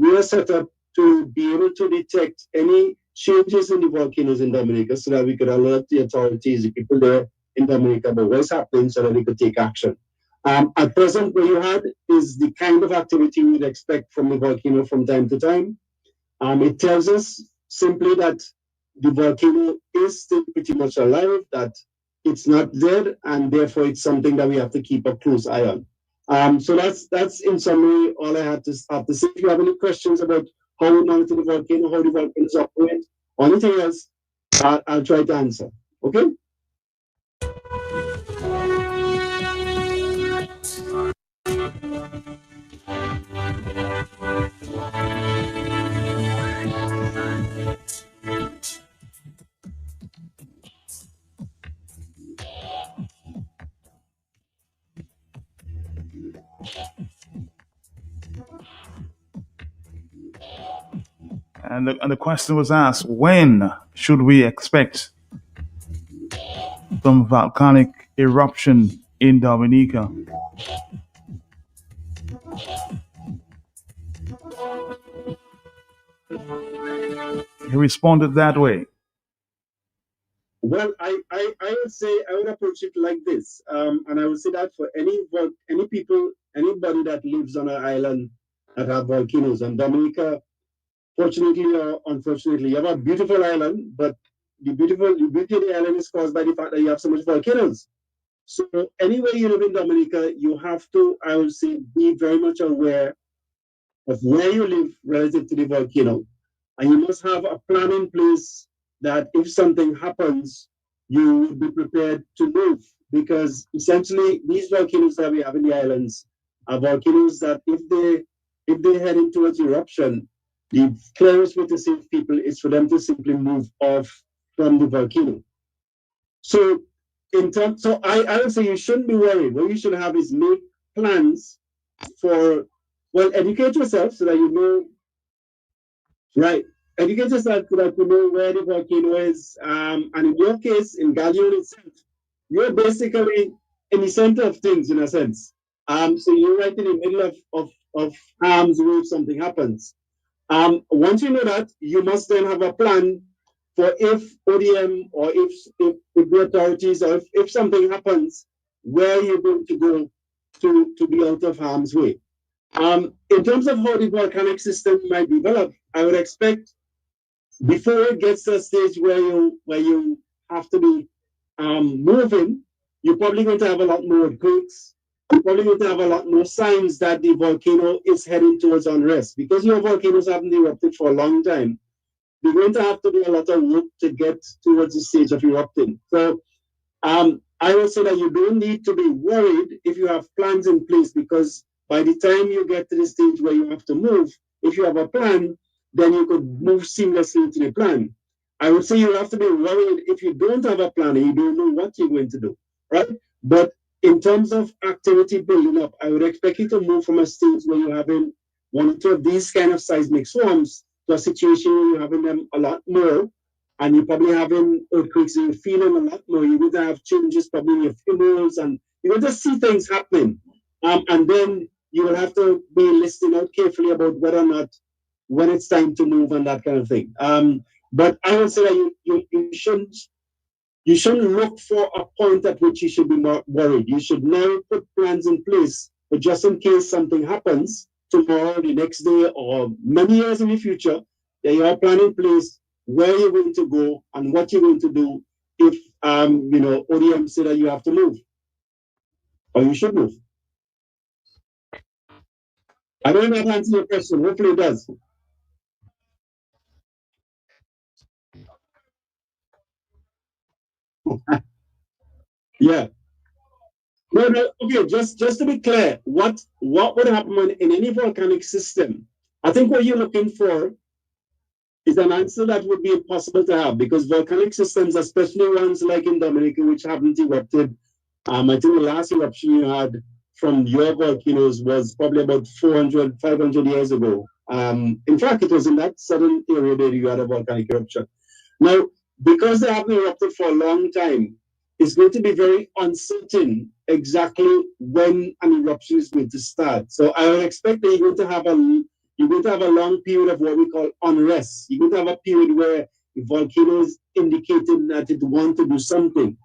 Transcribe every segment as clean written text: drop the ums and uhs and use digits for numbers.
we are set up to be able to detect any changes in the volcanoes in Dominica so that we could alert the authorities, the people there in Dominica about what's happening so that they could take action. At present, what you had is the kind of activity we'd expect from the volcano from time to time. It tells us simply that the volcano is still pretty much alive, that it's not dead, and therefore it's something that we have to keep a close eye on. So that's in summary all I have to say. If you have any questions about how we monitor the volcano, how the volcanoes operate, or anything else, I'll try to answer. Okay? And the question was asked, when should we expect some volcanic eruption in Dominica? He responded that way. Well, I would say I would approach it like this, and I would say that for any people, anybody that lives on an island that have volcanoes, and Dominica, fortunately or unfortunately, you have a beautiful island, but the beauty of the island is caused by the fact that you have so much volcanoes. So anywhere you live in Dominica, you have to, I would say, be very much aware of where you live relative to the volcano. And you must have a plan in place that if something happens, you would be prepared to move. Because essentially, these volcanoes that we have in the islands are volcanoes that if they head into an eruption, the clearest way to save people is for them to simply move off from the volcano. So I would say you shouldn't be worried. What you should have is make plans for, well, educate yourself so that you know, right? Educate yourself so that you know where the volcano is. And in your case, in Galion itself, you're basically in the center of things in a sense. So you're right in the middle of harm's way if something happens. Once you know that, you must then have a plan for if ODM or if the authorities or if something happens, where you're going to go to be out of harm's way. In terms of how the volcanic system might develop, I would expect before it gets to a stage where you have to be moving, you're probably going to have a lot more earthquakes. You're probably going to have a lot more signs that the volcano is heading towards unrest. Because your volcanoes haven't erupted for a long time, you're going to have to do a lot of work to get towards the stage of erupting. So I would say that you don't need to be worried if you have plans in place, because by the time you get to the stage where you have to move, if you have a plan, then you could move seamlessly into the plan. I would say you have to be worried if you don't have a plan and you don't know what you're going to do, right? But in terms of activity building up, I would expect you to move from a stage where you're having one or two of these kind of seismic swarms to a situation where you're having them a lot more, and you're probably having earthquakes and you're feeling a lot more. You're going to have changes probably in your funerals, and you're going to see things happening. And then you will have to be listening out carefully about whether or not when it's time to move and that kind of thing. But I would say that you shouldn't look for a point at which you should be more worried. You should now put plans in place, but just in case something happens tomorrow, the next day, or many years in the future, that you have a plan in place where you're going to go and what you're going to do if ODM say that you have to move or you should move. I don't know if that answers your question. Hopefully it does. Yeah. No, no. Okay, just to be clear, what would happen in any volcanic system? I think what you're looking for is an answer that would be impossible to have, because volcanic systems, especially ones like in Dominica, which haven't erupted, I think the last eruption you had from your volcanoes was probably about 400, 500 years ago. In fact, it was in that southern area that you had a volcanic eruption. Now, because they haven't erupted for a long time, it's going to be very uncertain exactly when an eruption is going to start. So I would expect that you're going to have you're going to have a long period of what we call unrest. You're going to have a period where the volcano is indicating that it wants to do something.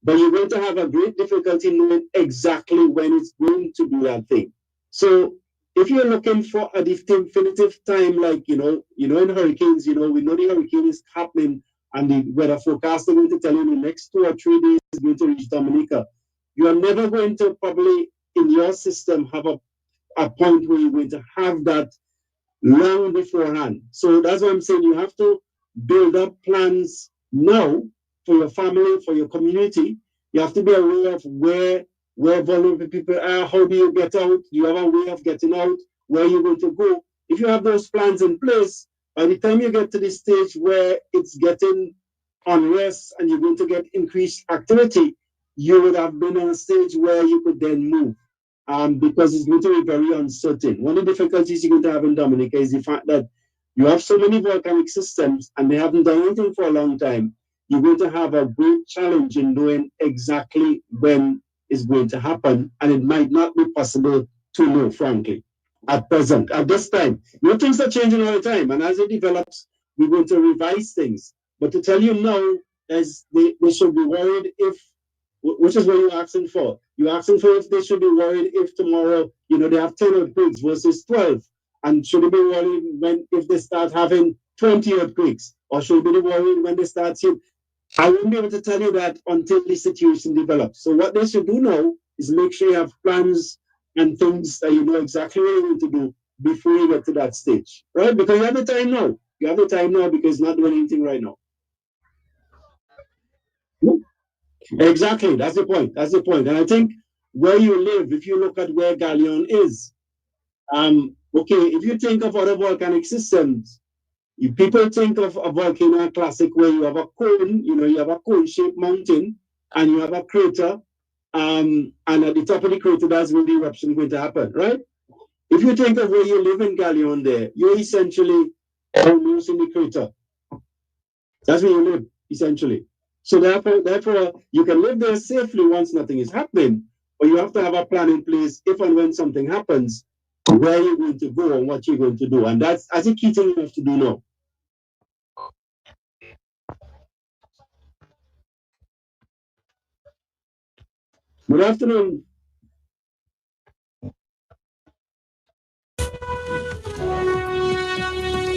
But you're going to have a great difficulty knowing exactly when it's going to do that thing. So if you're looking for a definitive time, like in hurricanes, we know the hurricane is happening, and the weather forecast are going to tell you in the next 2 or 3 days is going to reach Dominica. You are never going to probably in your system have a point where you're going to have that long beforehand. So that's what I'm saying. You have to build up plans now for your family, for your community. You have to be aware of where vulnerable people are. How do you get out? Do you have a way of getting out? Where you're going to go? If you have those plans in place, by the time you get to the stage where it's getting unrest and you're going to get increased activity, you would have been on a stage where you could then move. Because it's going to be very uncertain. One of the difficulties you're going to have in Dominica is the fact that you have so many volcanic systems and they haven't done anything for a long time. You're going to have a great challenge in knowing exactly when it's going to happen, and it might not be possible to know, frankly, at present, at this time. Things are changing all the time, and as it develops, we're going to revise things. But to tell you now, as they should be worried if, which is what you're asking for. You're asking for if they should be worried if tomorrow, they have 10 earthquakes versus 12. And should they be worried if they start having 20 earthquakes? Or should they be worried when they start seeing? I won't be able to tell you that until the situation develops. So what they should do now is make sure you have plans and things that you know exactly what you're going to do before you get to that stage, right? Because you have the time now. You have the time now because not doing anything right now. Exactly. That's the point. That's the point. And I think where you live, if you look at where Galion is, okay, if you think of other volcanic systems, people think of a volcano classic where you have a cone, you have a cone-shaped mountain and you have a crater, and at the top of the crater, that's where the eruption is going to happen, right? If you think of where you live in Galion there, you're essentially almost in the crater. That's where you live, essentially. So therefore, you can live there safely once nothing is happening, but you have to have a plan in place if and when something happens, where you're going to go and what you're going to do. And that's a key thing you have to do now. Good afternoon.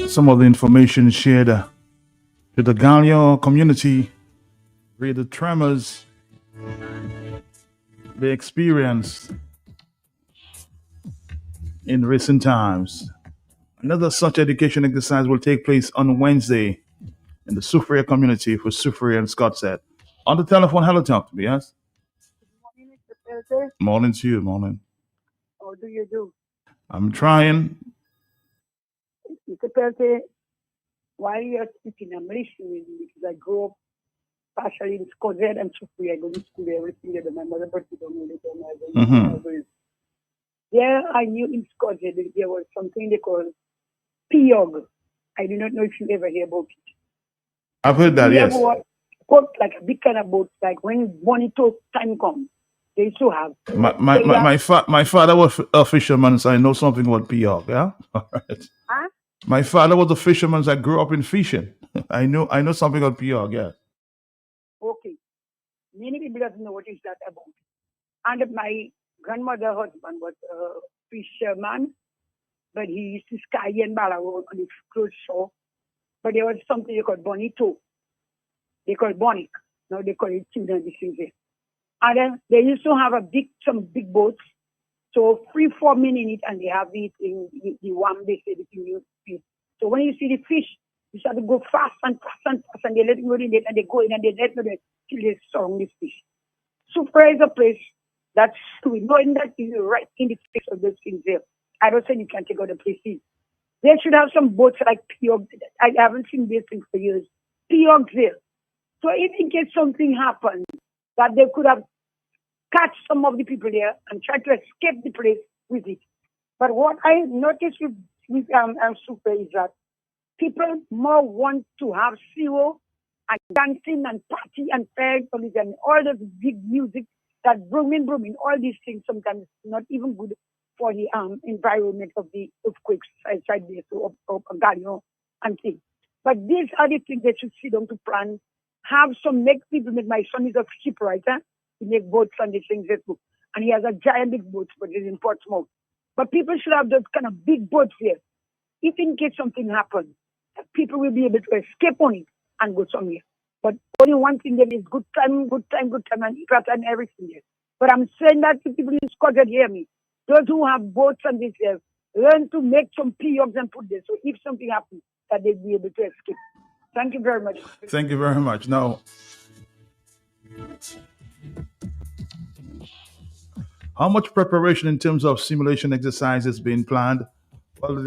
Some of the information shared to the Galion community via the tremors they experienced in recent times. Another such education exercise will take place on Wednesday in the Soufriere community for Soufriere and Scott said. On the telephone, hello, talk to me, yes? Morning, Mr. Pelter. Morning to you, morning. How do you do? I'm trying. Mr. Pelter, while you're speaking, I'm listening because I grew up partially in Scotland and Soufriere. I go to school everything there. My mother birthday don't know it. There I knew in Scotland there was something they call PIOG. I do not know if you ever hear about it. I've heard that, yes. Boat, like a big kind of boat, like when Bonito time comes, they used to have. My father was a fisherman, so I know something about PIOG, yeah? All right. Huh? My father was a fisherman, so I grew up in fishing. I know something about PIOG, yeah. Okay. Many people doesn't know what is that about. And my grandmother's husband was a fisherman, but he used to sky and Balawo on the close shore. But there was something they called Bonito. They call Bonic. Now they call it children this thing there. And then they used to have some big boats. So 3-4 men in it, and they have it in the one they say the fish. So when you see the fish, you start to go fast and they let it go in it, and they go in and they let it till they strong this fish. Soufriere is a place that's we know that is right in the face of those things there. I don't say you can't take out the places. They should have some boats like PIOG. I haven't seen this thing for years. PIOG there. So if in case something happens, that they could have catch some of the people there and try to escape the place with it. But what I noticed with Soufriere is that people more want to have zero and dancing and party and fair and all the big music that booming, all these things sometimes not even good for the environment of the earthquakes side there, so of Gallion and things. But these are the things that should sit down to plan. Make my son is a shipwriter. He makes boats and these things. And he has a giant big boat, but it's in Portsmouth. But people should have those kind of big boats here. If in case something happens, people will be able to escape on it and go somewhere. But only one thing there is good time, and and everything there. But I'm saying that to people in Scotland hear me. Those who have boats and this here, learn to make some POs and put there. So if something happens, that they'll be able to escape. Thank you very much. Thank you very much. Now, how much preparation in terms of simulation exercise is being planned? Well, the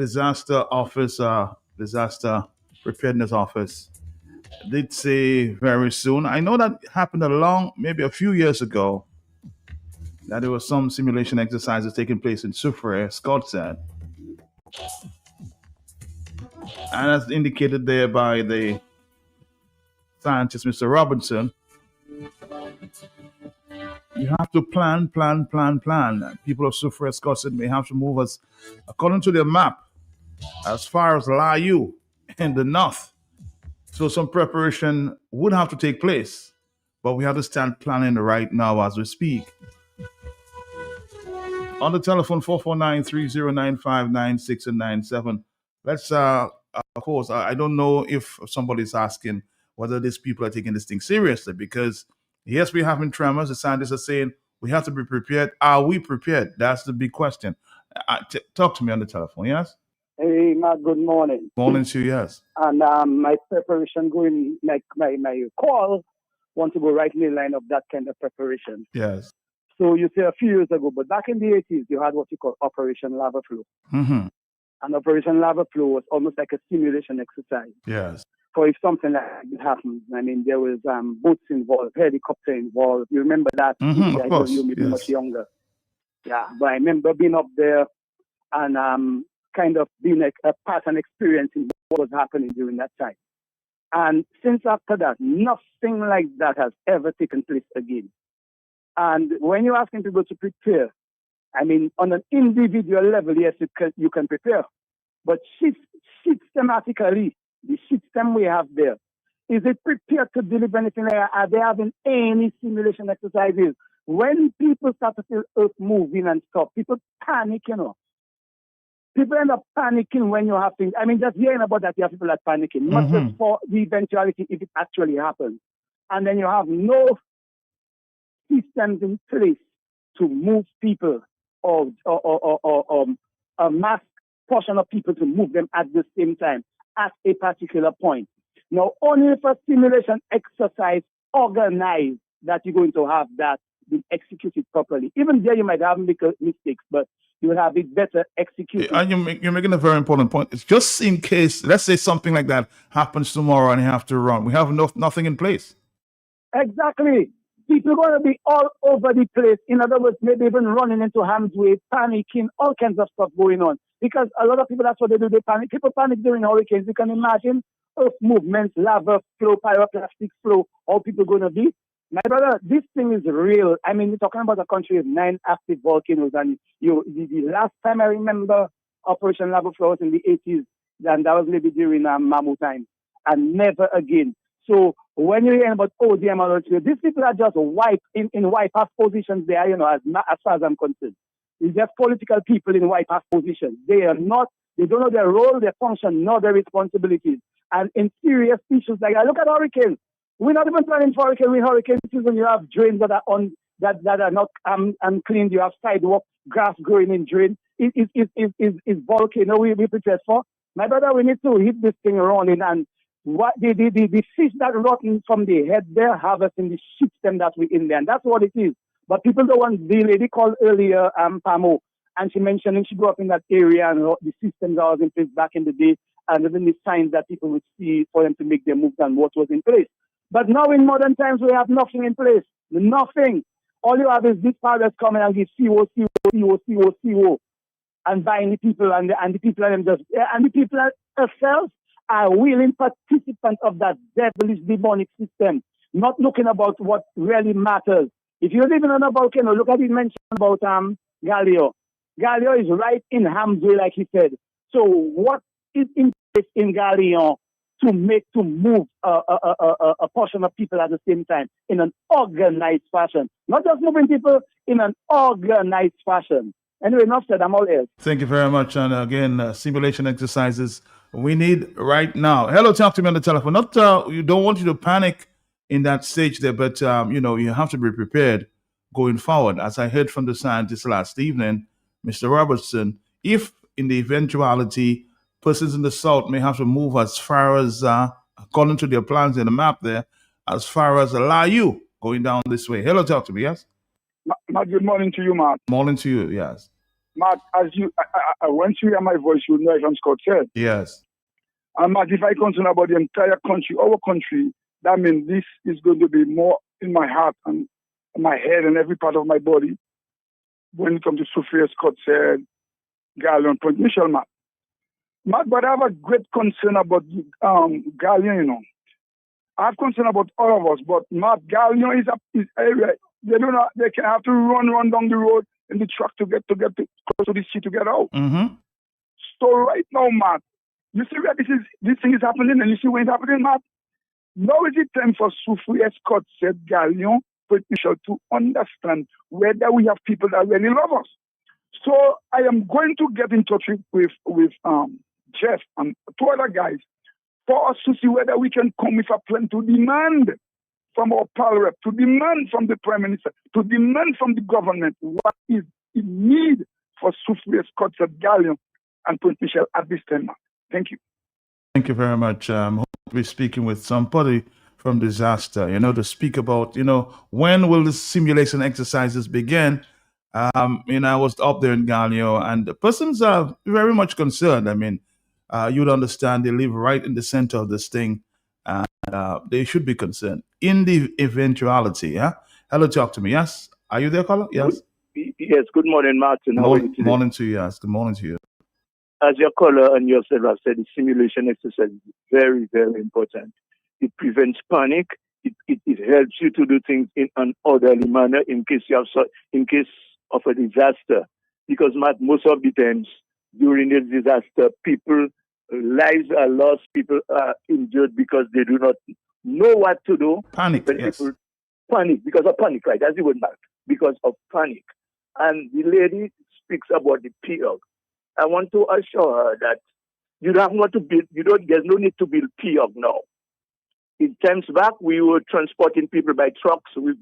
disaster preparedness office did say very soon. I know that happened maybe a few years ago, that there was some simulation exercises taking place in Soufriere, Scott said. And as indicated there by the scientist, Mr. Robinson, you have to plan. People of Soufriere, Scott said, may have to move us according to their map as far as Layou in the north. So some preparation would have to take place, but we have to start planning right now as we speak. On the telephone, 449-3095-96 and 97. Let's, of course, I don't know if somebody's asking whether these people are taking this thing seriously, because yes, we're having tremors. The scientists are saying we have to be prepared. Are we prepared? That's the big question. Talk to me on the telephone, yes? Hey, Matt, good morning. Morning to you, yes. And my preparation going, like my call, want to go right in the line of that kind of preparation. Yes. So you say a few years ago, but back in the 80s, you had what you call Operation Lava Flow. Mm-hmm. And Operation Lava Flow was almost like a simulation exercise. Yes. For if something like that happens. I mean, there was boats involved, helicopter involved. You remember that? Mm-hmm, of course. You may be Yes. much younger. Yeah, but I remember being up there and kind of being a part and experiencing what was happening during that time. And since after that, nothing like that has ever taken place again. And when you're asking people to prepare, I mean, on an individual level, yes, you can prepare. But systematically, the system we have there, is it prepared to deliver anything like that? Are they having any simulation exercises? When people start to feel Earth moving and stuff, people panic, you know. People end up panicking when you have things. I mean, just hearing about that, you have people that panicking, not just for the eventuality if it actually happens. And then you have no systems in place to move people or a mass portion of people to move them at the same time at a particular point. Now, only if a simulation exercise organized that you're going to have that been executed properly. Even there, you might have mistakes, but you will have it better executed. And you're making a very important point. It's just in case, let's say something like that happens tomorrow and you have to run. We have nothing in place. Exactly. People are going to be all over the place. In other words, maybe even running into harm's way, panicking, all kinds of stuff going on. Because a lot of people, that's what they do. They panic. People panic during hurricanes. You can imagine earth movements, lava flow, pyroclastic flow, how people going to be. My brother, this thing is real. I mean, you're talking about a country with 9 active volcanoes. And the last time I remember Operation Lava Flow was in the 80s. And that was maybe during Mammoth time. And never again. So when you're hearing about ODM and all that, these people are just in wipe-off positions there, you know, as far as I'm concerned. It's just political people in wipe-off positions. They don't know their role, their function, nor their responsibilities. And in serious issues like that, look at hurricanes. We're not even planning for hurricane season. You have drains that are not uncleaned. You have sidewalk, grass growing in drain. Is volcano we prepared for? My brother, we need to hit this thing running, and what the fish that rotten from the head there harvesting the system that we in there, and that's what it is. But people don't want. The lady called earlier, Pamo, and she mentioned she grew up in that area and the systems that was in place back in the day, and even the signs that people would see for them to make their moves and what was in place. But now in modern times, we have nothing in place. Nothing. All you have is these powers coming and give CO, and buying the people and the people and the people ourselves are willing participants of that devilish demonic system, not looking about what really matters. If you're living on a volcano, look at it mentioned about Galileo. Galion is right in harm's way, like he said. So what is in place in Galion to move a portion of people at the same time in an organized fashion? Not just moving people in an organized fashion. Anyway, enough said, I'm all ears. Thank you very much. And again, simulation exercises we need right now. Hello, talk to me on the telephone. Not you don't want you to panic in that stage there, but you have to be prepared going forward. As I heard from the scientist last evening, Mr. Robertson, if in the eventuality persons in the south may have to move as far as, according to their plans in the map there, as far as Layu going down this way. Hello, talk to me, yes? Matt, good morning to you, Matt. Morning to you, yes. Matt, as once you hear my voice, you know I'm Scott said. Yes. And Matt, if I concern about the entire country, our country, that means this is going to be more in my heart and my head and every part of my body when it comes to Sophia Scott said, Galion, Point Michel, Matt. Matt, but I have a great concern about Galion, I have concern about all of us, but Matt, Galion is area. They can have to run down the road in the truck to get close to the sea to get out. Mm-hmm. So right now, Matt, you see where this thing is happening, and you see when it's happening, Matt. Now is it time for Sophia Scott said Galion, Point Michel, to understand whether we have people that really love us. So I am going to get in touch with Jeff and two other guys for us to see whether we can come with a plan to demand from our power rep, to demand from the Prime Minister, to demand from the government what is in need for Sophia Scott said Galion and Point Michel at this time. Thank you. Thank you very much. Hope to be speaking with somebody from disaster, to speak about, when will the simulation exercises begin? I was up there in Galion, and the persons are very much concerned. You'd understand they live right in the center of this thing, and they should be concerned in the eventuality. Yeah. Hello, talk to me. Yes. Are you there, caller? Yes. Yes. Good morning, Martin. How are you today? Morning to you. Yes. Good morning to you. As your caller and yourself have said, the simulation exercise is very, very important. It prevents panic. It helps you to do things in an orderly manner in case of a disaster. Because most of the times during a disaster, people lives are lost, people are injured because they do not know what to do. Panic, yes. People panic because of panic, right? That's the word, Mark. Because of panic. And the lady speaks about the PIOG. I want to assure her that there's no need to build PIOG now. In times back, we were transporting people by trucks with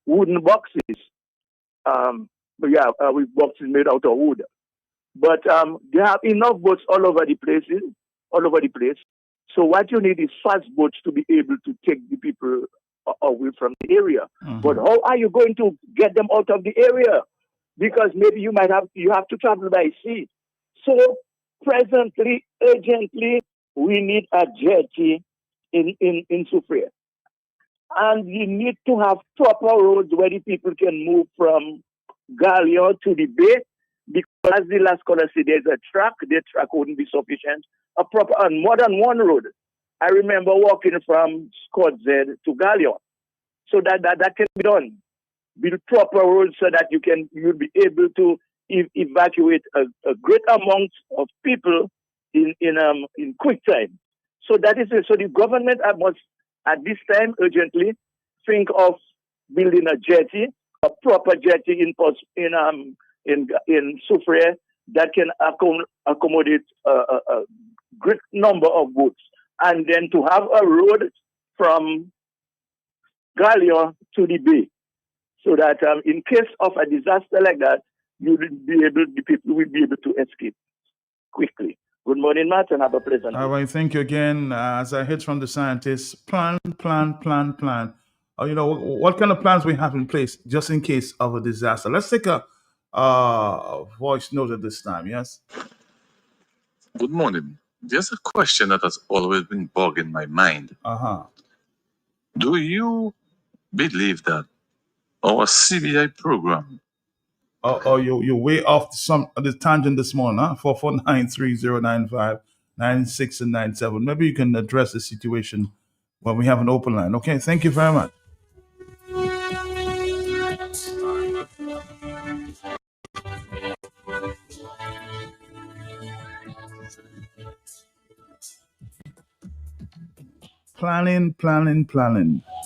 wooden boxes. With boxes made out of wood. But they have enough boats all over the place. So what you need is fast boats to be able to take the people away from the area. Mm-hmm. But how are you going to get them out of the area? Because maybe you have to travel by sea. So presently, urgently, we need a jetty in Soufrière. And you need to have proper roads where the people can move from Galion to the bay. Because as the last caller said, there's a track. The track wouldn't be sufficient. And more than one road. I remember walking from Scott Z to Galion. So that can be done. Build proper roads so that you'll be able to evacuate a great amount of people in quick time. So that is it. So the government must at this time urgently think of building a jetty, a proper jetty in Soufrière that can accommodate a great number of boats, and then to have a road from Galion to the bay, so that in case of a disaster like that, the people will be able to escape quickly. Good morning, Matt, and have a pleasant day. All right, thank you again. As I heard from the scientists, plan. What kind of plans we have in place just in case of a disaster? Let's take a voice note at this time, yes? Good morning. There's a question that has always been bugging my mind. Do you believe that our CBI program... you're way off the tangent this morning, huh? 449-3095-96 and 97. Maybe you can address the situation when we have an open line. Okay, thank you very much. Planning.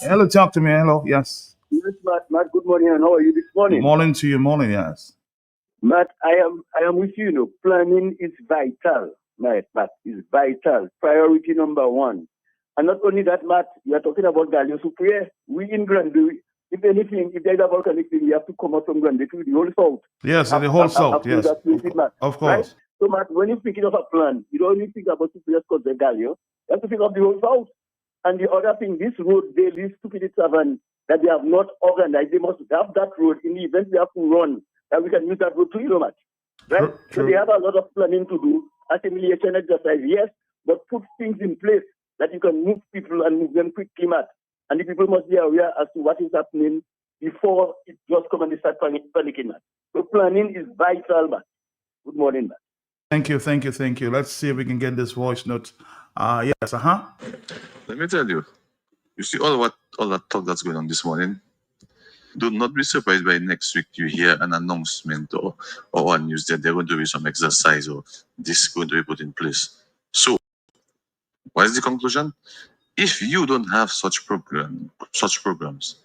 Hello, talk to me. Hello, yes. Yes, Matt, good morning, and how are you this morning? Morning to you, morning, yes. Matt, I am with you, planning is vital, Matt, is vital. Priority number one. And not only that, Matt, you are talking about Galileo Superior. We in Granby, if anything, if there's a volcanic thing, we have to come out from Granby to the whole south. Yes, in the whole south, yes. Of course. Right? So, Matt, when you're thinking of a plan, you don't only think about Superior Scott and Galileo, you have to think of the whole south. And the other thing, this road, they leave stupid seven that they have not organized. They must have that road in the event we have to run, that we can use that road to much. Right? True. So they have a lot of planning to do, assimilation exercise, yes, but put things in place that you can move people and move them quickly, Matt. And the people must be aware as to what is happening before it just come and they start panicking, Matt. So planning is vital, Matt. Good morning, Matt. Thank you. Let's see if we can get this voice note. Yes, Let me tell you, you see all that talk that's going on this morning. Do not be surprised by next week you hear an announcement or on news that they're going to do some exercise or this is going to be put in place. So, what is the conclusion? If you don't have such programs,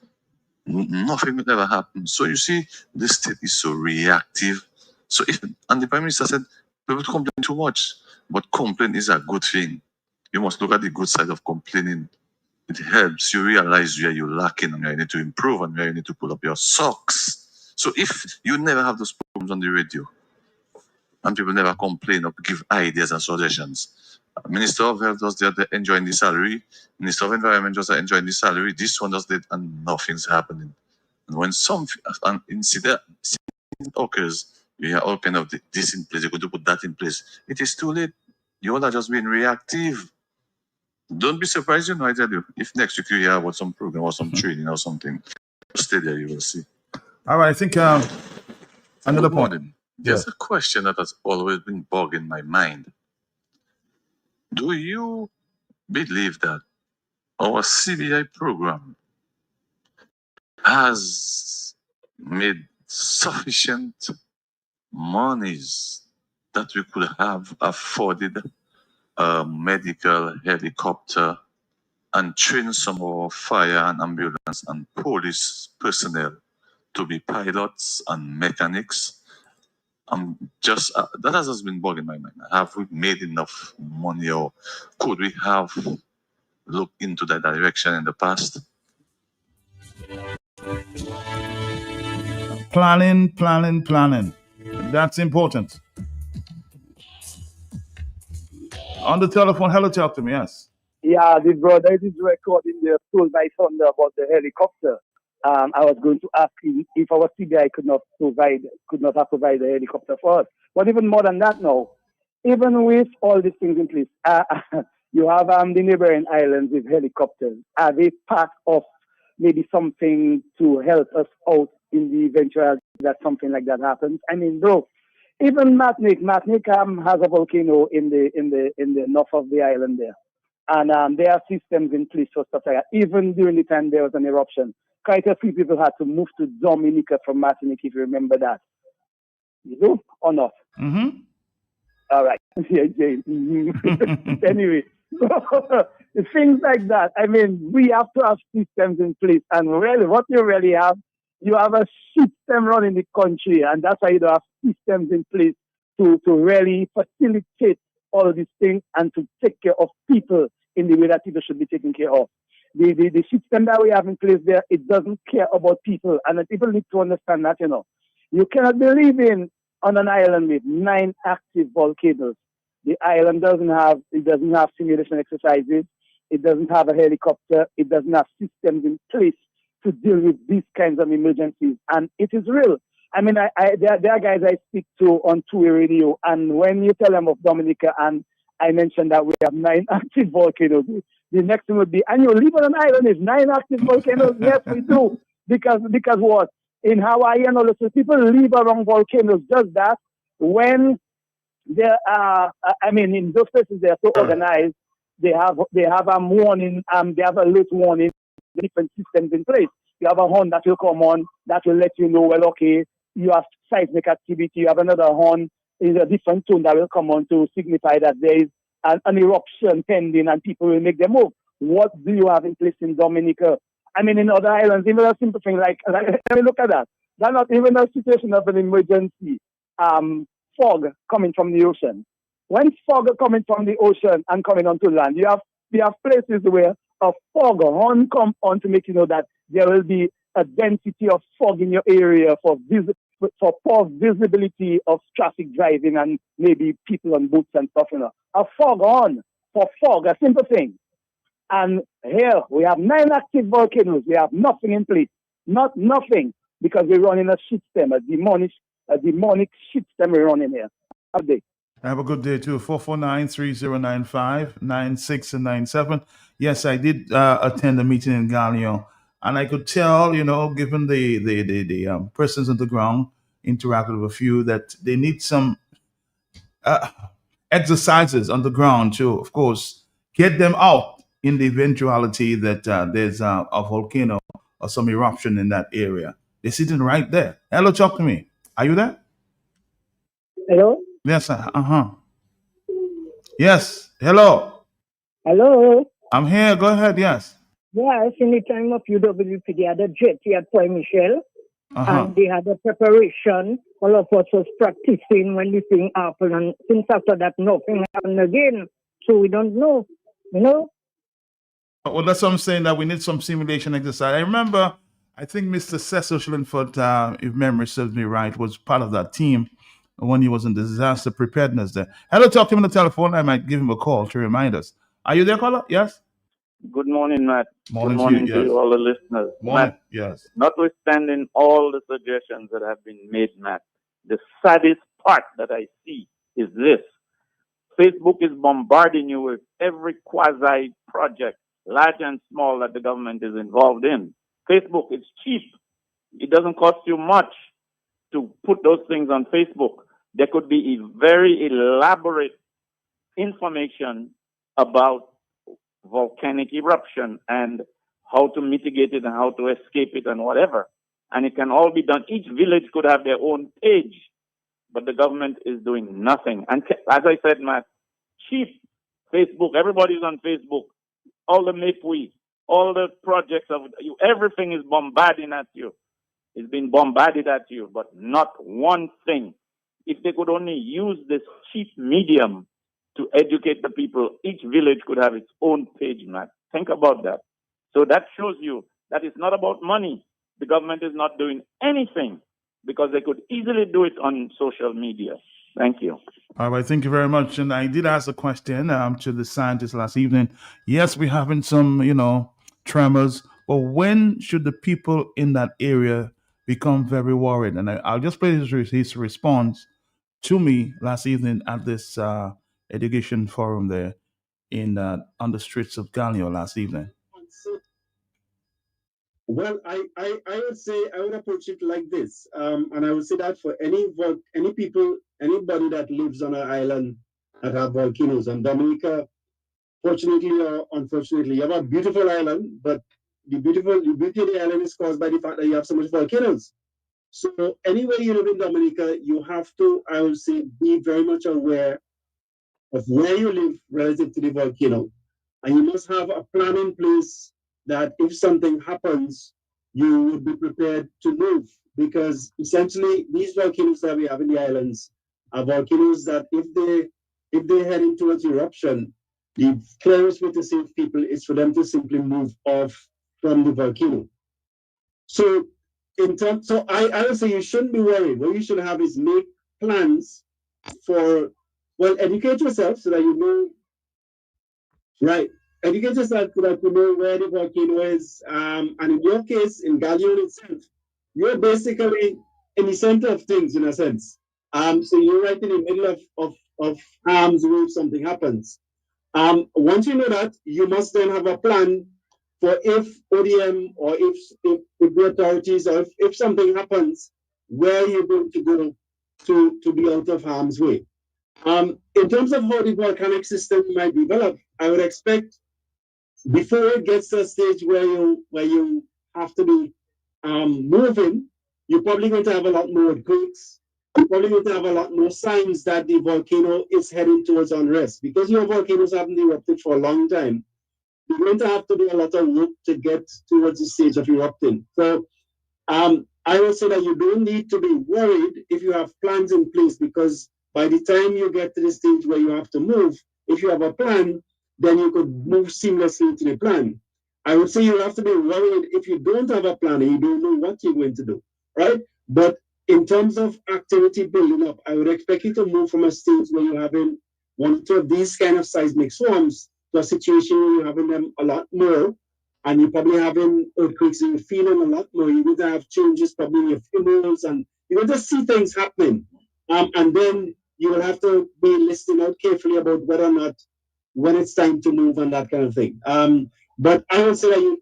nothing will ever happen. So you see, the state is so reactive. So and the Prime Minister said, people complain too much, but complaint is a good thing. You must look at the good side of complaining. It helps you realize where you're lacking and where you need to improve and where you need to pull up your socks. So if you never have those programs on the radio and people never complain or give ideas and suggestions, Minister of Health just there enjoying the salary, Minister of Environment just there enjoying the salary, this one just did and nothing's happening. And when an incident occurs, you hear all kind of this in place, you're going to put that in place. It is too late. You all are just being reactive. Don't be surprised, I tell you, if next week you hear about some program or some training or something, stay there, you will see. All right, I think another point. Morning. There's a question that has always been bugging my mind. Do you believe that our CBI program has made sufficient monies that we could have afforded a medical helicopter and train some of our fire and ambulance and police personnel to be pilots and mechanics? That has been bugging my mind. Have we made enough money, or could we have looked into that direction in the past? Planning. That's important. On the telephone, hello, talk to me, yes. Yeah, the brother is recording the told by Thunder about the helicopter. I was going to ask him if our CBI could not have provided a helicopter for us. But even more than that now, even with all these things in place, you have the neighboring islands with helicopters. Are they part of maybe something to help us out in the eventuality that something like that happens? I mean, bro, even Martinique has a volcano in the north of the island there. And there are systems in place for stuff like that. Even during the time there was an eruption, quite a few people had to move to Dominica from Martinique, if you remember that. You do or not? Mm-hmm. All right. Anyway, things like that. I mean, we have to have systems in place. And really, what you really have, you have a system running the country. And that's why you have systems in place to really facilitate all these things and to take care of people in the way that people should be taken care of. The system that we have in place there, it doesn't care about people. And the people need to understand that, You cannot be living on an island with 9 active volcanoes. The island doesn't have simulation exercises. It doesn't have a helicopter. It doesn't have systems in place to deal with these kinds of emergencies. And it is real. I mean, there are guys I speak to on two-way radio, and when you tell them of Dominica, and I mentioned that we have 9 active volcanoes, the next thing would be, and you live on an island with 9 active volcanoes? Yes, we do. Because what? In Hawaii and all this, people live around volcanoes. Just that when there are, in those places they are so organized, they have a warning, they have a late warning, different systems in place. You have a horn that will come on that will let you know, well, okay, you have seismic activity. You have another horn in a different tone that will come on to signify that there is an eruption pending and people will make them move. What do you have in place in Dominica? I mean, in other islands, even a simple thing like let me look at that. That's not even a situation of an emergency. Fog coming from the ocean. When fog coming from the ocean and coming onto land, you have places where a fog horn come on to make you know that there will be a density of fog in your area for poor visibility of traffic driving and maybe people on boats and stuff, you know. A fog horn for fog, a simple thing. And here we have 9 active volcanoes. We have nothing in place. Nothing, because we're running a system, a demonic system we're running here. Have a good day. Have a good day too. 449-3095, 96 and 97. Yes, I did attend a meeting in Galion, and I could tell, you know, given the persons on the ground, interacted with a few, that they need some exercises on the ground to, of course, get them out in the eventuality that there's a volcano or some eruption in that area. They're sitting right there. Hello, talk to me. Are you there? Hello? Yes, yes, hello. Hello? I'm here. Go ahead, yes. Yeah, in the time of UWP, they had a jetty at Point Michel, and they had a preparation. All of us was practicing when this thing happened, and since after that, nothing happened again. So we don't know, you know? Well, that's what I'm saying, that we need some simulation exercise. I remember, I think Mr. Cecil Schillenford, if memory serves me right, was part of that team when he was in disaster preparedness there. Hello, talk to him on the telephone. I might give him a call to remind us. Are you there, caller? Yes? Good morning, Matt. Morning Good morning to to you, yes. all the listeners. Morning, Matt, yes. notwithstanding all the suggestions that have been made, Matt, the saddest part that I see is this. Facebook is bombarding you with every quasi-project, large and small, that the government is involved in. Facebook, it's cheap. It doesn't cost you much to put those things on Facebook. There could be a very elaborate information about volcanic eruption and how to mitigate it and how to escape it and whatever. And it can all be done. Each village could have their own page, but the government is doing nothing. And as I said, Matt, cheap Facebook, everybody's on Facebook, all the MAPWE, all the projects of you, everything is bombarding at you. It's been bombarded at you, but not one thing. If they could only use this cheap medium to educate the people, each village could have its own page, Matt. Think about that. So that shows you that it's not about money. The government is not doing anything because they could easily do it on social media. Thank you. All right, thank you very much. And I did ask a question to the scientists last evening. Yes, we're having some, tremors, but when should the people in that area become very worried? And I'll just play his response to me last evening at this education forum there on the streets of Galion last evening. Well, I would say I would approach it like this, and I would say that for anybody that lives on an island that have volcanoes, and Dominica, fortunately or unfortunately, you have a beautiful island, but the beauty of the island is caused by the fact that you have so much volcanoes. So anywhere you live in Dominica, you have to, I would say, be very much aware of where you live relative to the volcano, and you must have a plan in place that if something happens, you would be prepared to move. Because essentially, these volcanoes that we have in the islands are volcanoes that if they head into an eruption, the clearest way to save people is for them to simply move off from the volcano. So I would say you shouldn't be worried. What you should have is make plans for, educate yourself so that you know, right? Educate yourself so that you know where the volcano is. And in your case, in Galion itself, you're basically in the center of things, in a sense. So you're right in the middle of harm's way if something happens. Once you know that, you must then have a plan for if ODM or if the authorities or if something happens, where you're going to go to be out of harm's way. In terms of how the volcanic system might develop, I would expect before it gets to a stage where you have to be moving, you're probably going to have a lot more earthquakes. you're probably going to have a lot more signs that the volcano is heading towards unrest. Because your volcanoes haven't erupted for a long time, you're going to have to do a lot of work to get towards the stage of erupting. So I would say that you don't need to be worried if you have plans in place, because by the time you get to the stage where you have to move, if you have a plan, then you could move seamlessly into the plan. I would say you have to be worried if you don't have a plan and you don't know what you're going to do, right? But in terms of activity building up, I would expect you to move from a stage where you're having one or two of these kind of seismic swarms to a situation where you're having them a lot more, and you're probably having earthquakes and you're feeling a lot more. You're going to have changes probably in your funerals, and you're going to see things happening. And then you will have to be listening out carefully about whether or not when it's time to move and that kind of thing. But I would say that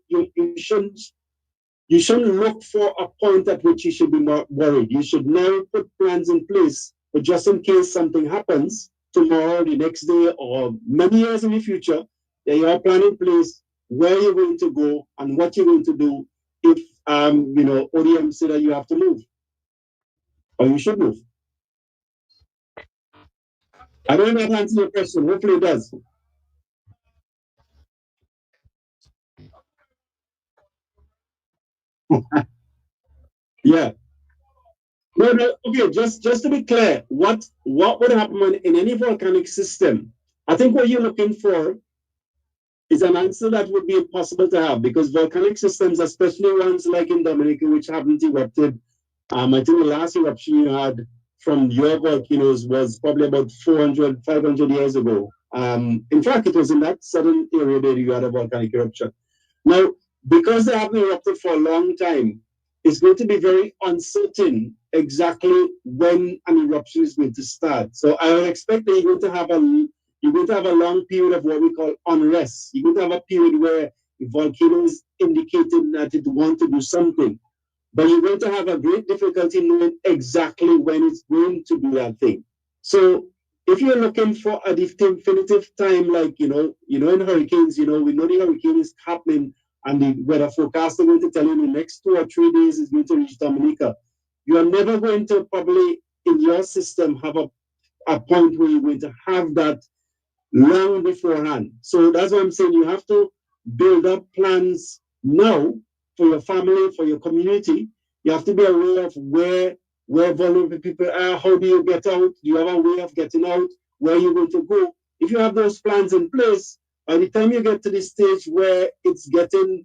you shouldn't look for a point at which you should be more worried. You should now put plans in place, but just in case something happens tomorrow, the next day, or many years in the future, that you have a plan in place where you're going to go and what you're going to do if ODM say that you have to move or you should move. I don't know if that answers your question. Hopefully it does. Yeah. No. Okay. Just to be clear, what would happen in any volcanic system? I think what you're looking for is an answer that would be impossible to have, because volcanic systems, especially ones like in Dominica, which haven't erupted, I think the last eruption you had from your volcanoes was probably about 400, 500 years ago. In fact, it was in that southern area that you had a volcanic eruption. Now, because they haven't erupted for a long time, it's going to be very uncertain exactly when an eruption is going to start. So I would expect that you're going to have a long period of what we call unrest. You're going to have a period where the volcano is indicating that it wants to do something, but you're going to have a great difficulty knowing exactly when it's going to do that thing. So if you're looking for a definitive time, like in hurricanes, we know the hurricane is happening, and the weather forecast are going to tell you in the next 2 or 3 days is going to reach Dominica. You are never going to probably in your system have a point where you're going to have that long beforehand. So that's what I'm saying. You have to build up plans now for your family, for your community. You have to be aware of where vulnerable people are. How do you get out? Do you have a way of getting out? Where you're going to go? If you have those plans in place, by the time you get to the stage where it's getting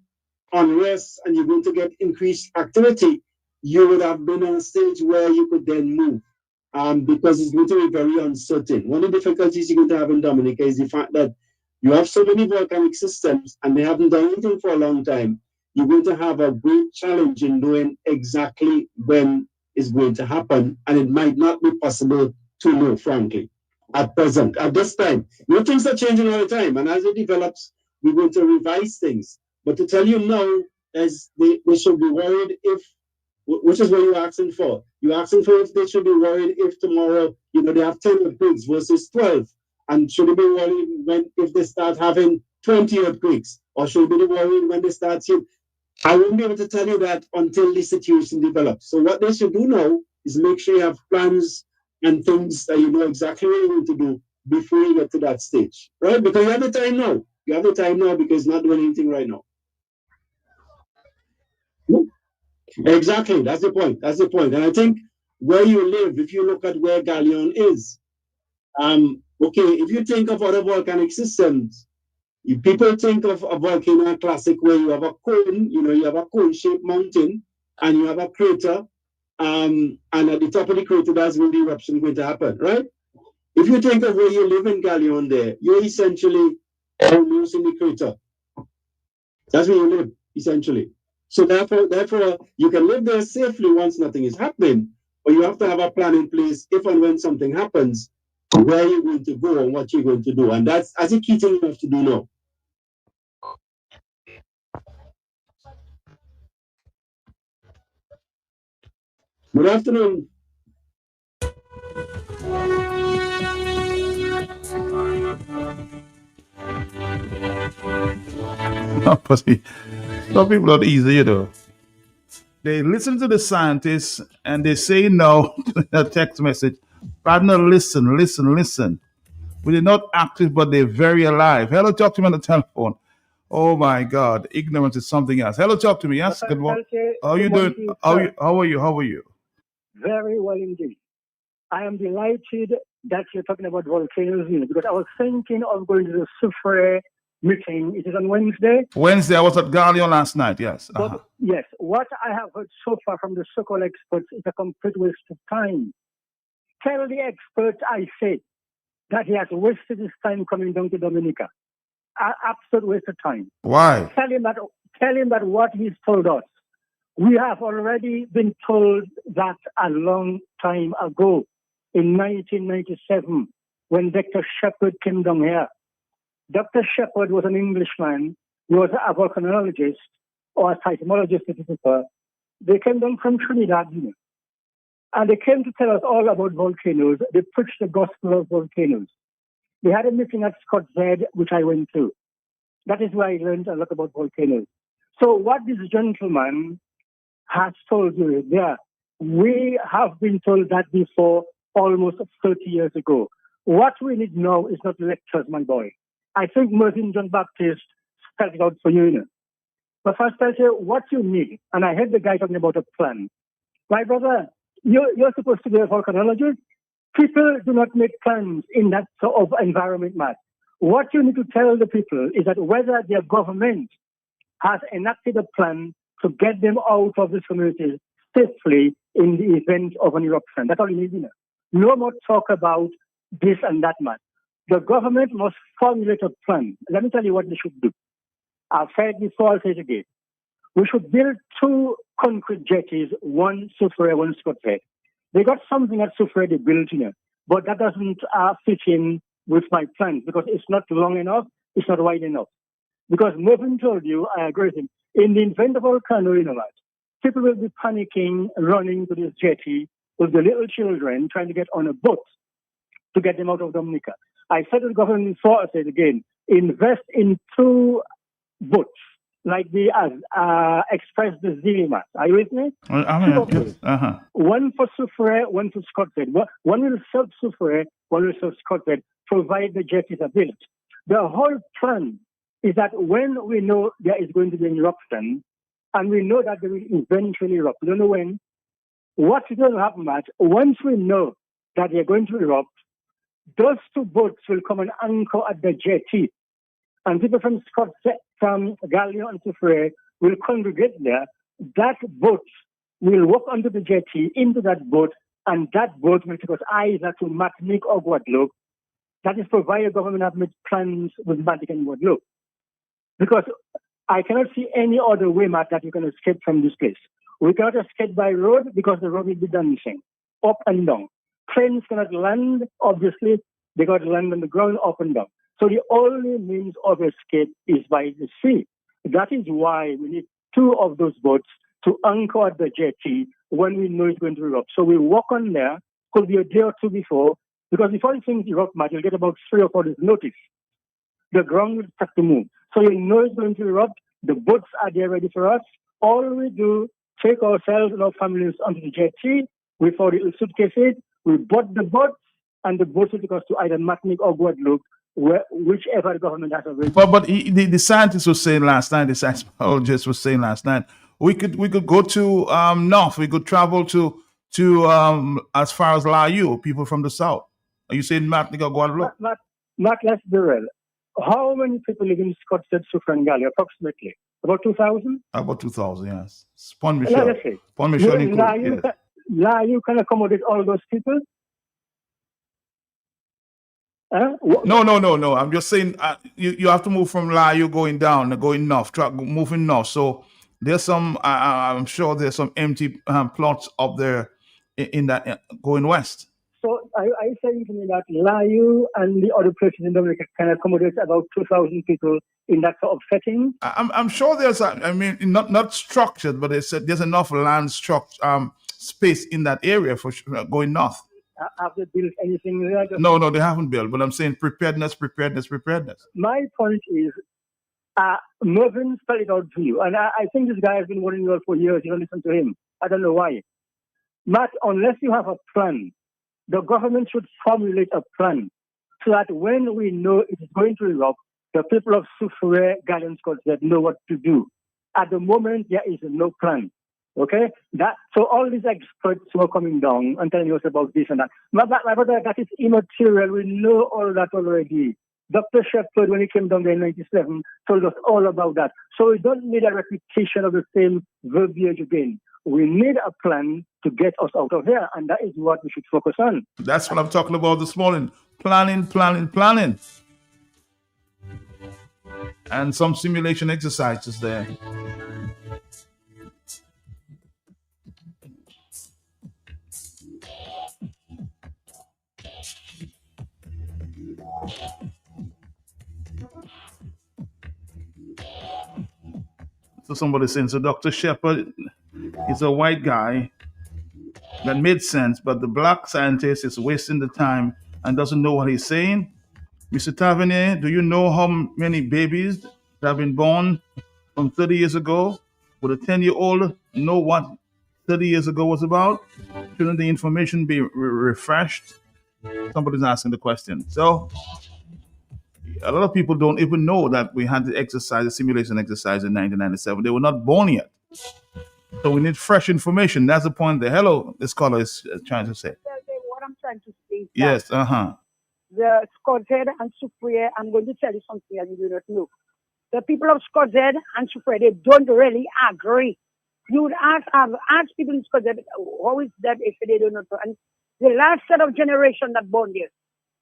unrest and you're going to get increased activity, you would have been on a stage where you could then move. Because it's going to be very uncertain. One of the difficulties you're going to have in Dominica is the fact that you have so many volcanic systems and they haven't done anything for a long time. You're going to have a great challenge in knowing exactly when it's going to happen, and it might not be possible to know, frankly, at present, at this time. Things are changing all the time, and as it develops, we're going to revise things. But to tell you now, as they should be worried if, which is what you're asking for. You're asking for if they should be worried if tomorrow, they have 10 earthquakes versus 12. And should they be worried if they start having 20 earthquakes? Or should they be worried when they start seeing? I won't be able to tell you that until the situation develops. So what they should do now is make sure you have plans and things that you know exactly what you're going to do before you get to that stage, right? Because you have the time now. You have the time now because you're not doing anything right now. Exactly. That's the point. And I think where you live, if you look at where Galion is, if you think of other volcanic systems, people think of a volcano classic where you have a cone, you have a cone-shaped mountain and you have a crater, and at the top of the crater, that's when the eruption is going to happen, right? If you think of where you live in Galion there, you're essentially almost in the crater. That's where you live, essentially. So therefore, you can live there safely once nothing is happening, but you have to have a plan in place if and when something happens, where you're going to go and what you're going to do. And that's a key thing you have to do now. Good afternoon. Some people are easy, They listen to the scientists and they say no to a text message. Partner, listen, listen, listen. We are not active, but they're very alive. Hello, talk to me on the telephone. Oh my God, ignorance is something else. Hello, talk to me. Yes, good morning. How are you doing? How are you? How are you? Very well indeed. I am delighted that you're talking about volcanoes because I was thinking of going to the Soufriere meeting. It is on Wednesday. Wednesday, I was at Galion last night, yes. But yes, what I have heard so far from the so-called experts is a complete waste of time. Tell the expert, I say, that he has wasted his time coming down to Dominica. An absolute waste of time. Why? Tell him that what he's told us. We have already been told that a long time ago, in 1997, when Dr. Shepherd came down here. Dr. Shepherd was an Englishman. He was a volcanologist, or a seismologist, if you prefer. They came down from Trinidad, and they came to tell us all about volcanoes. They preached the gospel of volcanoes. They had a meeting at Scott Z, which I went to. That is where I learned a lot about volcanoes. So what this gentleman has told you is there. We have been told that before almost 30 years ago. What we need now is not lectures, my boy. I think Mervyn John Baptist spelled it out for you. But first I'll say what you need, and I heard the guy talking about a plan. My brother, you're supposed to be a volcanologist. People do not make plans in that sort of environment, Matt. What you need to tell the people is that whether their government has enacted a plan to get them out of this community safely in the event of an eruption. That's all you need to know. No more talk about this and that, man. The government must formulate a plan. Let me tell you what they should do. I've said it before, I'll say it again. We should build 2 concrete jetties, one Soufriere, one Scott Z. They got something at Soufriere they built, but that doesn't fit in with my plans because it's not long enough, it's not wide enough. Because Mervyn told you, I agree with him, in the event of a volcano, people will be panicking, running to this jetty with the little children trying to get on a boat to get them out of Dominica. I said to the government before, I said again, invest in 2 boats, like the Express the Zilimat. Are you with me? Yes. One for Soufriere, one for Scott Z. One will serve Soufriere, one will serve Scott Z, provide the jetties are built. The whole plan is that when we know there is going to be an eruption, and we know that they will eventually erupt, we don't know when, what will happen, Matt, once we know that they're going to erupt, those 2 boats will come and anchor at the jetty. And people from Galion and Soufriere will congregate there. That boat will walk onto the jetty, into that boat, and that boat will take us either to Martinique or Guadeloupe. That is provided government have made plans with Martinique and Guadeloupe. Because I cannot see any other way, Matt, that you can escape from this place. We cannot escape by road because the road will be dancing up and down. Trains cannot land, obviously. They got to land on the ground up and down. So the only means of escape is by the sea. That is why we need 2 of those boats to anchor at the jetty when we know it's going to erupt. So we walk on there, could be a day or 2 before, because before the things erupt, Matt, you'll get about 3 or 4 days notice. The ground will start to move. So you know it's going to erupt. The boats are there ready for us. All we do, take ourselves and our families onto the jetty. We fold the suitcases. We board the boats, and the boats will take us to either Martinique or Guadeloupe, whichever the government has already. But the scientists were saying last night, the seismologists were saying last night, we could go to north. We could travel to as far as La U, people from the south. Are you saying Martinique or Guadeloupe? Not less real. How many people live in Scott Z, Soufriere, and Galion? Approximately about 2,000. About 2,000, yes. Pont Michel. Pont Michel. La U can accommodate all those people. No. I'm just saying you have to move from La U going down, going north, moving north. So there's some, I'm sure there's some empty plots up there in that going west. So are you saying to me that La U and the other places in Dominica can accommodate about 2,000 people in that sort of setting? I'm sure there's, not structured, but there's enough land space in that area for going north. Have they built anything there? No, they haven't built. But I'm saying preparedness. My point is, Mervyn spelled it out to you. And I think this guy has been warning you all for years. You don't listen to him. I don't know why. But unless you have a plan, the government should formulate a plan so that when we know it is going to erupt, the people of Soufriere, Galion, Scott know what to do. At the moment, there is no plan. Okay? So all these experts who are coming down and telling us about this and that. My brother, that is immaterial. We know all that already. Dr. Shepard, when he came down there in 97, told us all about that. So we don't need a repetition of the same verbiage again. We need a plan to get us out of there, and that is what we should focus on. That's what I'm talking about this morning. Planning. And some simulation exercises there. So somebody saying, so Dr. Shepard is a white guy. That made sense, but the black scientist is wasting the time and doesn't know what he's saying. Mr. Tavernier, do you know how many babies that have been born from 30 years ago? Would a 10-year-old know what 30 years ago was about? Shouldn't the information be refreshed? Somebody's asking the question. So a lot of people don't even know that we had the simulation exercise in 1997. They were not born yet. So we need fresh information. That's the point there. Hello, this caller is trying to say. What I'm trying to say is yes, the Scott Z and Soufriere, I'm going to tell you something that you do not know. The people of Scott Z and Soufriere, they don't really agree. You would ask people in Scott Z, how is that if they do not know? And the last set of generation that born there,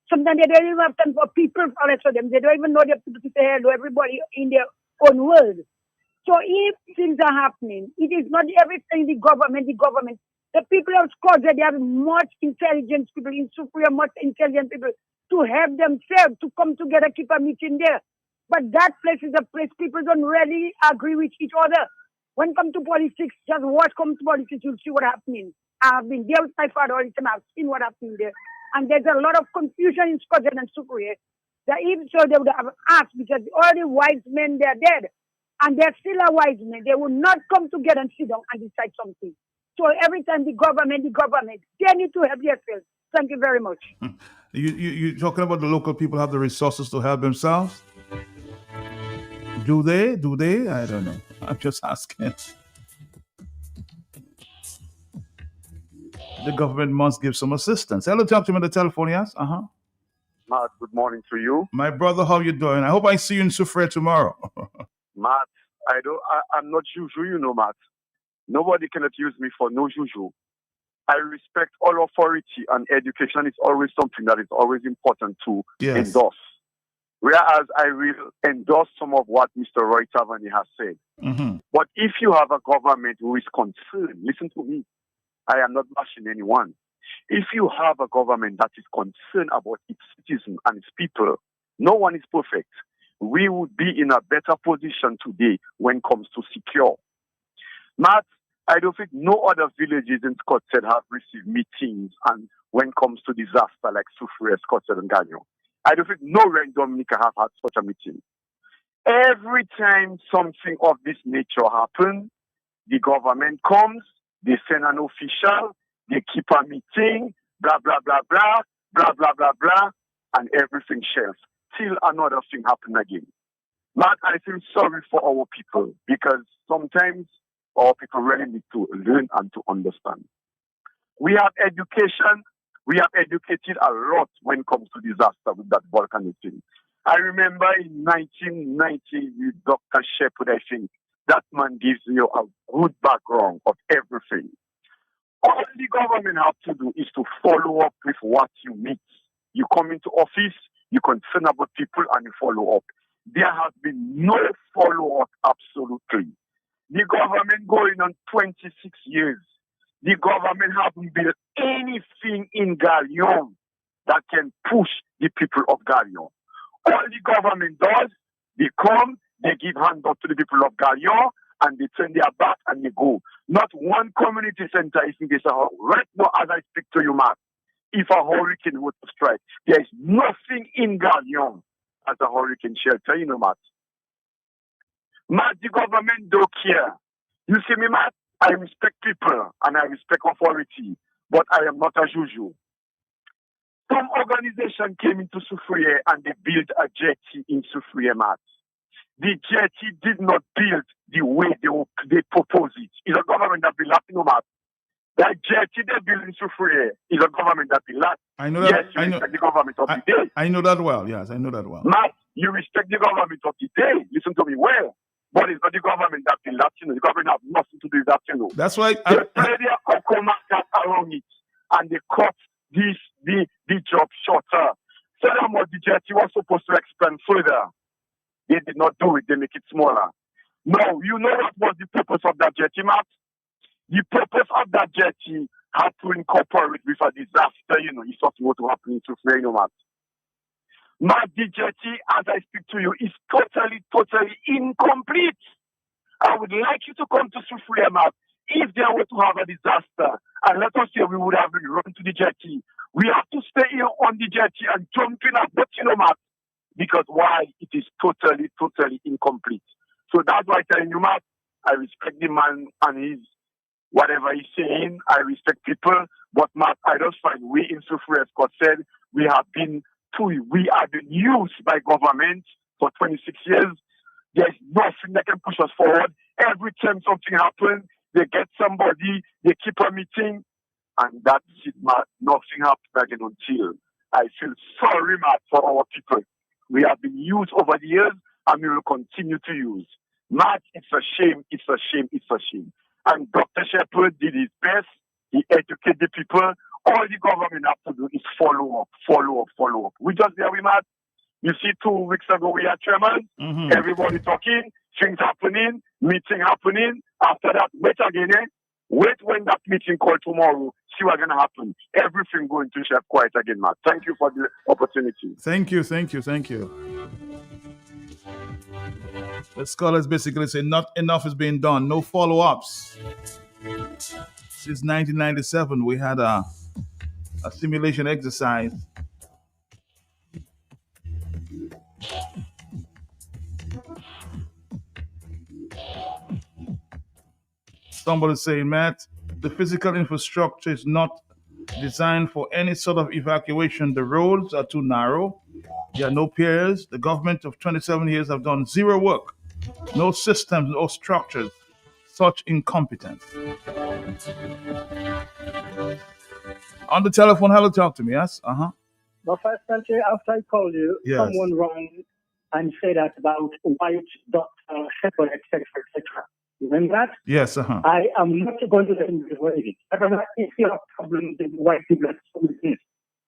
sometimes they don't even have time for people for them. They don't even know their people to say hello, everybody in their own world. So if things are happening, it is not everything the government. The people of Scott, they have much intelligent people in Soufriere, much intelligent people to help themselves, to come together, keep a meeting there. But that place is a place people don't really agree with each other. When it comes to politics, just watch come to politics, you'll see what's happening. I've been there with my father all the time, I've seen what happened there. And there's a lot of confusion in Scotland and Soufriere. That even so they would have asked, because all the wise men, they're dead. And they're still a wise men. They will not come together and sit down and decide something. So every time the government, they need to help themselves. Thank you very much. You talking about the local people have the resources to help themselves? Do they? I don't know. I'm just asking. The government must give some assistance. Hello, talk to me on the telephone, yes? Matt, good morning to you. My brother, how you doing? I hope I see you in Soufriere tomorrow. Matt, I'm not juju, you know, Matt. Nobody cannot use me for no juju. I respect all authority, and education is always something that is always important to endorse. Whereas I will endorse some of what Mr. Roy Tavernier has said. Mm-hmm. But if you have a government who is concerned, listen to me, I am not bashing anyone. If you have a government that is concerned about its citizens and its people, no one is perfect. We would be in a better position today when it comes to secure. Matt, I don't think no other villages in Scotland have received meetings and when it comes to disaster like Soufriere, Scotland, and Gagnon. I don't think nowhere in Dominica have had such a meeting. Every time something of this nature happens, the government comes, they send an official, they keep a meeting, blah, blah, blah, blah, blah, blah, blah, blah, and everything shelves. Till another thing happens again. Matt, I feel sorry for our people because sometimes our people really need to learn and to understand. We have education. We have educated a lot when it comes to disaster with that volcanic thing. I remember in 1990 with Dr. Shepard, I think, that man gives you a good background of everything. All the government have to do is to follow up with what you meet. You come into office, you concern about people, and you follow up. There has been no follow-up, absolutely. The government going on 26 years. The government haven't built anything in Galion that can push the people of Galion. All the government does, they come, they give handout to the people of Galion, and they turn their back and they go. Not one community center is in this house. Right now, as I speak to you, Mark, if a hurricane were to strike, there is nothing in Galion as a hurricane shelter, you know, Matt. Matt, the government don't care. You see me, Matt? I respect people and I respect authority, but I am not as usual. Some organization came into Soufriere and they built a jetty in Soufriere, Matt. The jetty did not build the way they proposed it. It's a government that built that, Matt. That jetty they built in Soufriere is a government that built that. I know that. Yes, you respect the government of the day. I know that well. Yes, I know that well. Matt, you respect the government of the day. Listen to me well. But it's not the government that built that, The government has nothing to do with that, That's why they play their cocoa market around it and they cut the job shorter. Furthermore, the jetty was supposed to expand further. They did not do it. They make it smaller. No, you know what was the purpose of that jetty, Matt? The purpose of that jetty had to incorporate with a disaster, it's not going to happen in Soufriere, Matt. Matt, the jetty, as I speak to you, is totally incomplete. I would like you to come to Soufriere, Matt. If there were to have a disaster, and let us say we would have run to the jetty, we have to stay here on the jetty and jump in at the Matt. Because why? It is totally incomplete. So that's why I'm telling you, Matt, I respect the man and his whatever he's saying. I respect people. But Matt, I just find we in Soufriere, as Scott said, we have been used by government for 26 years. There's nothing that can push us forward. Every time something happens, they get somebody, they keep a meeting, and that's it, Matt. Nothing happens again until I feel sorry, Matt, for our people. We have been used over the years, and we will continue to use. Matt, it's a shame. And Dr. Shepherd did his best. He educated the people. All the government have to do is follow up. We just there, Matt. You see, 2 weeks ago we had chairman. Everybody talking, things happening, meeting happening. After that, wait again, Wait when that meeting called tomorrow. See what's going to happen. Everything going to Chef quiet again, Matt. Thank you for the opportunity. Thank you. The scholars basically say not enough is being done. No follow-ups. Since 1997, we had a simulation exercise. Somebody saying, Matt, the physical infrastructure is not designed for any sort of evacuation. The roads are too narrow. There are no piers. The government of 27 years have done zero work. No systems, no structures. Such incompetence. On the telephone, hello, talk to me, yes? But first, after I called you, yes. Someone rang and said that about white Dr. Shepherd, etc., etc. Remember that? Yes, I am not going to let him do anything. I don't have any problem with white people.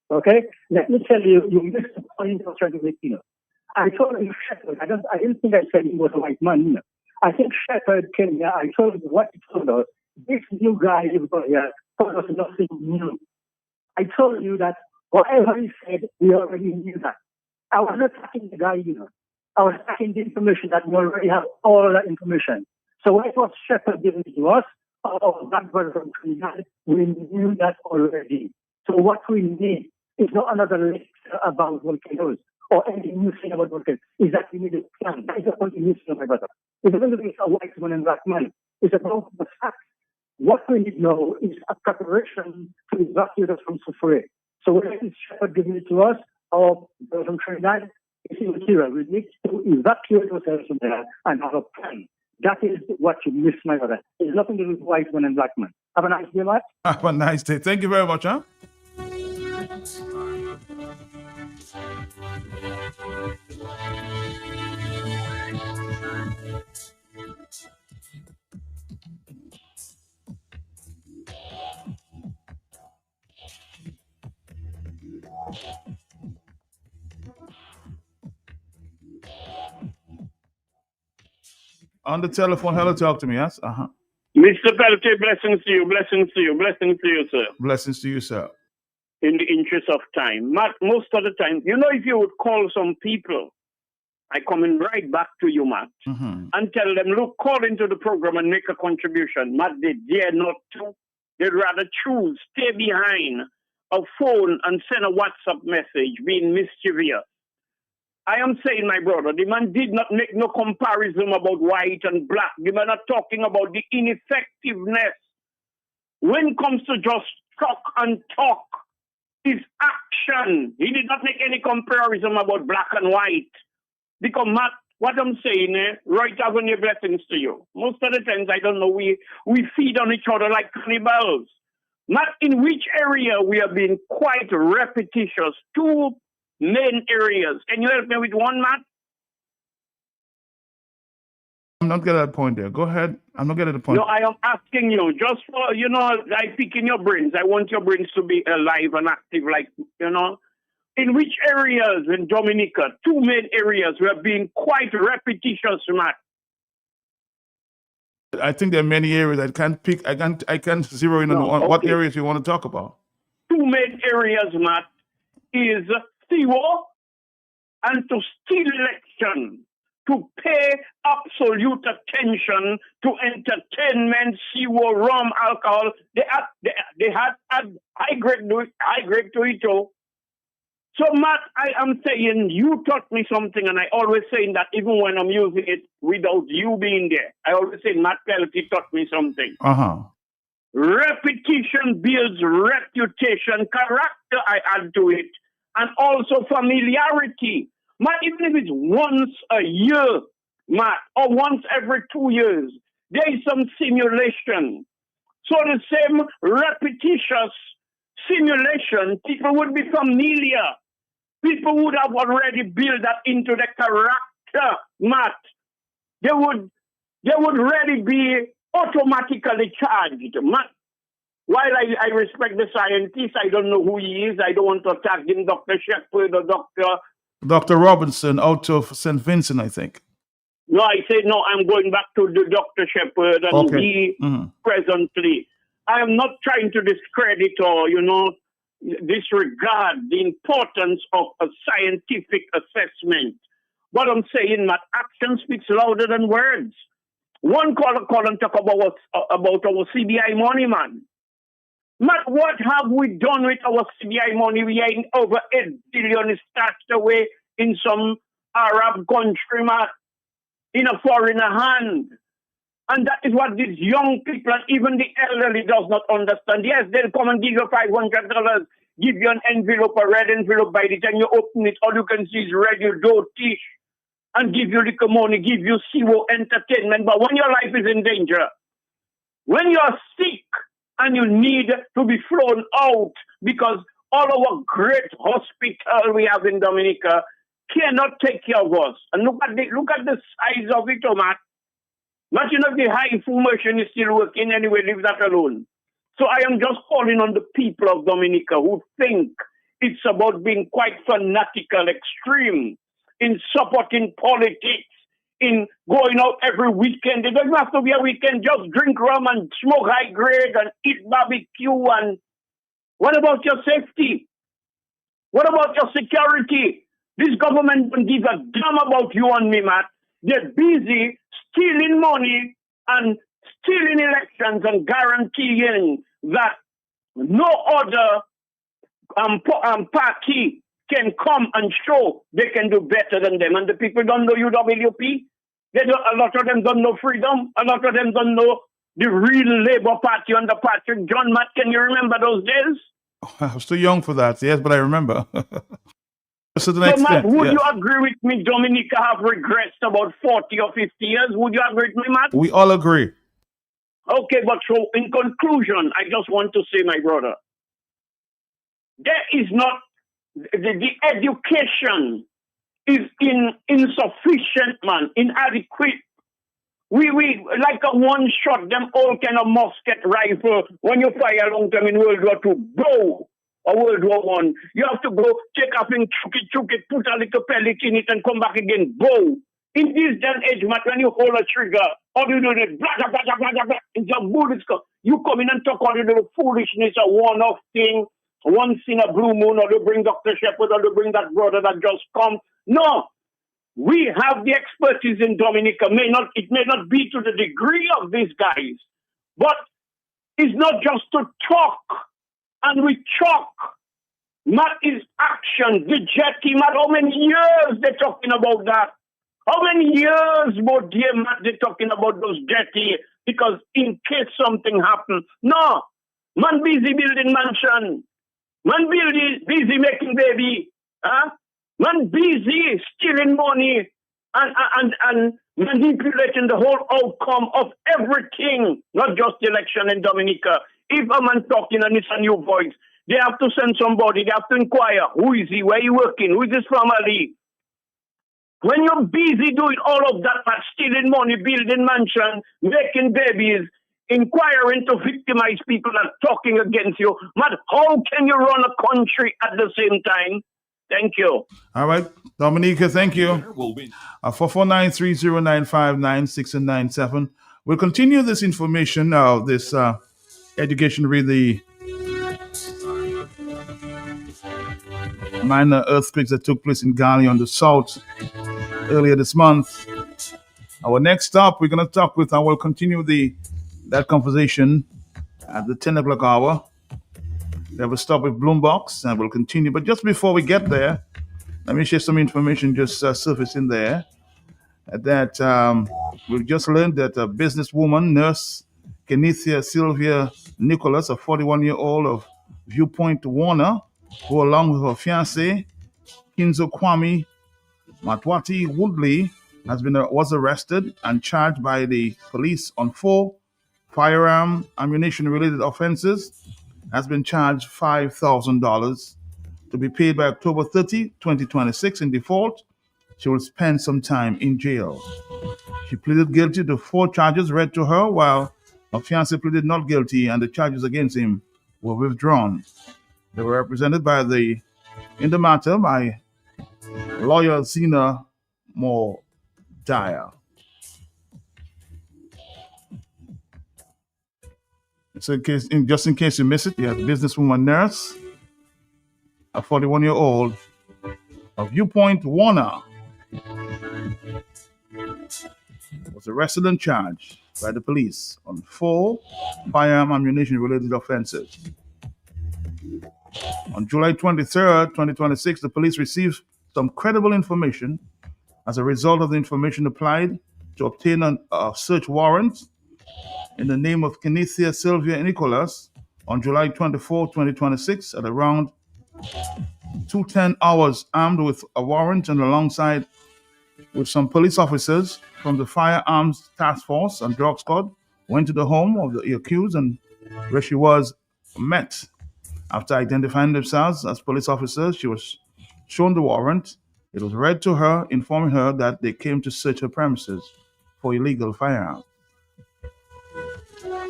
Okay? Let me tell you, you missed the point I was trying to make, I told him Shepherd. I didn't think I said he was a white man, I think Shepherd came here. I told him what he told us. This new guy is here told us nothing new. I told you that whatever he said, we already knew that. I was not attacking the guy, I was attacking the information that we already have all that information. So what was Shepherd giving to us, or that version from Trinidad, we knew that already. So what we need is not another lecture about volcanoes or any new thing about volcanoes. Is that we need a plan. That is the only new thing, my brother. It's not going to be a white man and black man. It's about the fact. What we need now is a preparation to evacuate us from Soufriere. So whether it's Shepherd giving it to us or those from Trinidad, it's immaterial. We need to evacuate ourselves from there and have a plan. That is what you miss, my brother. It's nothing to do with white man and black man. Have a nice day, Matt. Have a nice day. Thank you very much, On the telephone, hello, talk to me, yes? Mr. Peltier, blessings to you, sir. Blessings to you, sir. In the interest of time. Matt, most of the time, if you would call some people, I come in right back to you, Matt, and tell them, look, call into the program and make a contribution. Matt, they dare not to. They'd rather choose, stay behind a phone and send a WhatsApp message being mischievous. I am saying, my brother, the man did not make no comparison about white and black. The man are talking about the ineffectiveness. When it comes to just talk and talk, is action. He did not make any comparison about black and white. Because, Matt, what I'm saying, right, Avenue, blessings to you. Most of the times, I don't know, we feed on each other like cannibals. Matt, in which area we are being quite repetitious? Two main areas. Can you help me with one, Matt? I'm not getting that point there. Go ahead. I'm not getting the point. No, I am asking you, just for, I pick in your brains. I want your brains to be alive and active, like, In which areas in Dominica, two main areas, we are being quite repetitious, Matt? I think there are many areas. I can't zero in on what areas you want to talk about. Two main areas, Matt, is CWO and to steal election, to pay absolute attention to entertainment, CWO, rum, alcohol. They had high grade to it too. So, Matt, I am saying you taught me something, and I always say that even when I'm using it without you being there. I always say Matt Pelkey taught me something. Repetition builds reputation, character I add to it, and also familiarity. Matt, even if it's once a year, Matt, or once every 2 years, there is some simulation. So the same repetitious simulation, people would be familiar. People would have already built that into the character, Matt. They would already be automatically charged, Matt. While I respect the scientist, I don't know who he is. I don't want to attack him, Dr. Shepard or Dr. Robinson out of St. Vincent, I think. No, I said no, I'm going back to the Dr. Shepard and he presently. I am not trying to discredit or, disregard the importance of a scientific assessment. But I'm saying that action speaks louder than words. One caller and talk about our CBI money, man. Matt, what have we done with our CBI money? We are in over 8 billion stashed away in some Arab country, Matt, in a foreigner hand. And that is what these young people and even the elderly does not understand. Yes, they'll come and give you $500, give you an envelope, a red envelope. By the time you open it, all you can see is radio, dough, tish, and give you liquor money, give you CWO entertainment. But when your life is in danger, when you are sick and you need to be flown out because all our great hospital we have in Dominica cannot take care of us. And look at the size of it, Matt. Imagine if the high information is still working anyway, leave that alone. So I am just calling on the people of Dominica who think it's about being quite fanatical, extreme in supporting politics, in going out every weekend. It doesn't have to be a weekend, just drink rum and smoke high grade and eat barbecue. And what about your safety? What about your security? This government don't give a damn about you and me, Matt. They're busy stealing money and stealing elections and guaranteeing that no other party can come and show they can do better than them. And the people don't know UWP. A lot of them don't know Freedom. A lot of them don't know the real Labour Party under Patrick John. Matt, can you remember those days? I was too young for that, yes, but I remember. So Matt, would you agree with me, Dominica have regressed about 40 or 50 years? Would you agree with me, Matt? We all agree. Okay, but so in conclusion, I just want to say, my brother, there is not, the education is insufficient, man, inadequate. We like a one shot, them all kind of musket rifle, when you fire long time in World War II, blow. Or World War I, you have to go take off and chook it, put a little pellet in it and come back again, go. In this day and age, Matt, when you hold a trigger, all you do is blah, blah, blah, blah, blah, blah, it's a bullets. You come in and talk all the little foolishness, a one-off thing, once in a blue moon, or you bring Dr. Shepard, or you bring that brother that just come. No, we have the expertise in Dominica. It may not be to the degree of these guys, but it's not just to talk. And we chalk. Matt is action. The jetty, Matt, how many years they talking about that? How many years, more dear Matt, they talking about those jetty? Because in case something happens. No. Man busy building mansion. Man busy making baby. Huh? Man busy stealing money and manipulating the whole outcome of everything, not just the election in Dominica. If a man talking and it's a new voice, they have to send somebody, they have to inquire, who is he, where he working, who is his family? When you're busy doing all of that, like stealing money, building mansion, making babies, inquiring to victimize people and talking against you, man, how can you run a country at the same time? Thank you. All right, Dominica, thank you. 449-3095-96 and 97. We'll continue this information, this education with the minor earthquakes that took place in Gali on the south earlier this month. Our next stop, we're going to talk with, I will continue that conversation at the 10 o'clock hour. We have a stop with Bloombox, and we'll continue. But just before we get there, let me share some information just surfacing there. That we've just learned that a businesswoman, nurse Kenithia Sylvia Nicholas, a 41-year-old of Viewpoint Warner, who along with her fiancé, Kinzo Kwame Matwati Woodley, was arrested and charged by the police on 4 firearm ammunition-related offenses, has been charged $5,000 to be paid by October 30, 2026. In default, she will spend some time in jail. She pleaded guilty to 4 charges read to her, while her fiancé pleaded not guilty, and the charges against him were withdrawn. They were represented in the matter by lawyer Zena Moore Dyer. So just in case you miss it, you have businesswoman nurse, a 41-year-old of Viewpoint Warner, was arrested and charged by the police on 4 firearm ammunition-related offenses. On July 23rd, 2026, the police received some credible information. As a result of the information applied to obtain a search warrant in the name of Kenithia Sylvia Nicholas on July 24, 2026, at around 2:10 hours, armed with a warrant and alongside with some police officers from the Firearms Task Force and Drug Squad, went to the home of the accused, and where she was met. After identifying themselves as police officers, she was shown the warrant. It was read to her, informing her that they came to search her premises for illegal firearms.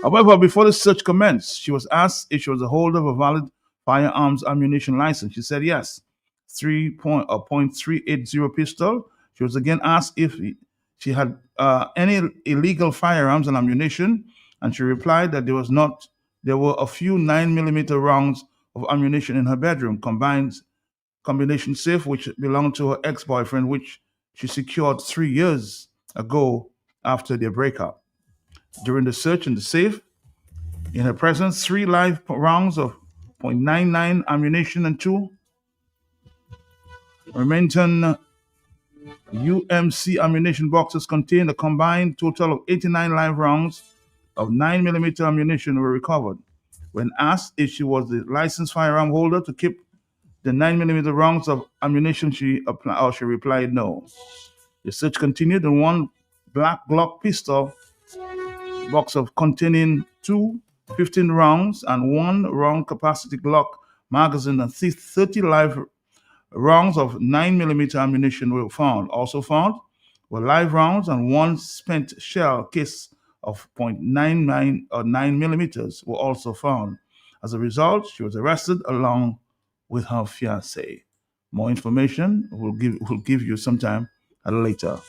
However, before the search commenced, she was asked if she was a holder of a valid firearms ammunition license. She said yes. .380 pistol. She was again asked if she had any illegal firearms and ammunition, and she replied that there was not. There were a few 9mm rounds of ammunition in her bedroom, combination safe, which belonged to her ex-boyfriend, which she secured 3 years ago after their breakup. During the search in the safe, in her presence, 3 live rounds of .99 ammunition and 2 Remington UMC ammunition boxes contained a combined total of 89 live rounds of 9mm ammunition were recovered. When asked if she was the licensed firearm holder to keep the 9mm rounds of ammunition, she replied no. The search continued, and 1 black Glock pistol box containing 2 15 rounds and 1 round capacity Glock magazine and 30 live rounds of 9mm ammunition were found. Also found were live rounds and 1 spent shell case of .99 or 9mm were also found. As a result, she was arrested along with her fiancé. More information we'll give you sometime later.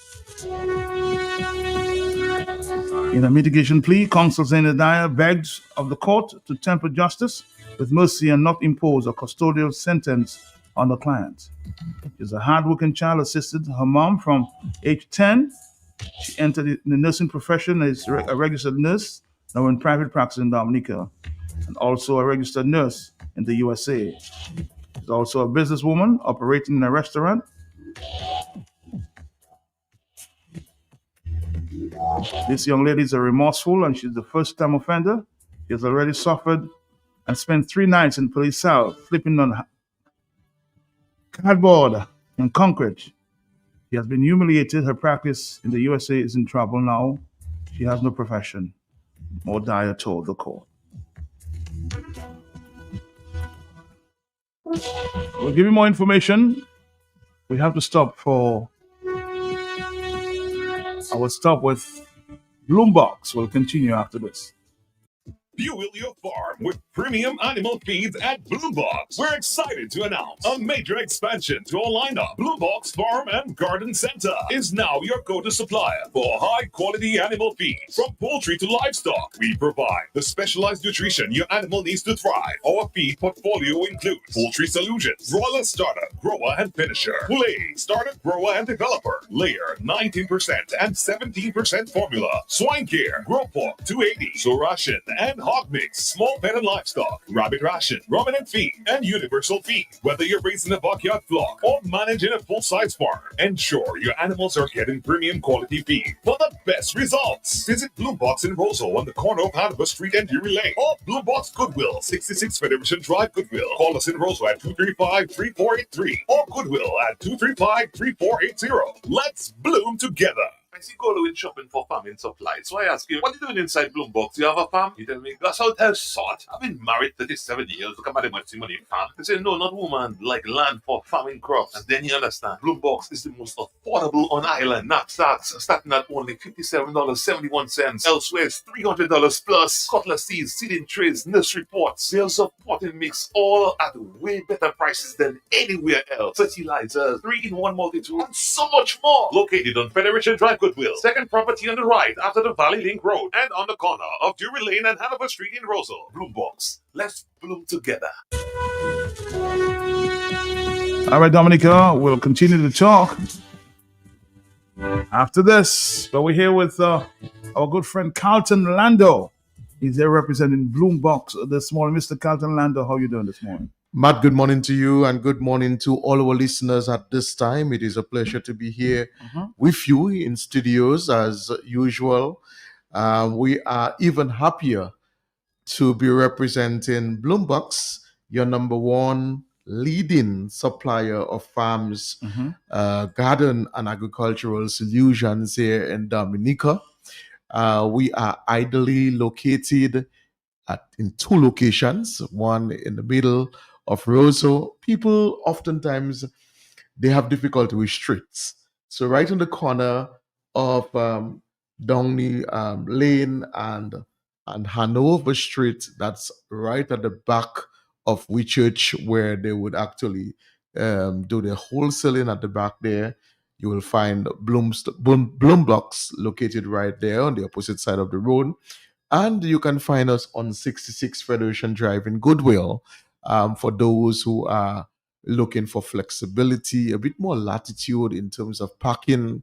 In a mitigation plea, Counsel Zena Dyer begged of the court to temper justice with mercy and not impose a custodial sentence on the client. She's a hardworking child, assisted her mom from age 10. She entered the nursing profession as a registered nurse, now in private practice in Dominica, and also a registered nurse in the USA. She's She's also a businesswoman operating in a restaurant. This young lady is a remorseful and she's the first-time offender. She has already suffered and spent 3 nights in police cell, sleeping on cardboard and concrete. She has been humiliated. Her practice in the USA is in trouble now. She has no profession. More Dyer told the court. We'll give you more information. We have to stop for... I will stop with Bloombox. We'll continue after this. Fuel your farm with premium animal feeds at Bloombox. We're excited to announce a major expansion to our lineup. Bloombox Farm and Garden Center is now your go-to supplier for high-quality animal feeds. From poultry to livestock, we provide the specialized nutrition your animal needs to thrive. Our feed portfolio includes Poultry Solutions, Broiler Starter, Grower and Finisher, Poulet, Starter, Grower and Developer, Layer, 19% and 17% formula, Swine Care, Grow Pork, 280, Sorashin, and Hog Mix, Small Pet and Livestock, Rabbit Ration, Ruminant Feed, and Universal Feed. Whether you're raising a backyard flock or managing a full-size farm, ensure your animals are getting premium quality feed for the best results. Visit Bloombox in Roseau on the corner of Hanover Street and Drury Lane, or Bloombox Goodwill, 66 Federation Drive, Goodwill. Call us in Roseau at 235-3483 or Goodwill at 235-3480. Let's bloom together. I see Goldwyn shopping for farming supplies. So I ask you, what are you doing inside Bloombox? Do you have a farm? You tell me, that's out there sort. I've been married 37 years. Look at my money farm. They say, no, not woman, like land for farming crops. And then you understand, Bloombox is the most affordable on island. Knapsacks starting at only $57.71. Elsewhere, it's $300 plus. Cutlass seeds, seeding trays, nursery pots, sales of potting mix, all at way better prices than anywhere else. Fertilizers, 3-in-1 multi-tool, and so much more. Located on Federation Drive, Goodwill. Second property on the right after the Valley Link Road and on the corner of Drury Lane and Hanover Street in Roseau. Bloombox. Let's bloom together. All right, Dominica, we'll continue to talk after this. But we're here with our good friend Carlton Lando. He's there representing Bloombox this morning. Mr. Carlton Lando, how are you doing this morning? Matt, good morning to you and good morning to all our listeners at this time. It is a pleasure to be here with you in studios as usual. We are even happier to be representing Bloombox, your number one leading supplier of farms, garden and agricultural solutions here in Dominica. We are ideally located in 2 locations, one in the middle of Roseau. People oftentimes, they have difficulty with streets. So right on the corner of Downey Lane and Hanover Street, that's right at the back of Whitchurch, where they would actually do the wholesaling at the back there. You will find Bloombox located right there on the opposite side of the road. And you can find us on 66 Federation Drive in Goodwill for those who are looking for flexibility, a bit more latitude in terms of parking.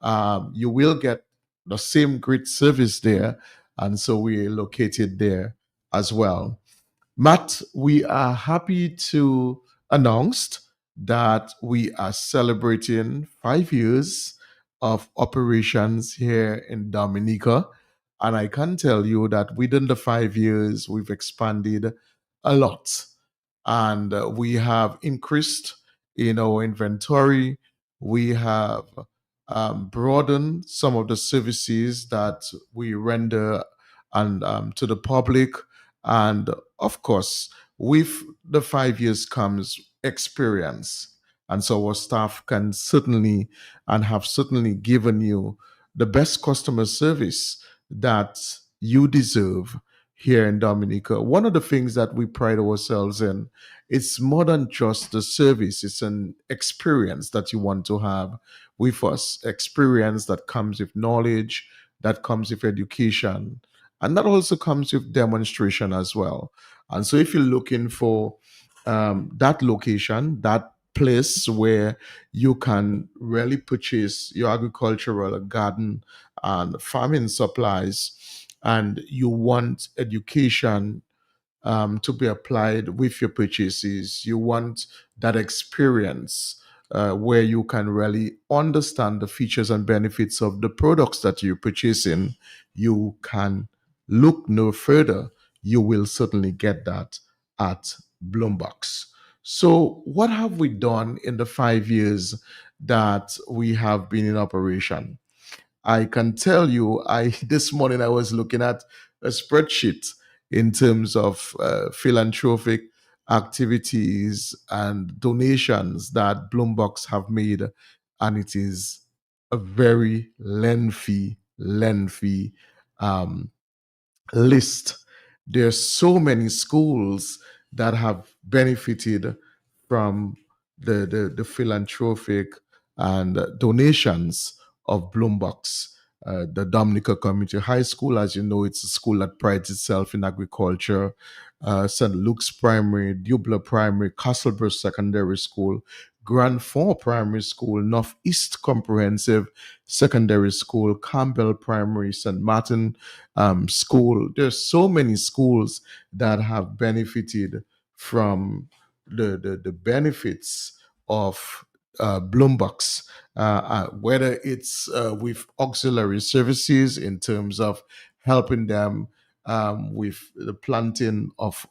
You will get the same great service there. And so we're located there as well. Matt, we are happy to announce that we are celebrating 5 years of operations here in Dominica. And I can tell you that within the 5 years, we've expanded a lot. And we have increased in our inventory. We have broadened some of the services that we render and to the public. And of course, with the 5 years comes experience. And so our staff can certainly and have certainly given you the best customer service that you deserve here in Dominica. One of the things that we pride ourselves in, it's more than just the service. It's an experience that you want to have with us. Experience that comes with knowledge, that comes with education, and that also comes with demonstration as well. And so if you're looking for that location, that place where you can really purchase your agricultural, garden, and farming supplies, and you want education to be applied with your purchases. You want that experience where you can really understand the features and benefits of the products that you're purchasing. You can look no further. You will certainly get that at Bloombox. So, what have we done in the 5 years that we have been in operation? I can tell you, this morning I was looking at a spreadsheet in terms of philanthropic activities and donations that Bloombox have made, and it is a very lengthy um, list. There's so many schools that have benefited from the philanthropic and donations of Bloombox. The Dominica Community High School, as you know, it's a school that prides itself in agriculture. St. Luke's Primary, Dubler Primary, Castleborough Secondary School, Grand Fond Primary School, Northeast Comprehensive Secondary School, Campbell Primary, St. Martin School. There's so many schools that have benefited from the benefits of Bloombox, whether it's with auxiliary services in terms of helping them with the planting of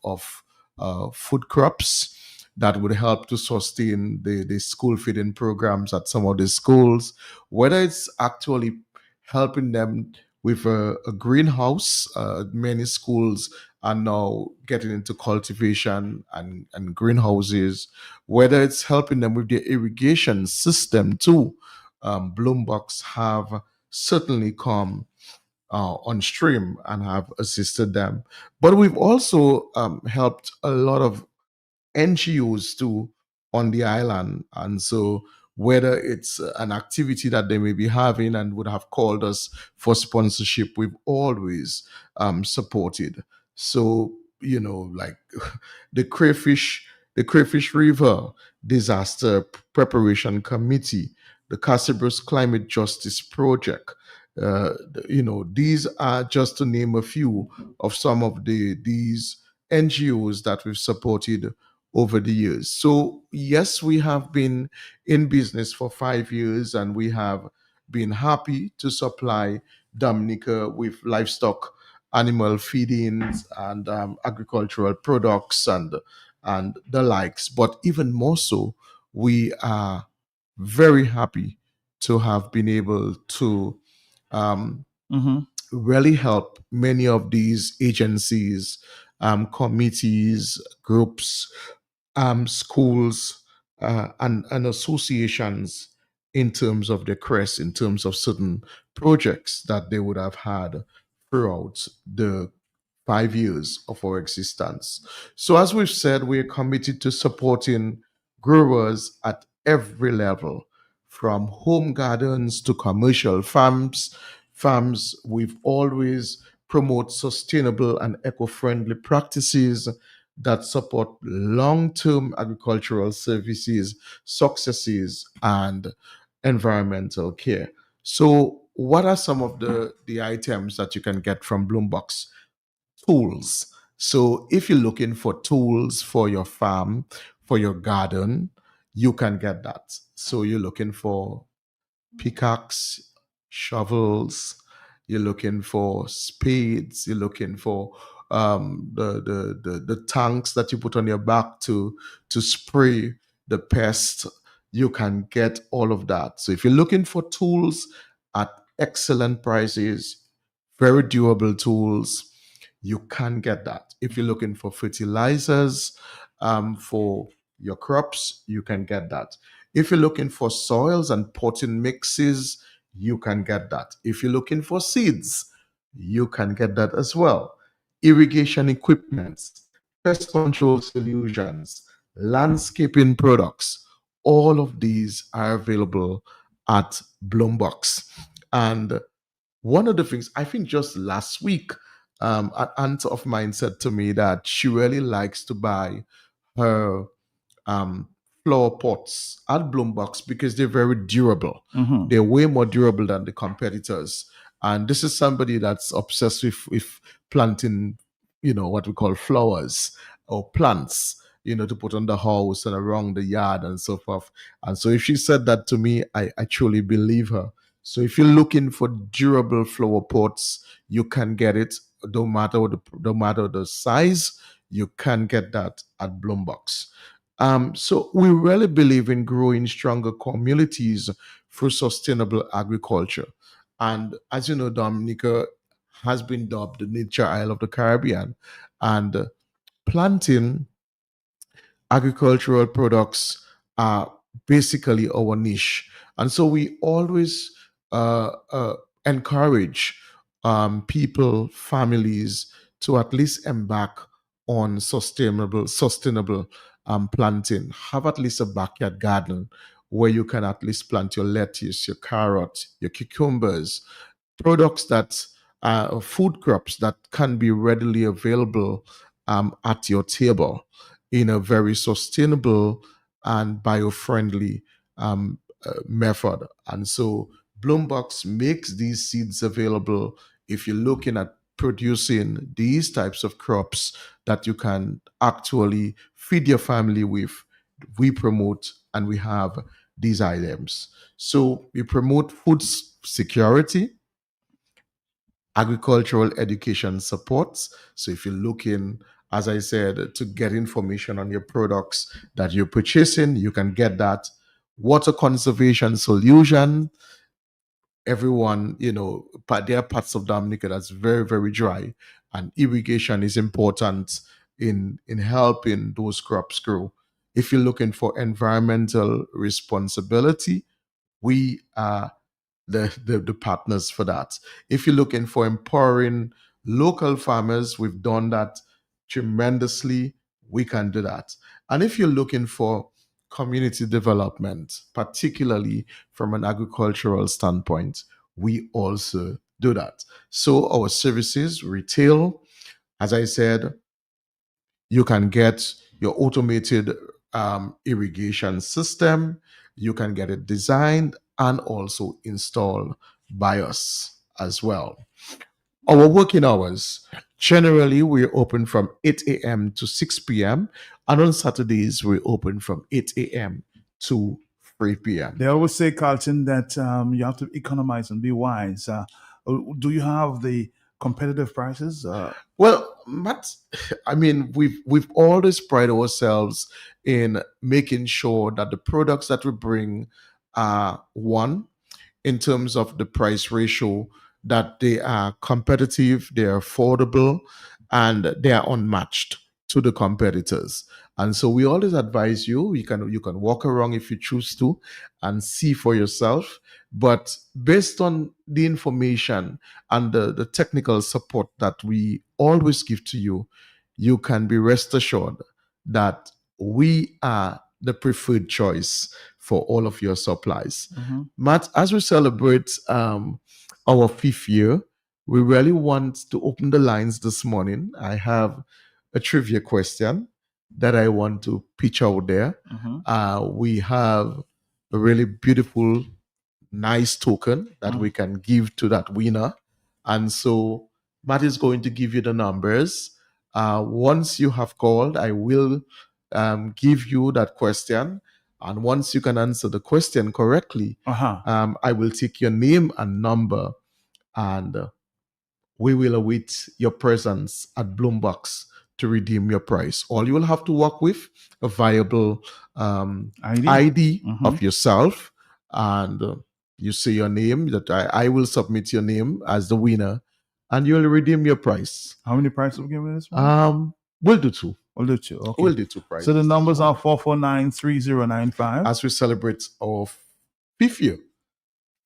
food crops that would help to sustain the school feeding programs at some of the schools, whether it's actually helping them with a greenhouse. Many schools are now getting into cultivation and greenhouses, whether it's helping them with their irrigation system too. Bloombox have certainly come on stream and have assisted them. But we've also helped a lot of NGOs too on the island. And so whether it's an activity that they may be having and would have called us for sponsorship, we've always supported. So, like the Crayfish River Disaster Preparation Committee, the Castleborough Climate Justice Project, these are just to name a few of some of these NGOs that we've supported over the years. So yes, we have been in business for 5 years, and we have been happy to supply Dominica with livestock, animal feedings, and agricultural products and the likes. But even more so, we are very happy to have been able to really help many of these agencies, committees, groups, schools, and associations in terms of their crest, in terms of certain projects that they would have had throughout the 5 years of our existence. So, as we've said, we're committed to supporting growers at every level, from home gardens to commercial farms. We've always promote sustainable and eco-friendly practices that support long-term agricultural services, successes, and environmental care. So, what are some of the items that you can get from Bloombox? Tools. So, if you're looking for tools for your farm, for your garden, you can get that. So, you're looking for pickaxe, shovels, you're looking for spades, you're looking for the tanks that you put on your back to spray the pest. You can get all of that. So if you're looking for tools at excellent prices, very durable tools, you can get that. If you're looking for fertilizers for your crops, you can get that. If you're looking for soils and potting mixes, you can get that. If you're looking for seeds, you can get that as well. Irrigation equipment, pest control solutions, landscaping products, all of these are available at Bloombox. And one of the things, I think just last week, an aunt of mine said to me that she really likes to buy her flower pots at Bloombox because they're very durable. They're way more durable than the competitors. And this is somebody that's obsessed with planting what we call flowers or plants, to put on the house and around the yard and so forth. And so if she said that to me, I truly believe her. So if you're looking for durable flower pots, you can get it. No matter the size, you can get that at Bloombox. So we really believe in growing stronger communities through sustainable agriculture. And as you know, Dominica has been dubbed the Nature Isle of the Caribbean. And planting agricultural products are basically our niche. And so we always encourage people, families to at least embark on sustainable planting. Have at least a backyard garden where you can at least plant your lettuce, your carrot, your cucumbers, products that are food crops that can be readily available at your table in a very sustainable and bio-friendly method. And so Bloombox makes these seeds available if you're looking at producing these types of crops that you can actually feed your family with. We promote and we have these items. So we promote food security, agricultural education supports. So if you're looking, as I said, to get information on your products that you're purchasing, you can get that. Water conservation solution. Everyone, there are parts of Dominica that's very, very dry, and irrigation is important in helping those crops grow. If you're looking for environmental responsibility, we are the partners for that. If you're looking for empowering local farmers, we've done that tremendously. We can do that. And if you're looking for community development, particularly from an agricultural standpoint, we also do that. So our services, retail, as I said, you can get your automated irrigation system. You can get it designed and also installed by us as well. Our working hours, generally we're open from 8 a.m. to 6 p.m. and on Saturdays we're open from 8 a.m. to 3 p.m. They always say, Carlton, that you have to economize and be wise. Do you have the competitive prices? Well, Matt, I mean, we've always prided ourselves in making sure that the products that we bring are, one, in terms of the price ratio, that they are competitive, they are affordable, and they are unmatched to the competitors. And so we always advise you can walk around if you choose to and see for yourself. But based on the information and the technical support that we always give to you, you can be rest assured that we are the preferred choice for all of your supplies. Mm-hmm. Matt, as we celebrate our 5th year, we really want to open the lines this morning. I have a trivia question that I want to pitch out there. Mm-hmm. We have a really beautiful, nice token that we can give to that winner. And so Matt is going to give you the numbers. Once you have called, I will give you that question. And once you can answer the question correctly, I will take your name and number, and we will await your presence at Bloombox to redeem your prize. All you will have to work with a viable ID of yourself, and you say your name, that I will submit your name as the winner, and you will redeem your prize. How many prizes are we giving this one? We'll do 2. We'll do 2. Okay. We'll do 2 prizes. So the numbers are 449-3095. As we celebrate our 5th year,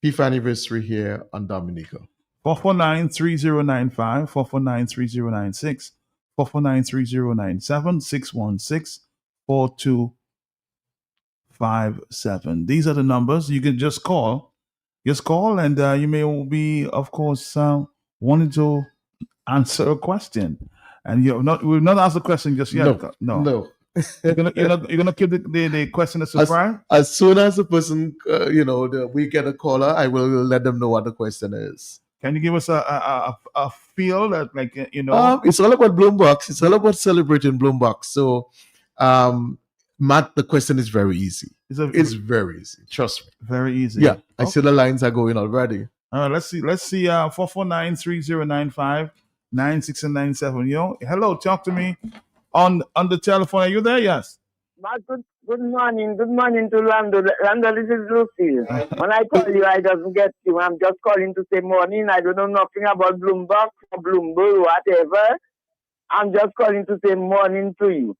5th anniversary here on Dominica. 449-3095, 449-3096, 449-3097, 616-4257. These are the numbers. You can just call. Just call, and you may be, of course, wanting to answer a question. And we've not asked the question just yet. No. You're gonna keep the question a surprise. As soon as the person, we get a caller, I will let them know what the question is. Can you give us a feel that, like, you know? It's all about Bloombox. It's all about celebrating Bloombox. So, Matt, the question is very easy. It's very easy. Trust me. Very easy. Yeah, I see the lines are going already. All right, let's see. 449-3095, 96 and 97. Yo, hello, talk to me on the telephone. Are you there? Yes. Good morning to Lando. Lando, this is Lucy. When I call you, I doesn't get you. I'm just calling to say morning. I don't know nothing about Bloombox or Bloomberg, whatever. I'm just calling to say morning to you.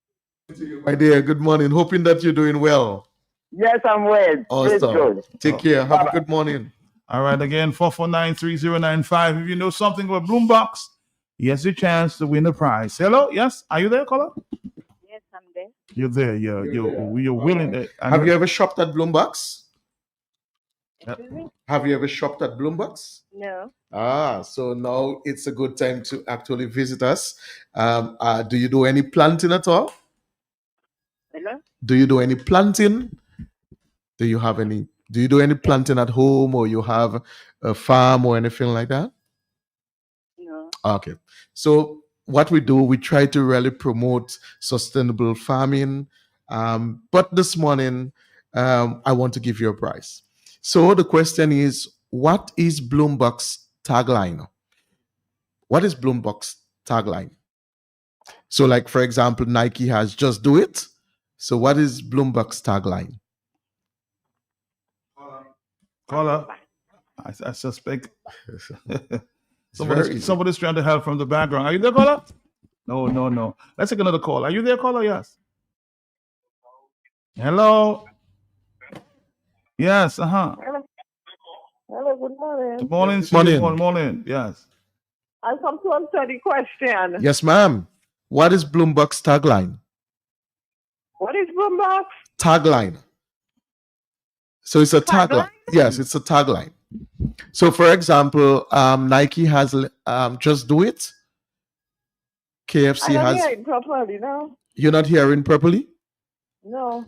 My dear, good morning. Hoping that you're doing well. Yes, I'm well. Awesome. Take care. Have a good morning. All right, again, 449-3095. If you know something about Bloombox, here's your chance to win the prize. Hello? Yes? Are you there, caller? Yes, I'm there. You're there. You're willing. Have you ever shopped at Bloombox? Excuse me? Have you ever shopped at Bloombox? No. So now it's a good time to actually visit us. Do you do any planting at all? Hello? Do you do any planting? Do you do any planting at home, or you have a farm or anything like that? No. Okay. So what we do, we try to really promote sustainable farming. But this morning, I want to give you a prize. So the question is, what is Bloombox tagline? What is Bloombox tagline? So, like, for example, Nike has "Just Do It." So what is Bloombox tagline? Caller, I suspect somebody's trying to help from the background. Are you there, caller? No. Let's take another call. Are you there, caller? Yes. Hello. Yes. Hello, good morning. Good morning. Good morning. Yes. I come to answer the question. Yes, ma'am. What is Bloombox tagline? What is Bloombox? Tagline. So it's a tagline. Yes, it's a tagline. So, for example, Nike has "Just Do It." KFC I'm has. not hearing properly now. You're not hearing properly? No.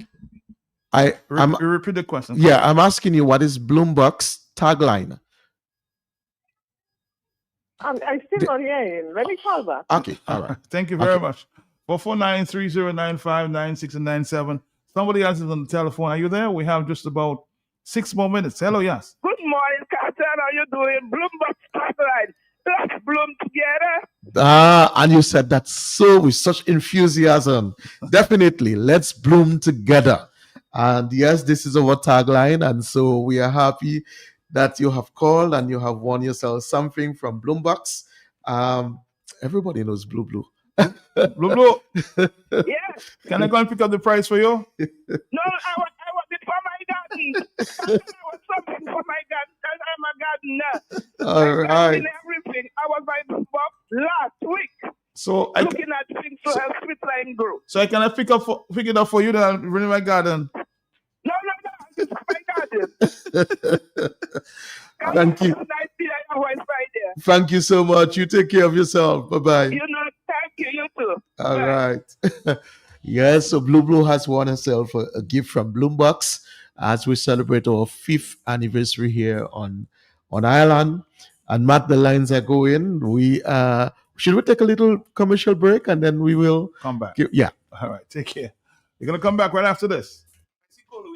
Repeat the question. Yeah, I'm asking you, what is Bloombox tagline? I'm still not hearing. Let me call back. Okay, all right. Thank you very much. 449-3095, 96 and 97. Somebody else is on the telephone. Are you there? We have just about 6 more minutes. Hello, yes. Good morning, Carter. How you doing? Bloombox Spotlight. Let's bloom together. And you said that with such enthusiasm. Definitely, let's bloom together. And yes, this is our tagline. And so we are happy that you have called and you have won yourself something from Bloombox. Everybody knows Blue. Blue. Yes. Can I go and pick up the prize for you? No, I want it for my garden. I want something for my garden because I'm a gardener. All right. Everything. I was by Bloombox last week. So looking at things to help Sweet Lime grow. So I can pick it up for you then bring in my garden. No, it's my garden. Thank you. Thank you so much. You take care of yourself. Bye-bye. Thank you. You too. All right. Yes, so Blue has won herself a gift from Bloombox as we celebrate our 5th anniversary here on Ireland. And Matt, the lines are going. Should we take a little commercial break and then we will come back? Yeah. All right. Take care. You're going to come back right after this.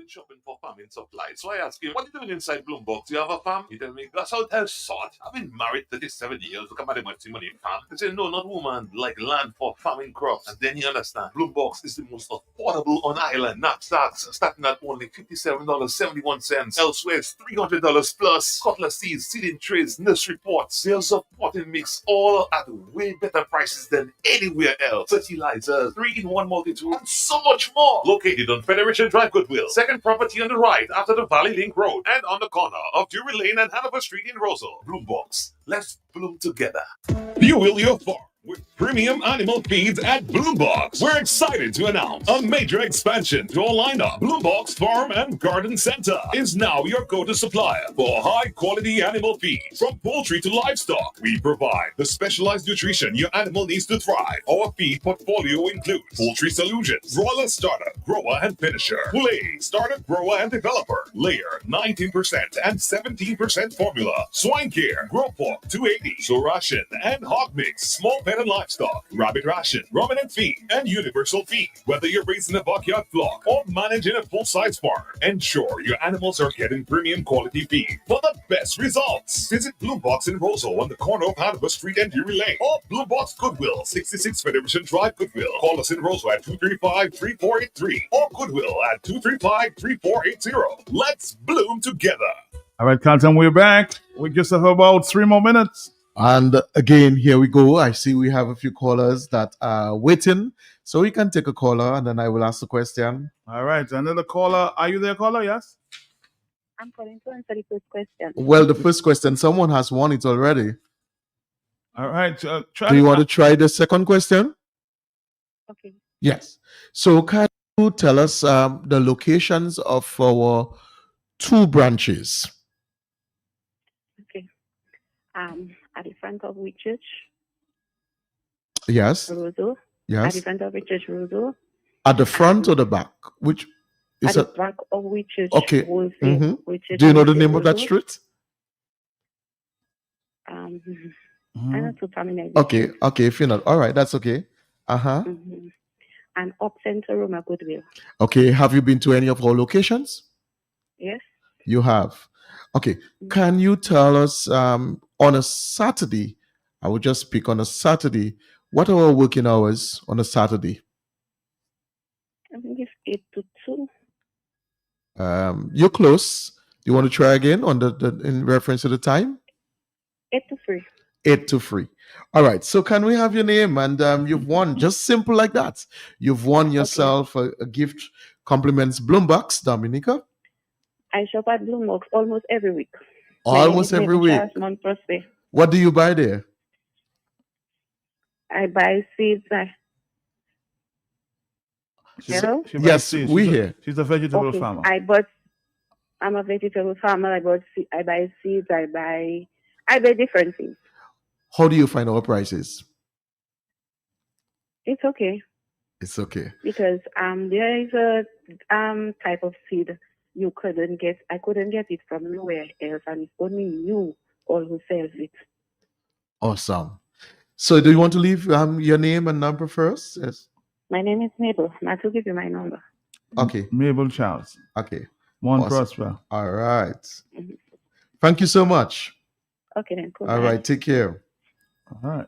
Shopping for farming supplies. So I ask him, what are you doing inside Bloombox? Do you have a farm? He tell me, that's how tell sort. I've been married 37 years. Look at my money farm. He say, no, not woman, like land for farming crops. And then you understand, Bloombox is the most affordable on island. Knapsacks starting at only $57.71. Elsewhere, it's $300 plus. Cutlass seeds, seeding trays, nursery pots, sales of potting mix, all at way better prices than anywhere else. Fertilizers, 3-in-1 multi-tool, and so much more. Located on Federation Drive, Goodwill. Second property on the right after the Valley Link Road and on the corner of Drury Lane and Hanover Street in Rosal. Bloombox. Let's bloom together. Fuel your farm With premium animal feeds at Bloombox, we're excited to announce a major expansion to our lineup. Bloombox Farm and Garden Center is now your go-to supplier for high-quality animal feed. From poultry to livestock, we provide the specialized nutrition your animal needs to thrive. Our feed portfolio includes poultry solutions, broiler starter, grower and finisher, lay, starter, grower and developer, layer 19% and 17% formula, swine care, grow pork 280, so ration and hog mix, small pet and livestock, rabbit ration, ruminant feed, and universal feed. Whether you're raising a backyard flock or managing a full-size farm, ensure your animals are getting premium quality feed for the best results. Visit Bloombox in Roseau on the corner of Hanover Street and Drury Lane, or Bloombox Goodwill, 66 Federation Drive, Goodwill. Call us in Roseau at 235-3483 or Goodwill at 235-3480. Let's bloom together. All right, Carlton, we're back. We just have about 3 more minutes. And again, here we go. I see we have a few callers that are waiting. So we can take a caller and then I will ask the question. All right, another caller. Are you there, caller? Yes? I'm calling to answer the first question. Well, the first question, someone has won it already. All right. Do you want to try the second question? Okay. Yes. So can you tell us the locations of our 2 branches? Okay. At the front of which church? Yes. Roseau. Yes. At the front of which church, Roseau? At the front or the back? Which is At the back of which church? Okay. Wholesale, Mhm. which church Do you know the wholesale name of that Roseau? street? I'm not too familiar with Okay. it. Okay. If you're not, all right. That's okay. And up Center Roma Goodwill. Okay. Have you been to any of our locations? Yes. You have. Okay. Can you tell us on a Saturday? I would just pick on a Saturday. What are our working hours on a Saturday? I think it's 8 to 2. You're close. You want to try again on the in reference to the time? 8 to 3. 8 to 3. All right. So can we have your name? And you've won, just simple like that. You've won yourself a gift. Compliments Bloombox, Dominica. I shop at Bloombox almost every week. Almost every week. What do you buy there? I buy seeds. Hello? She buys Yes, seeds. we She's a- hear. She's a vegetable Okay. farmer. I'm a vegetable farmer. I buy seeds. I buy different things. How do you find our prices? It's okay It's okay. because there is a type of seed you couldn't get. I couldn't get it from nowhere else, and it's only you all who sells it. Awesome. So do you want to leave your name and number first? Yes. My name is Mabel. Not to give you my number. Okay. Mabel Charles. Okay. One Awesome. prosper. All right. Thank you so much. Okay then. Cool. All right. Take care. All right.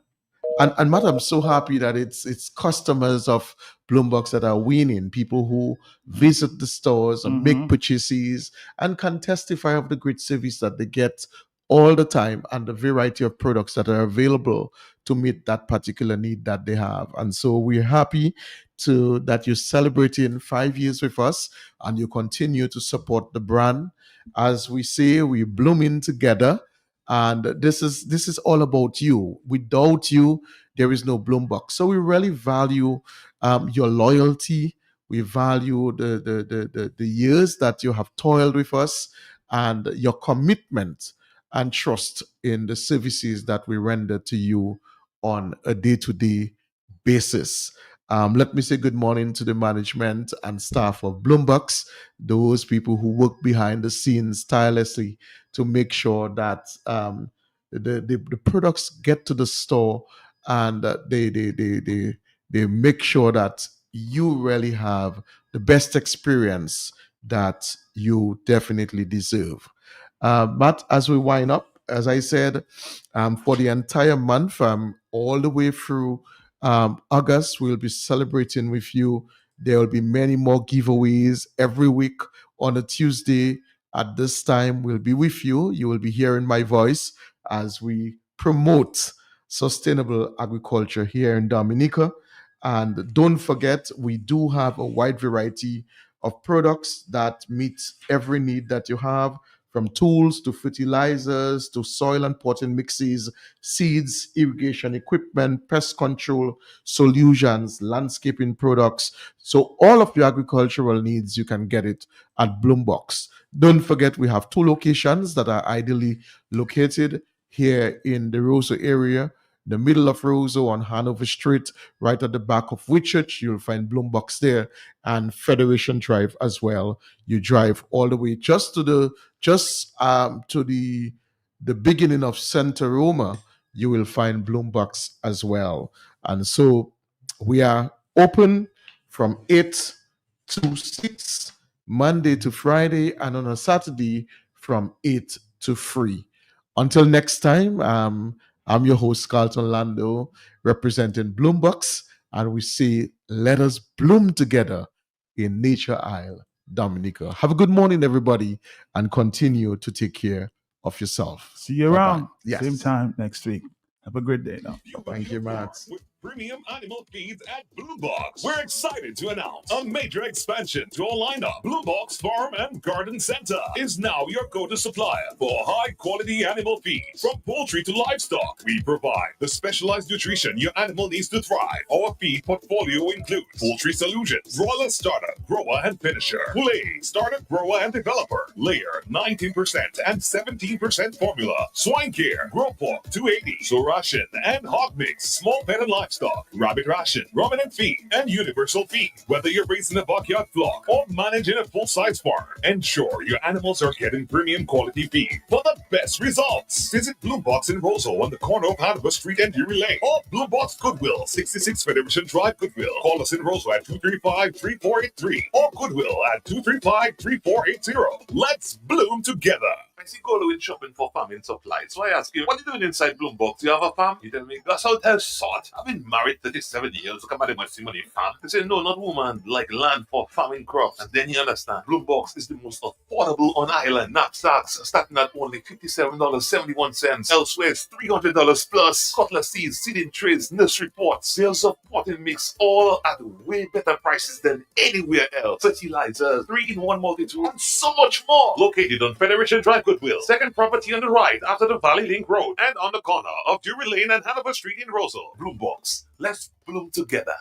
And Matt, I'm so happy that it's customers of Bloombox that are winning, people who visit the stores and make purchases and can testify of the great service that they get all the time and the variety of products that are available to meet that particular need that they have. And so we're happy that you're celebrating 5 years with us and you continue to support the brand. As we say, we're blooming together. And this is all about you. Without you, there is no Bloombox. So we really value your loyalty. We value the years that you have toiled with us and your commitment and trust in the services that we render to you on a day-to-day basis. Let me say good morning to the management and staff of Bloombox, those people who work behind the scenes tirelessly to make sure that the products get to the store and they make sure that you really have the best experience that you definitely deserve. But as we wind up, as I said, for the entire month, all the way through August, we'll be celebrating with you. There will be many more giveaways every week on a Tuesday. At this time, we'll be with you. You will be hearing my voice as we promote sustainable agriculture here in Dominica. And don't forget, we do have a wide variety of products that meet every need that you have, from tools to fertilizers to soil and potting mixes, seeds, irrigation equipment, pest control solutions, landscaping products. So all of your agricultural needs, you can get it at Bloombox. Don't forget, we have 2 locations that are ideally located here in the Roseau area. The middle of Roseau on Hanover Street, right at the back of Whitchurch, you'll find Bloombox there, and Federation Drive as well. You drive all the way just to the beginning of Santa Roma, you will find Bloombox as well. And so we are open from 8 to 6, Monday to Friday, and on a Saturday from 8 to 3. Until next time, I'm your host, Carlton Lando, representing Bloombox, and we say, let us bloom together in Nature Isle, Dominica. Have a good morning, everybody, and continue to take care of yourself. See you around. Yes. Same time next week. Have a great day now. Thank you, Matt. With premium animal feeds at Bloombox, we're excited to announce a major expansion to our lineup. Bloombox Farm and Garden Center is now your go-to supplier for high-quality animal feeds. From poultry to livestock, we provide the specialized nutrition your animal needs to thrive. Our feed portfolio includes poultry solutions, broiler starter, grower and finisher, poulet, starter, grower and developer, layer, 19% and 17% formula, swine care, grow pork, 280, so ration and hog mix, small pet and livestock, rabbit ration, ruminant feed, and universal feed. Whether you're raising a backyard flock or managing a full-size farm, ensure your animals are getting premium quality feed for the best results. Visit Bloombox in Roseau on the corner of Hanover Street and Drury Lane, or Bloombox Goodwill, 66 Federation Drive, Goodwill. Call us in Roseau at 235-3483 or Goodwill at 235-3480. Let's bloom together. I see Golo shopping for farming supplies. So I ask you, what are you doing inside Bloombox? Do you have a farm? You tell me, that's how it sort. I've been married 37 years. Look at my money farm. They say, no, not woman, like land for farming crops. And then you understand, Bloombox is the most affordable on island. Knapsacks starting at only $57.71. Elsewhere, it's $300 plus. Cutlass seeds, seeding trays, nursery pots, sales of potting mix, all at way better prices than anywhere else. Fertilizers, 3-in-1 multi-tool, and so much more. Located on Federation Drive, Goodwill, second property on the right after the Valley Link Road, and on the corner of Drury Lane and Hanover Street in Roseau. Bloombox. Let's bloom together.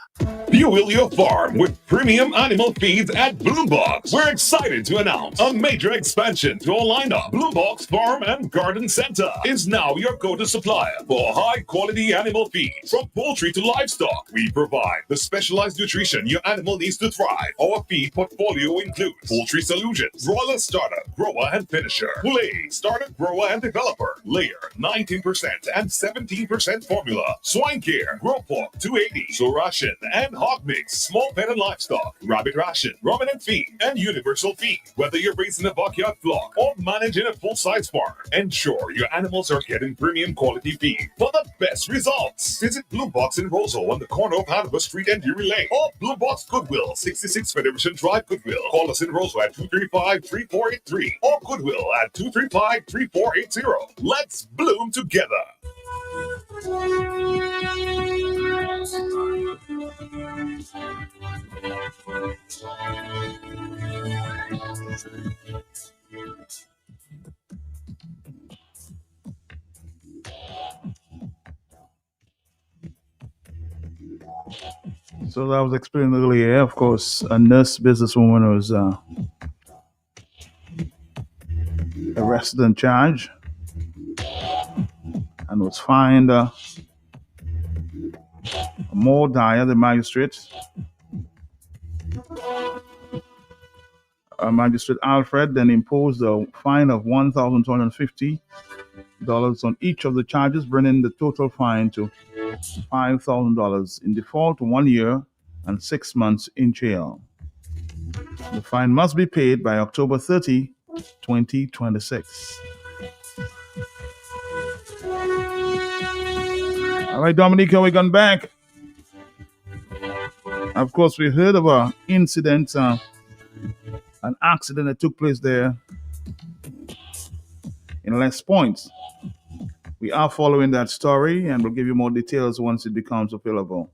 Fuel your farm with premium animal feeds at Bloombox. We're excited to announce a major expansion to our lineup. Bloombox Farm and Garden Center is now your go-to supplier for high-quality animal feeds. From poultry to livestock, we provide the specialized nutrition your animal needs to thrive. Our feed portfolio includes poultry solutions, broiler starter, grower and finisher, poulet, starter, grower and developer, layer, 19% and 17% formula, swine care, grow pork, 280, so ration and hog mix, small pet and livestock, rabbit ration, ruminant feed, and universal feed. Whether you're raising a backyard flock or managing a full-size farm, ensure your animals are getting premium quality feed for the best results. Visit Bloombox in Roseau on the corner of Hanover Street and Drury Lane, or Bloombox Goodwill, 66 Federation Drive, Goodwill. Call us in Roseau at 235-3483 or Goodwill at 235-3480. Let's bloom together. So as I was explaining earlier, of course, a nurse businesswoman was arrested and charged and was fined more Dyer, the magistrate. Magistrate Alfred then imposed a fine of $1,250 on each of the charges, bringing the total fine to $5,000. In default, 1 year and 6 months in jail. The fine must be paid by October 30, 2026. All right, Dominica, we gone back. Of course, we heard of an incident, an accident that took place there in Les Point. We are following that story, and we'll give you more details once it becomes available.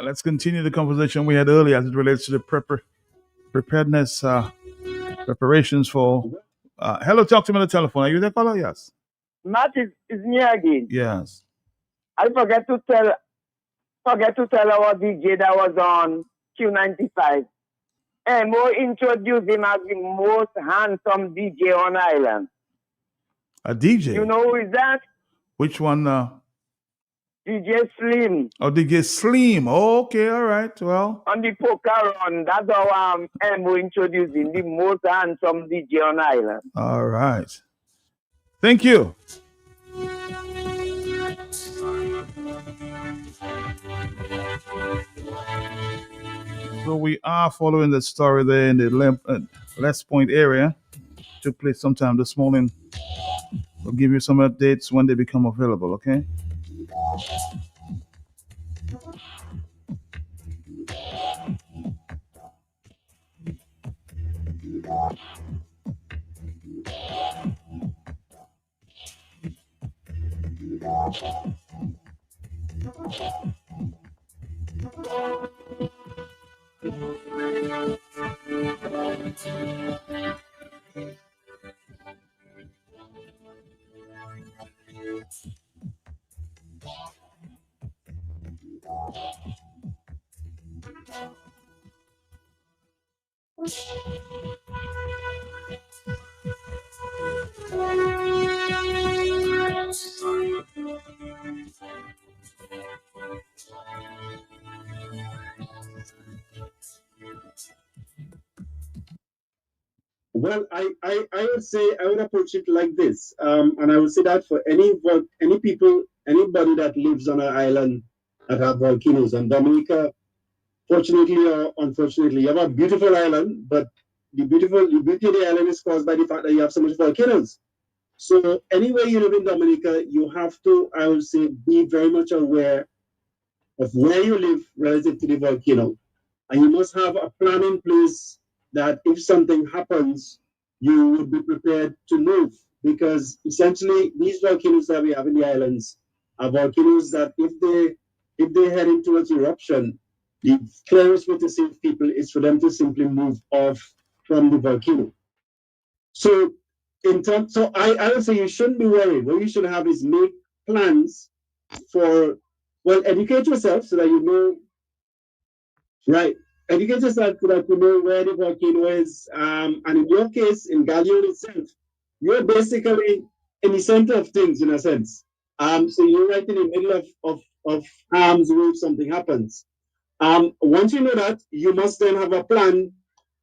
Let's continue the conversation we had earlier as it relates to the preparedness preparations for. Hello, talk to me on the telephone. Are you there, caller? Yes. Matt is me again. Yes. I forget to tell our DJ that was on Q95. Mo introduced him as the most handsome DJ on island. A DJ? You know who is that? Which one? DJ Slim. Oh, DJ Slim. Oh, okay, all right. Well. On the poker run, that's how Mo introduced him, the most handsome DJ on island. All right. Thank you. So we are following the story there in the West Point area. Took place sometime this morning. We'll give you some updates when they become available, okay? Well, I would say I would approach it like this, and I would say that for anybody that lives on an island that have volcanoes, and Dominica, fortunately or unfortunately, you have a beautiful island, but the beauty of the island is caused by the fact that you have so much volcanoes. So anywhere you live in Dominica, you have to, I would say, be very much aware of where you live relative to the volcano, and you must have a plan in place that if something happens, you would be prepared to move. Because essentially, these volcanoes that we have in the islands are volcanoes that if they head into an eruption, the clearest way to save people is for them to simply move off from the volcano. So I would say you shouldn't be worried. What you should have is make plans for, educate yourself so that you know, right? Educate yourself so that you know where the volcano is. And in your case, in Gallion itself, you're basically in the center of things, in a sense. So you're right in the middle of harm's way if something happens. Once you know that, you must then have a plan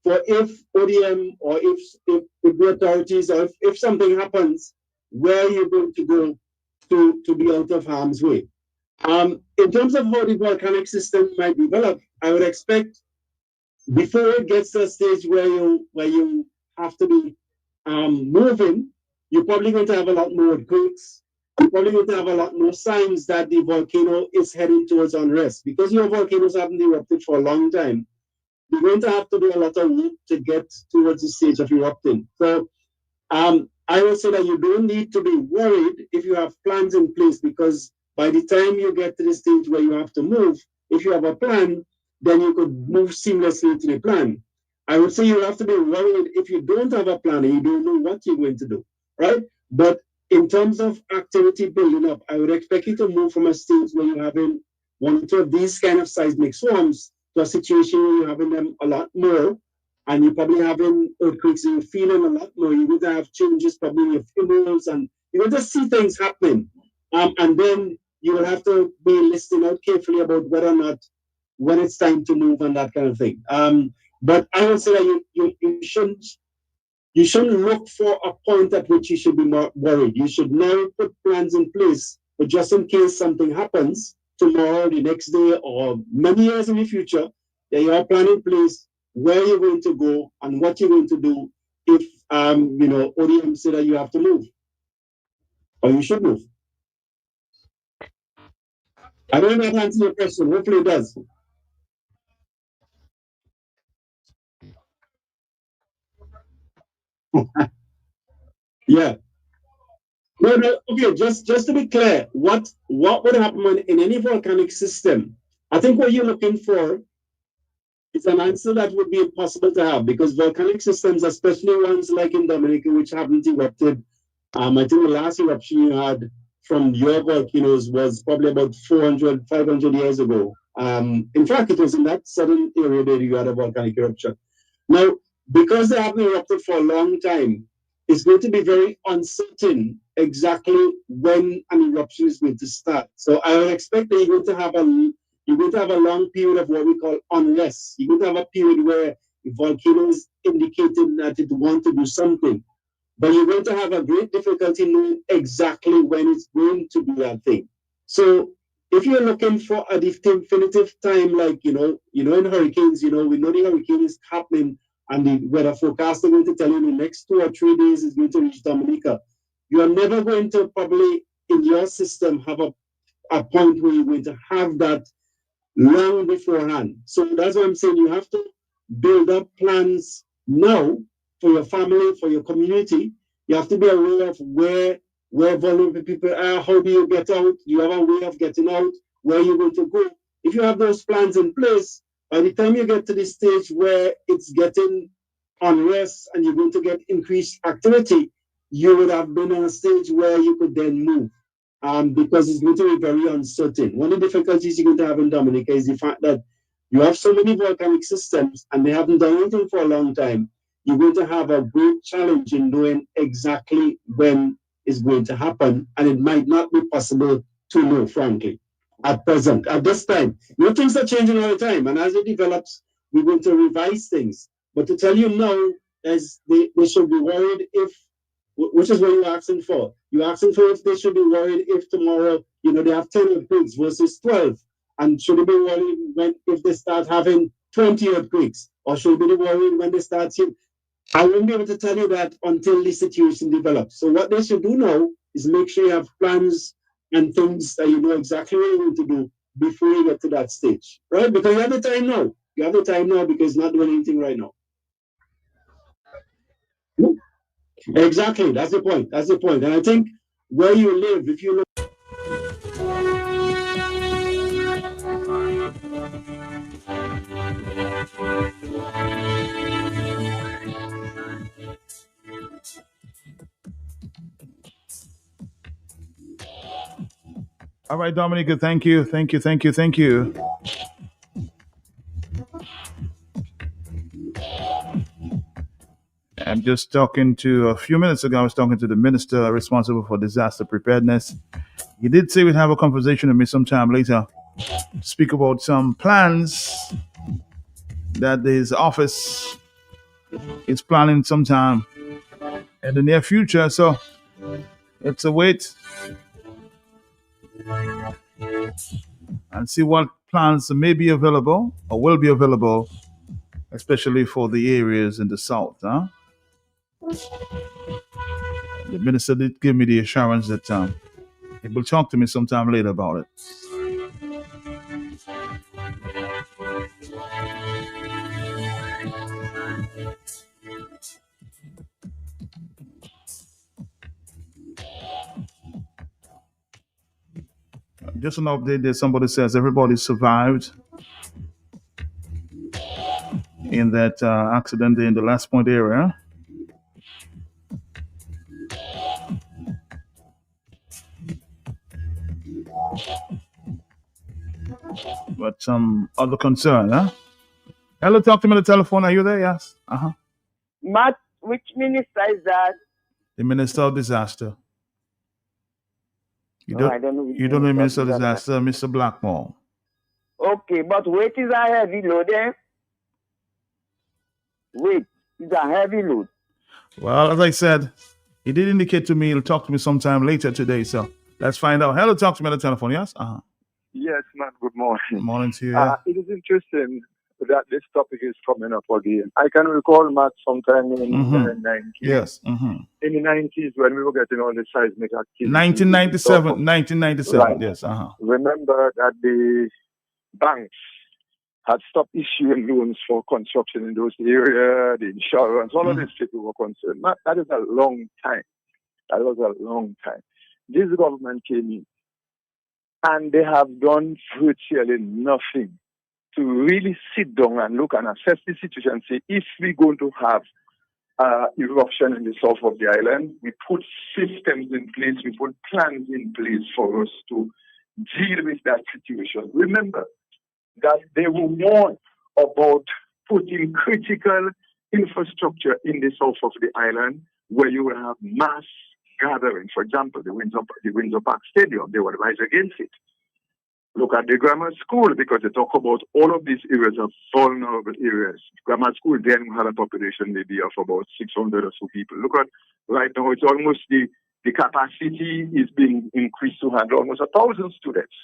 for if ODM or if the authorities or if something happens, where you're going to go to be out of harm's way. In terms of how the volcanic system might develop, I would expect before it gets to a stage where you have to be moving, you're probably going to have a lot more earthquakes. You're probably going to have a lot more signs that the volcano is heading towards unrest. Because your volcanoes haven't erupted for a long time, you're going to have to do a lot of work to get towards the stage of erupting. So I would say that you don't need to be worried if you have plans in place, because by the time you get to the stage where you have to move, if you have a plan, then you could move seamlessly into the plan. I would say you have to be worried if you don't have a plan and you don't know what you're going to do, right? But in terms of activity building up, I would expect you to move from a stage where you're having one or two of these kind of seismic swarms to a situation where you're having them a lot more, and you're probably having earthquakes and you're feeling a lot more. You're going to have changes probably in your funerals, and you're going to see things happening. And then you will have to be listening out carefully about whether or not when it's time to move and that kind of thing. But I would say that you shouldn't look for a point at which you should be more worried. You should now put plans in place, but just in case something happens tomorrow, the next day, or many years in the future, that you have a plan in place where you're going to go and what you're going to do if ODM say that you have to move or you should move. I don't know if that answers your question. Hopefully it does. Yeah. No. Okay, just to be clear, what would happen in any volcanic system? I think what you're looking for is an answer that would be impossible to have, because volcanic systems, especially ones like in Dominica, which haven't erupted, I think the last eruption you had from your volcanoes was probably about 400, 500 years ago. In fact, it was in that southern area that you had a volcanic eruption. Now, because they haven't erupted for a long time, it's going to be very uncertain exactly when an eruption is going to start. So I would expect that you're going to have a long period of what we call unrest. You're going to have a period where the volcano is indicating that it wants to do something, but you're going to have a great difficulty knowing exactly when it's going to do that thing. So if you're looking for a definitive time, like in hurricanes, we know the hurricane is happening, and the weather forecast are going to tell you in the next 2 or 3 days it's going to reach Dominica. You are never going to probably in your system have a point where you're going to have that long beforehand. So that's what I'm saying. You have to build up plans now for your family, for your community. You have to be aware of where vulnerable people are. How do you get out? Do you have a way of getting out? Where you're going to go? If you have those plans in place, by the time you get to the stage where it's getting unrest and you're going to get increased activity, you would have been in a stage where you could then move. Because it's going to be very uncertain. One of the difficulties you're going to have in Dominica is the fact that you have so many volcanic systems and they haven't done anything for a long time. You're going to have a great challenge in knowing exactly when it's going to happen, and it might not be possible to know, frankly, at present, at this time. Things are changing all the time, and as it develops, we're going to revise things. But to tell you now, they should be worried if, which is what you're asking for. You're asking for if they should be worried if tomorrow, they have 10 earthquakes versus 12. And should they be worried if they start having 20 earthquakes? Or should they be worried when they start seeing? I won't be able to tell you that until the situation develops. So what they should do now is make sure you have plans and things that you know exactly what you need to do before you get to that stage. Right? Because you have the time now. You have the time now because you're not doing anything right now. Exactly. That's the point. That's the point. And I think where you live, if you look. All right, Dominica, thank you. I'm just talking to, a few minutes ago, I was talking to the minister responsible for disaster preparedness. He did say we'd have a conversation with me sometime later to speak about some plans that his office is planning sometime in the near future. So it's a wait and see what plans may be available or will be available, especially for the areas in the south. The minister did give me the assurance that he will talk to me sometime later about it. Just an update that somebody says everybody survived in that accident in the Last Point area. But some other concern, Hello, talk to me on the telephone. Are you there? Yes. Matt, which minister is that? The Minister of Disaster. You don't know the Minister of Disaster, Mr. Blackmore. Okay, but weight is a heavy load, Weight is a heavy load. Well, as I said, he did indicate to me he'll talk to me sometime later today, so let's find out. Hello, talk to me on the telephone, yes? Yes, man, good morning. Good morning to you. It is interesting that this topic is coming up again. I can recall, Matt, sometime in the 90s. Yes. In the 90s, when we were getting all the seismic activity. 1997, Right. yes. Remember that the banks had stopped issuing loans for construction in those areas, the insurance, all of these people were concerned. That is a long time. That was a long time. This government came in, and they have done virtually nothing to really sit down and look and assess the situation and say, if we're going to have eruption in the south of the island, we put systems in place, we put plans in place for us to deal with that situation. Remember that they will warn about putting critical infrastructure in the south of the island where you will have mass gathering. For example, the Windsor Park Stadium, they will advise against it. Look at the grammar school, because they talk about all of these areas of vulnerable areas. Grammar school then had a population maybe of about 600 or so people. Look at right now, it's almost the capacity is being increased to handle almost 1,000 students.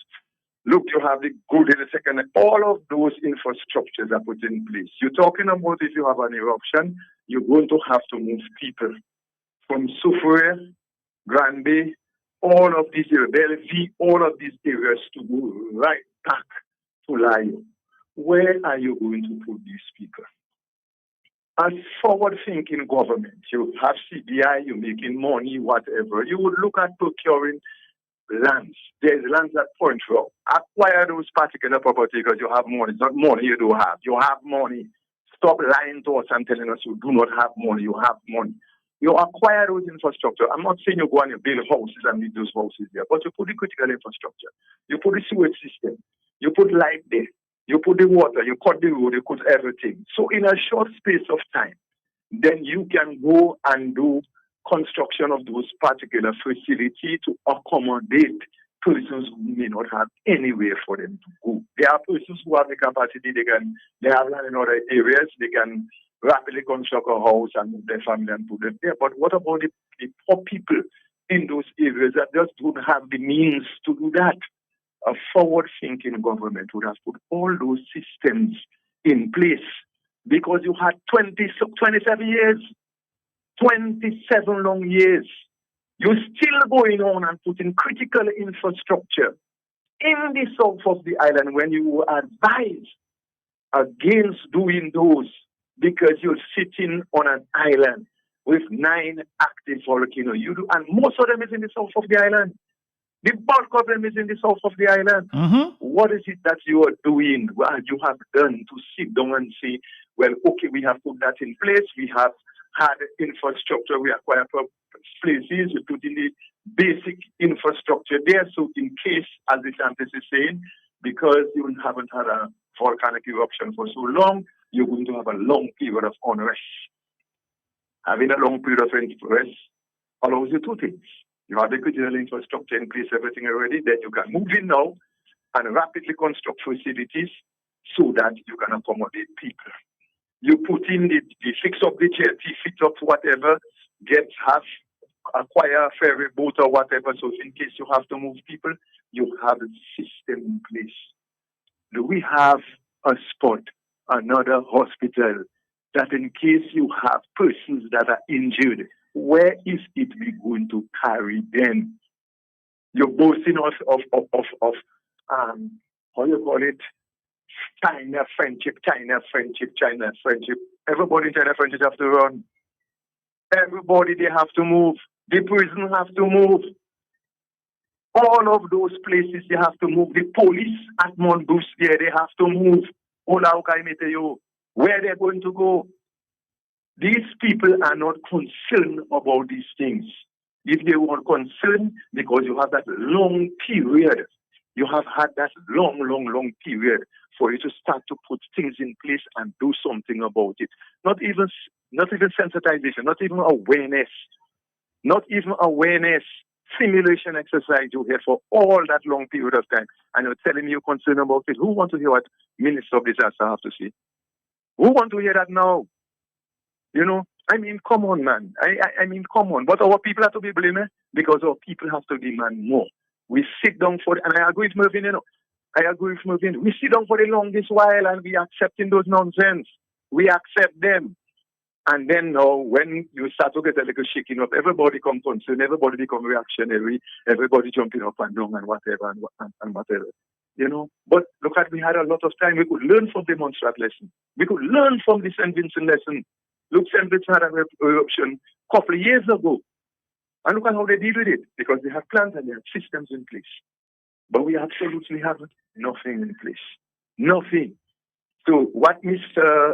Look, you have the good in the second. All of those infrastructures are put in place. You're talking about if you have an eruption, you're going to have to move people from Soufriere, Grand Bay, all of these areas, Bellevue, all of these areas to go right back to Layo. Where are you going to put these people? As forward-thinking government, you have CBI, you're making money, whatever. You would look at procuring lands. There's lands at Point Rock. Acquire those particular property because you have money. It's not money you don't have. You have money. Stop lying to us and telling us you do not have money. You have money. You acquire those infrastructure. I'm not saying you go and you build houses and leave those houses there, but you put the critical infrastructure. You put the sewage system. You put light there. You put the water. You cut the road. You cut everything. So in a short space of time, then you can go and do construction of those particular facilities to accommodate persons who may not have anywhere for them to go. There are persons who have the capacity, they have land in other areas, they can rapidly construct a house and move their family and put them there. But what about the poor people in those areas that just don't have the means to do that? A forward-thinking government would have put all those systems in place because you had 27 years. 27 long years. You're still going on and putting critical infrastructure in the south of the island when you were advised against doing those because you're sitting on an island with 9 active volcanoes. And most of them is in the south of the island. The bulk of them is in the south of the island. What is it that you are doing? What you have done to sit down and say, well, okay, we have put that in place. We have had infrastructure, we acquire places, we put in the basic infrastructure there. So in case, as the scientist is saying, because you haven't had a volcanic eruption for so long, you're going to have a long period of unrest. Having a long period of unrest allows you 2 things. You have the critical infrastructure in place, everything already, then you can move in now and rapidly construct facilities so that you can accommodate people. You put in the fix up the jetty, fix up whatever, acquire a ferry boat or whatever, so in case you have to move people, you have a system in place. Do we have a spot, another hospital, that in case you have persons that are injured, where is it we going to carry them? You're boasting of how you call it? China friendship. Everybody in China friendship have to run. Everybody, they have to move. The prison have to move. All of those places, they have to move. The police at Monbus there, they have to move. Where they're going to go. These people are not concerned about these things. If they were concerned, because you have that long period, you have had that long period for you to start to put things in place and do something about it. Not even sensitization, not even awareness, simulation exercise you had for all that long period of time. And you're telling me you're concerned about it. Who want to hear what Minister of Disaster have to say? Who want to hear that now? Come on, man. Come on. But our people have to be blamed because our people have to demand more. We sit down for it, and I agree with Mervyn, I agree with Mervyn. We sit down for the longest while and we accepting those nonsense. We accept them. And then now, when you start to get a little shaking up, everybody come concerned, everybody become reactionary, everybody jumping up and down and whatever and whatever. You know, but look at, we had a lot of time. We could learn from the Montserrat lesson. We could learn from the St. Vincent lesson. Look, St. Vincent had an eruption a couple of years ago. And look at how they deal with it, because they have plans and they have systems in place. But we absolutely have nothing in place. Nothing. So what Mr.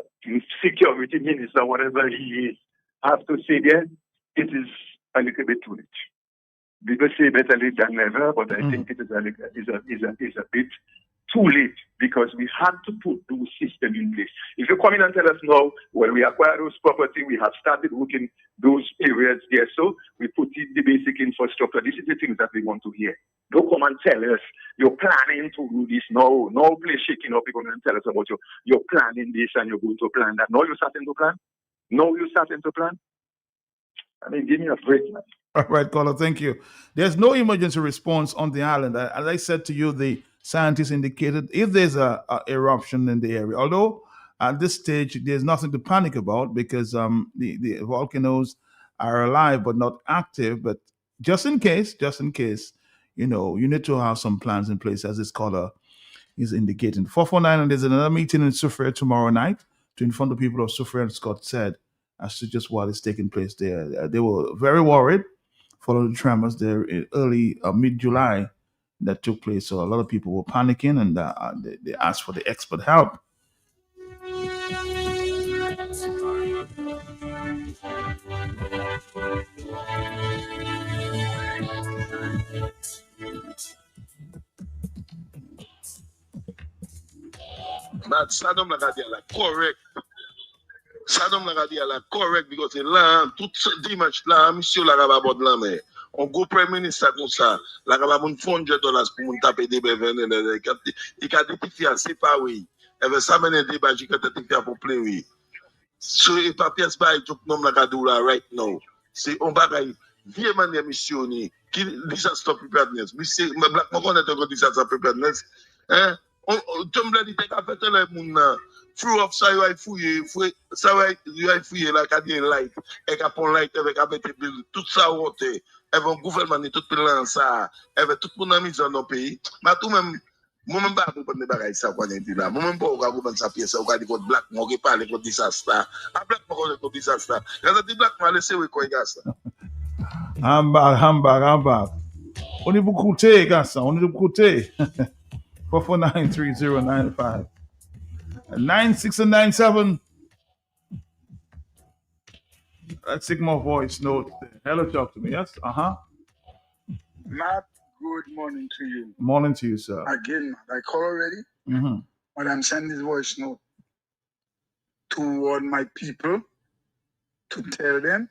Security Minister, whatever he is, have to say there, it is a little bit too late. People say better late than never, but I think it is a bit too late, because we had to put those systems in place. If you come in and tell us now, when we acquire those property, we have started working those areas there, so we put in the basic infrastructure. This is the things that we want to hear. Don't come and tell us you're planning to do this. No place shaking up. You're going to tell us about you're planning this and you're going to plan that. No, you're starting to plan. No, you're starting to plan. I mean, give me a break, man. All right, caller, thank you. There's no emergency response on the island. As I said to you, the scientists indicated if there's a eruption in the area, although at this stage there's nothing to panic about, because the volcanoes are alive but not active. But just in case, you know, you need to have some plans in place, as this caller is indicating. 449, and there's another meeting in Soufriere tomorrow night to inform the people of Soufriere, and Scott said, as to just what is taking place there. They were very worried following the tremors there in early mid-July that took place. So a lot of people were panicking, and they asked for the expert help. But Saddam Lagadiala correct. Saddam Lagadiala correct, because là tout dimanche là monsieur la rababod là mais on go prime ministre comme ça la rababon $400 pour mon taper des bévene il a défié c'est pas oui et veut ça mener débat qui quand tu pour plein oui so et pas pièce ba tout nom Lagadou right now c'est on bagaille vieux manière missionné qui disaster preparedness monsieur black mo connaît encore disaster preparedness hein on tombe dit qu'a fait le monde through of ça il fouiller ça il fouiller la cadre light et capon light avec tout ça monte avec gouvernement tout plan ça avec tout monde mis dans nos pays mais tout même moi-même pas pour prendre bagaille ça quoi dit là moi-même pas au prendre ça pièce au dit code black moi qui parle code disaster à black moi code disaster là dit black m'a laissé oui quoi gars ça Hamburg on est beaucoup côté gars ça on est beaucoup côté 4493095 96 and 97. Let's take more voice note. Hello, talk to me. Yes? Matt, good morning to you. Morning to you, sir. Again, Matt, I call already, but I'm sending this voice note toward my people to tell them,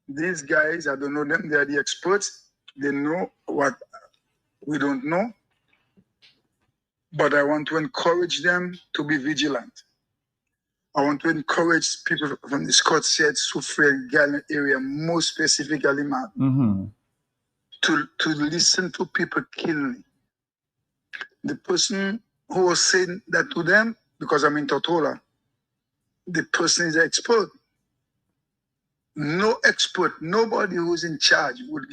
these guys, I don't know them, they are the experts. They know what we don't know. But I want to encourage them to be vigilant. I want to encourage people from the Scott said Soufriere Gallen area, more specifically, man, to listen to people keenly. The person who was saying that to them, because I'm in Tortola, the person is an expert. No expert, nobody who's in charge would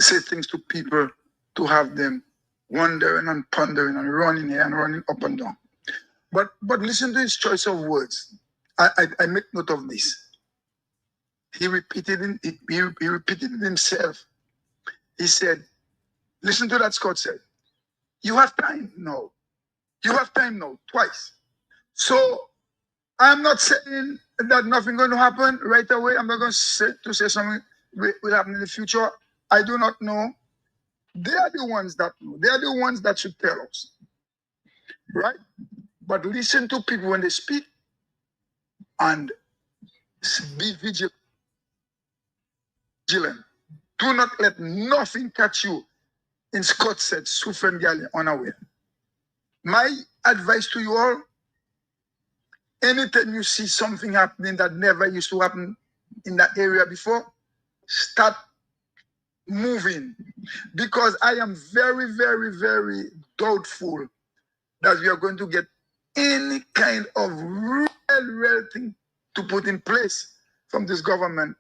say things to people to have them wondering and pondering and running here and running up and down. But listen to his choice of words. I make note of this. He repeated it himself. He said, listen to that, Scott said, you have time now. You have time now, twice. So I'm not saying that nothing going to happen right away. I'm not going to say something will happen in the future. I do not know. They are the ones that know. They are the ones that should tell us. Right? But listen to people when they speak and be vigilant. Do not let nothing catch you. In Scott said, Soufriere Gallen unaware. My advice to you all, anytime you see something happening that never used to happen in that area before, start moving, because I am very, very, very doubtful that we are going to get any kind of real thing to put in place from this government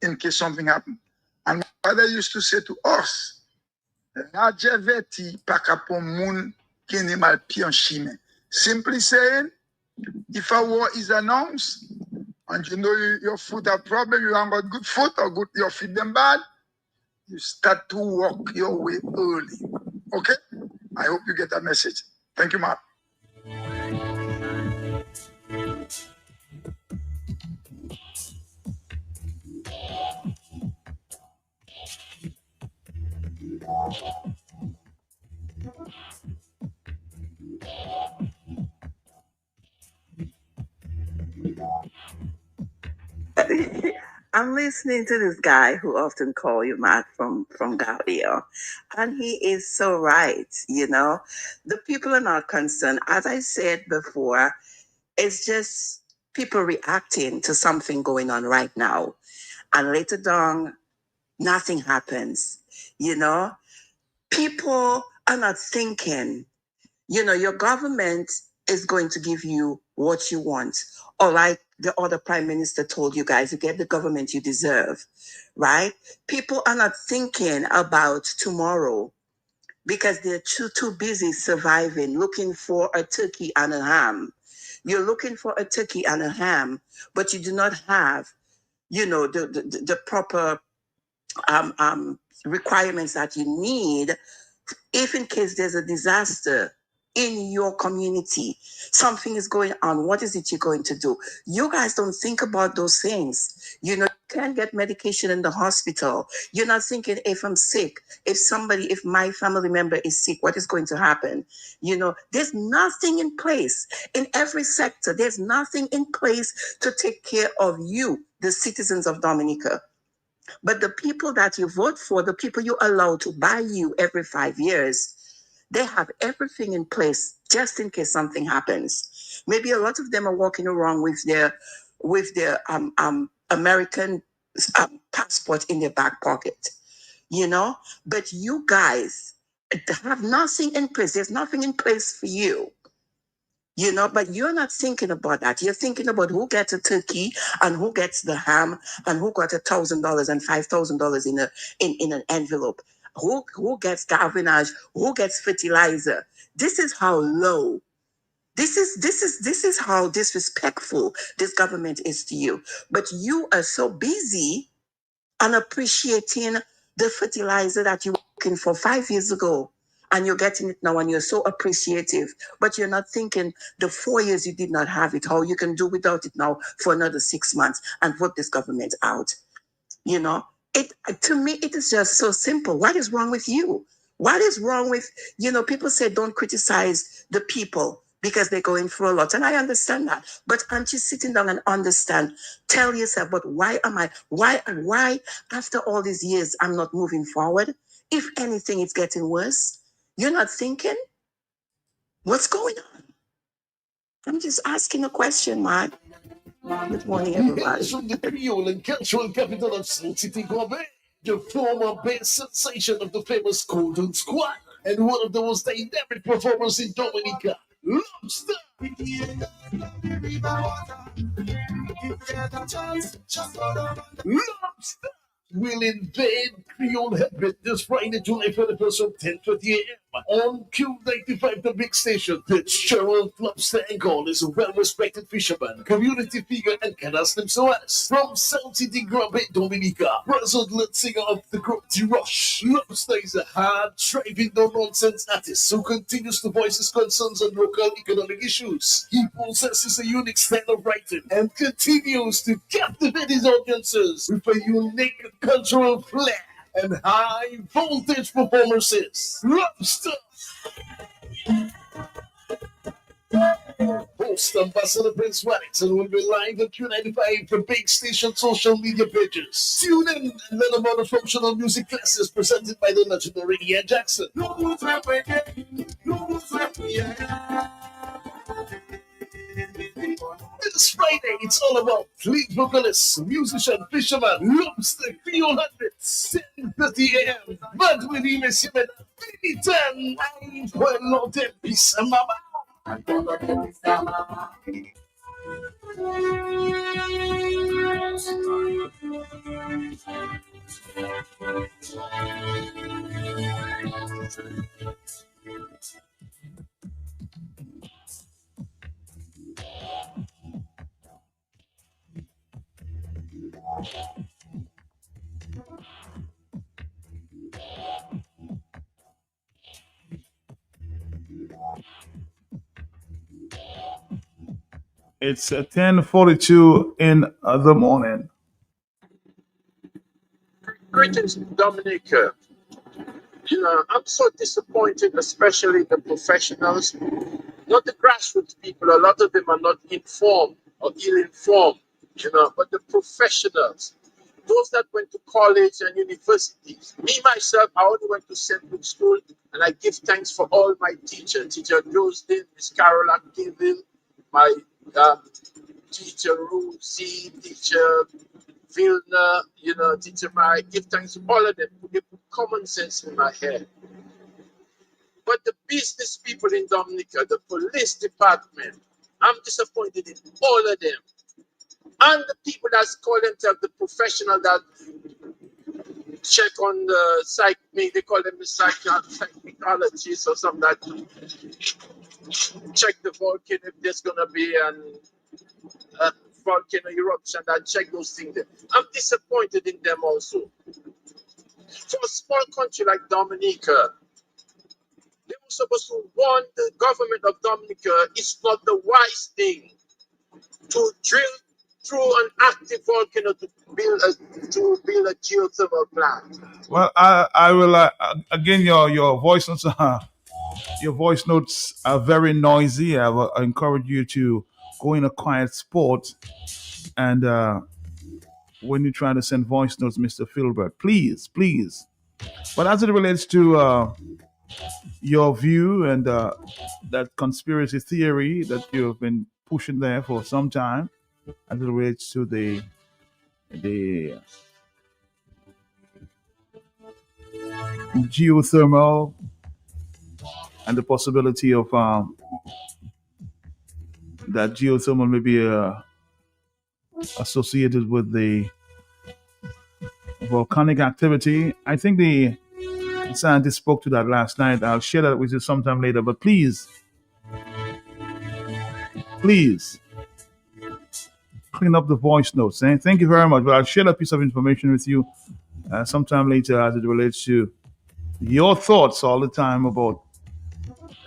in case something happens. And my father used to say to us, simply saying, if a war is announced and you know your foot have problem, you haven't got good foot or good, your feet them bad, you start to walk your way early. Okay? I hope you get that message. Thank you, Mark. I'm listening to this guy who often call you Matt from Gaudio, and he is so right. You know, the people are not concerned. As I said before, it's just people reacting to something going on right now, and later on, nothing happens. You know, people are not thinking. You know, your government is going to give you what you want. Or like the other prime minister told you guys, you get the government you deserve, right? People are not thinking about tomorrow because they're too busy surviving, looking for a turkey and a ham. You're looking for a turkey and a ham, but you do not have, you know, the proper requirements that you need if in case there's a disaster in your community, something is going on, what is it you're going to do? You guys don't think about those things. You know, you can't get medication in the hospital. You're not thinking, if I'm sick, if my family member is sick, what is going to happen? You know, there's nothing in place in every sector. There's nothing in place to take care of you, the citizens of Dominica. But the people that you vote for, the people you allow to buy you every 5 years, they have everything in place just in case something happens. Maybe a lot of them are walking around with their American passport in their back pocket, you know. But you guys have nothing in place. There's nothing in place for you. You know, but you're not thinking about that. You're thinking about who gets a turkey and who gets the ham and who got $1,000 and $5,000 in an envelope. Who gets gardenage? Who gets fertilizer? This is how low. This is how disrespectful this government is to you. But you are so busy on appreciating the fertilizer that you were looking for 5 years ago. And you're getting it now and you're so appreciative, but you're not thinking the 4 years you did not have it, how you can do without it now for another 6 months and vote this government out. You know, to me, it is just so simple. What is wrong with you? What is wrong with, you know, people say don't criticize the people because they're going through a lot. And I understand that. But aren't you sitting down and understand, tell yourself, but why after all these years, I'm not moving forward? If anything, it's getting worse. You're not thinking? What's going on? I'm just asking a question, Mark. Good morning, everybody. From the Creole and cultural capital of Soul City, Quebec, the former bass sensation of the famous Golden Squad, and one of the most dynamic performers in Dominica, Lobster. Lobster will invade Creole Headbit this Friday, July 31st from 10:30 a.m. on Q95, the big station. Fitzgerald Lobster Angol is a well-respected fisherman, community figure, and Canaslim Soares from South City, Grambay, Dominica. Present lead singer of the group D-Rush. Lobster is a hard-driving, no-nonsense artist who continues to voice his concerns on local economic issues. He possesses a unique style of writing and continues to captivate his audiences with a unique cultural flair and high voltage performances. Lobster. Host Ambassador Prince Watson will be live at Q95, the big station social media pages. Tune in and learn about the functional music classes presented by the legendary Ian Jackson. This Friday, it's all about lead vocalist, musician, fisherman, Lobster, Creole Hundreds, 10 10:30 a.m. But with him, it's 10, I will not tell peace, mama. It's 10:42 in the morning. Greetings, Dominica. I'm so disappointed, especially the professionals, not the grassroots people. A lot of them are not informed or ill-informed, but the professionals, those that went to college and universities. Me, myself, I only went to St. Luke's School, and I give thanks for all my teachers, Teacher Joseph, Miss Caroline Giville, my teacher Ruthie, Teacher Vilna, Teacher Mike. Give thanks to all of them who they put common sense in my head. But the business people in Dominica, the police department, I'm disappointed in all of them. And the people that call themselves the professional that check on the psych, they call them the psychologists or something that check the volcano if there's gonna be a volcano eruption, that check those things. I'm disappointed in them also. For a small country like Dominica, they were supposed to warn the government of Dominica it's not the wise thing to drill through an active volcano to build a geothermal plant. Well, I will again. Your voice notes are very noisy. I will encourage you to go in a quiet spot, and when you try to send voice notes, Mr. Filbert, please. But as it relates to your view and that conspiracy theory that you've been pushing there for some time, as it relates to the geothermal and the possibility of that geothermal may be associated with the volcanic activity. I think the scientist spoke to that last night. I'll share that with you sometime later. But please, clean up the voice notes. Thank you very much. But I'll share that piece of information with you sometime later as it relates to your thoughts all the time about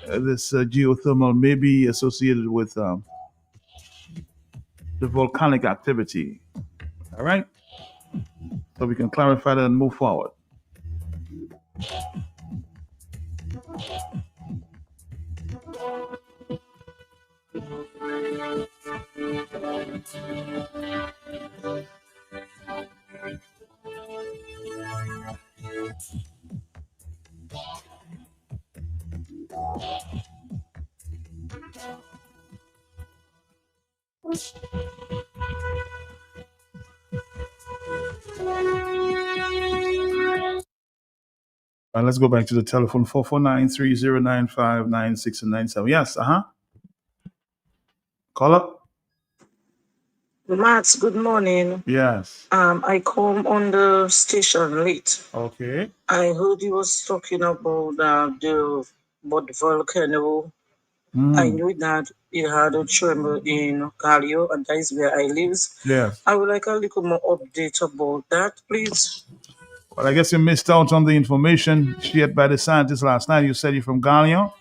this geothermal may be associated with the volcanic activity. All right? So we can clarify that and move forward. Let's go back to the telephone, 449-3095-9697. Yes, Caller? Max, good morning. Yes. I come on the station late. Okay. I heard you was talking about the volcano. I knew that it had a tremor in Galio, and that is where I live. Yes. I would like a little more update about that, please. Well, I guess you missed out on the information shared by the scientists last night. You said you're from Galio.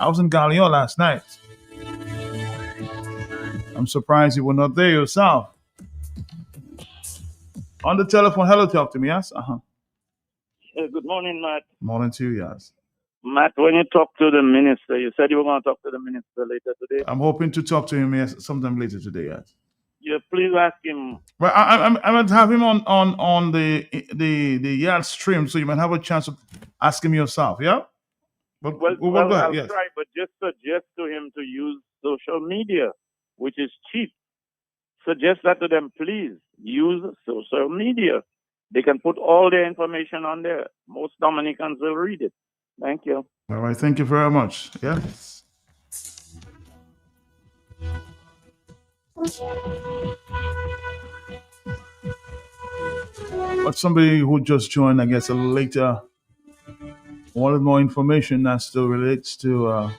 I was in Galio last night. I'm surprised you were not there yourself. On the telephone, hello, talk to me, yes? Good morning, Matt. Morning to you, yes. Matt, when you talk to the minister, you said you were going to talk to the minister later today. I'm hoping to talk to him sometime later today, yes. Yeah, please ask him. Well, I'm going to have him on the Yard stream, so you might have a chance to ask him yourself, yeah? But, I'll yes. try, but just suggest to him to use social media, which is cheap. Suggest that to them, please. Use social media. They can put all their information on there. Most Dominicans will read it. Thank you. All right, thank you very much. Yeah. But somebody who just joined, I guess, a little later, wanted more information as to relates to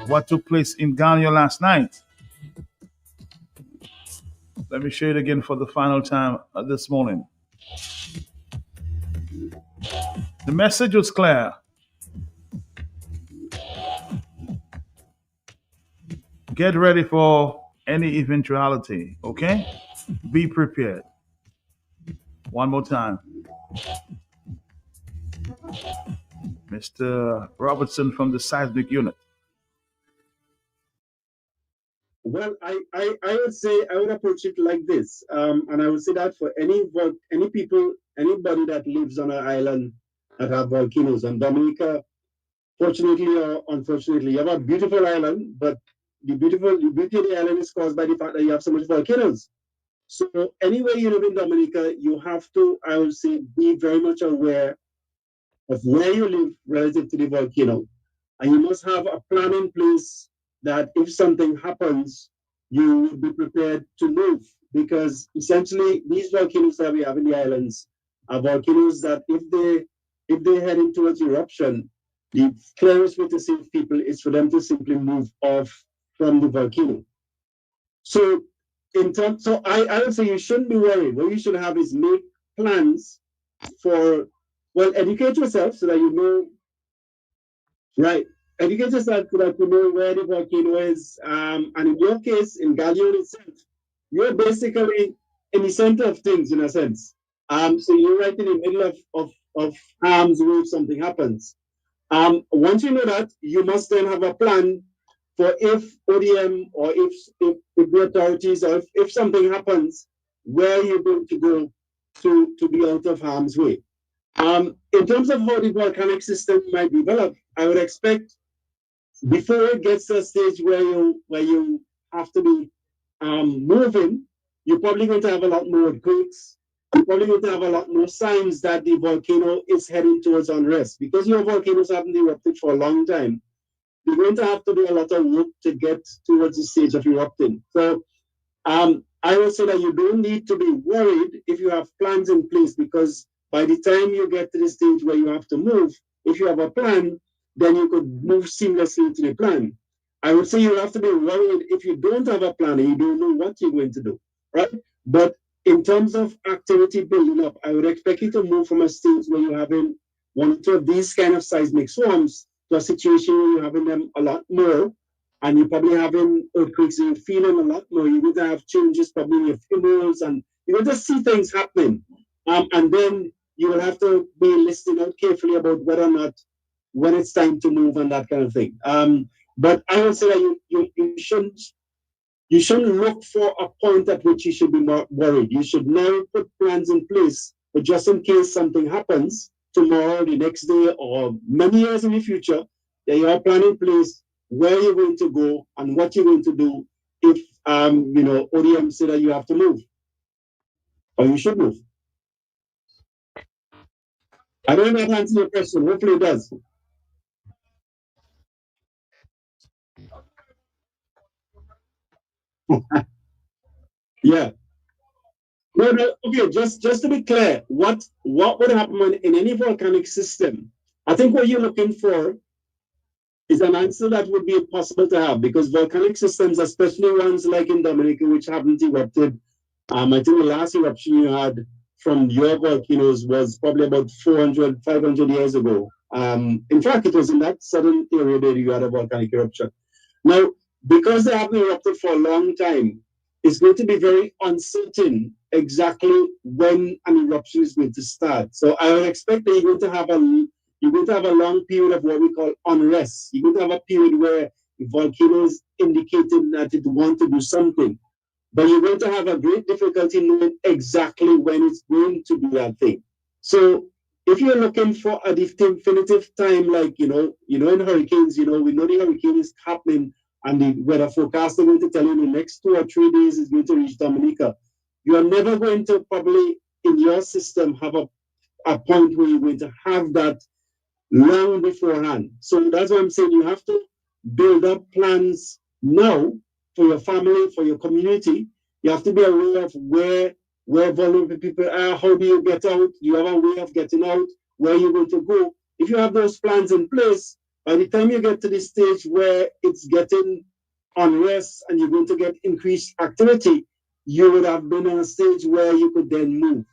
what took place in Ghana last night. Let me share it again for the final time this morning. The message was clear. Get ready for any eventuality, okay? Be prepared. One more time. Mr. Robertson from the seismic unit. Well, I would say I would approach it like this, and I would say that for any people, anybody that lives on an island that have volcanoes, and Dominica, fortunately or unfortunately, you have a beautiful island, but the beauty of the island is caused by the fact that you have so much volcanoes. So anywhere you live in Dominica, you have to, I would say, be very much aware of where you live relative to the volcano, and you must have a plan in place that if something happens, you will be prepared to move, because essentially these volcanoes that we have in the islands are volcanoes that if they head into an eruption, the clearest way to save people is for them to simply move off from the volcano. So I would say you shouldn't be worried. What you should have is make plans for, well, educate yourself so that you know, right? Educate yourself so that you know where the volcano is. And in your case, in Gallion itself, you're basically in the center of things, in a sense. So you're right in the middle of harm's way if something happens. Once you know that, you must then have a plan for if ODM or if the authorities, or if something happens, where you're going to go to be out of harm's way. In terms of how the volcanic system might develop, I would expect before it gets to a stage where you have to be moving, you're probably going to have a lot more earthquakes. You're probably going to have a lot more signs that the volcano is heading towards unrest. Because your volcanoes haven't erupted for a long time, you're going to have to do a lot of work to get towards the stage of erupting. So I would say that you don't need to be worried if you have plans in place, because by the time you get to the stage where you have to move, if you have a plan, then you could move seamlessly into the plan. I would say you have to be worried if you don't have a plan and you don't know what you're going to do, right? But in terms of activity building up, I would expect you to move from a stage where you're having one or two of these kind of seismic swarms to a situation where you're having them a lot more, and you're probably having earthquakes and you're feeling a lot more. You're going to have changes probably in your funerals, and you're going to see things happening. And then you will have to be listening out carefully about whether or not when it's time to move and that kind of thing. But I would say that you shouldn't look for a point at which you should be more worried. You should now put plans in place, but just in case something happens tomorrow, the next day, or many years in the future, that you have a plan in place where you're going to go and what you're going to do if ODM say that you have to move or you should move. I don't know if that answers your question. Hopefully it does. Yeah. No. Okay, just to be clear, what would happen in any volcanic system? I think what you're looking for is an answer that would be possible to have, because volcanic systems, especially ones like in Dominica, which haven't erupted, I think the last eruption you had from your volcanoes was probably about 400, 500 years ago. In fact, it was in that southern area that you had a volcanic eruption. Now, because they haven't erupted for a long time, it's going to be very uncertain exactly when an eruption is going to start. So I would expect that you're going to have a long period of what we call unrest. You're going to have a period where the volcano is indicating that it wants to do something, but you're going to have a great difficulty knowing exactly when it's going to do that thing. So if you're looking for a definitive time, like in hurricanes, we know the hurricane is happening, and the weather forecast are going to tell you in the next 2 or 3 days is going to reach Dominica. You are never going to probably in your system have a point where you're going to have that long beforehand. So that's what I'm saying. You have to build up plans now for your family, for your community. You have to be aware of where vulnerable people are. How do you get out? Do you have a way of getting out? Where are you going to go? If you have those plans in place, by the time you get to the stage where it's getting unrest and you're going to get increased activity, you would have been on a stage where you could then move.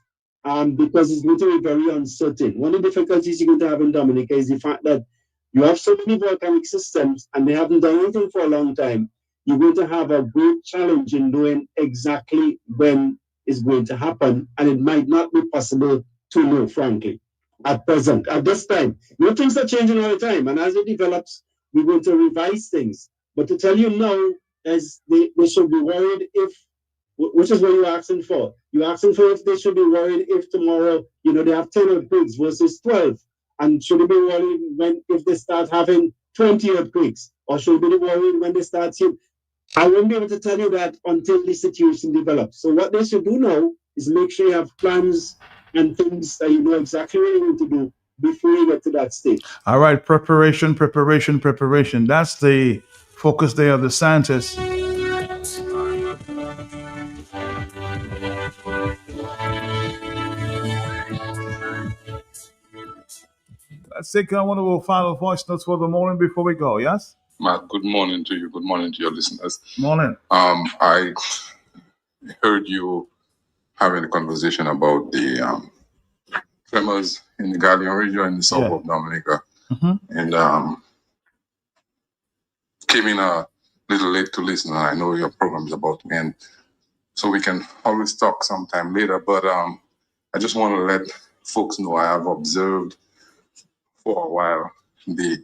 Because it's going to be very uncertain. One of the difficulties you're going to have in Dominica is the fact that you have so many volcanic systems and they haven't done anything for a long time. You're going to have a great challenge in knowing exactly when it's going to happen, and it might not be possible to know, frankly, at present, at this time. Things are changing all the time, and as it develops, we're going to revise things. But to tell you now, as they should be worried if, which is what you're asking for. You're asking for if they should be worried if tomorrow, they have 10 earthquakes versus 12. And should they be worried if they start having 20 earthquakes? Or should they be worried when they start seeing? I won't be able to tell you that until the situation develops. So what they should do now is make sure you have plans and things that you know exactly what you need to do before you get to that stage. All right, preparation. That's the focus there of the scientists. Let's take one of our final voice notes for the morning before we go, yes? Matt, good morning to you. Good morning to your listeners. Morning. I heard you having a conversation about the tremors in the Guardian region in the south of Dominica. Mm-hmm. And came in a little late to listen, and I know your program is about to end. So we can always talk sometime later. But I just want to let folks know I have observed for a while the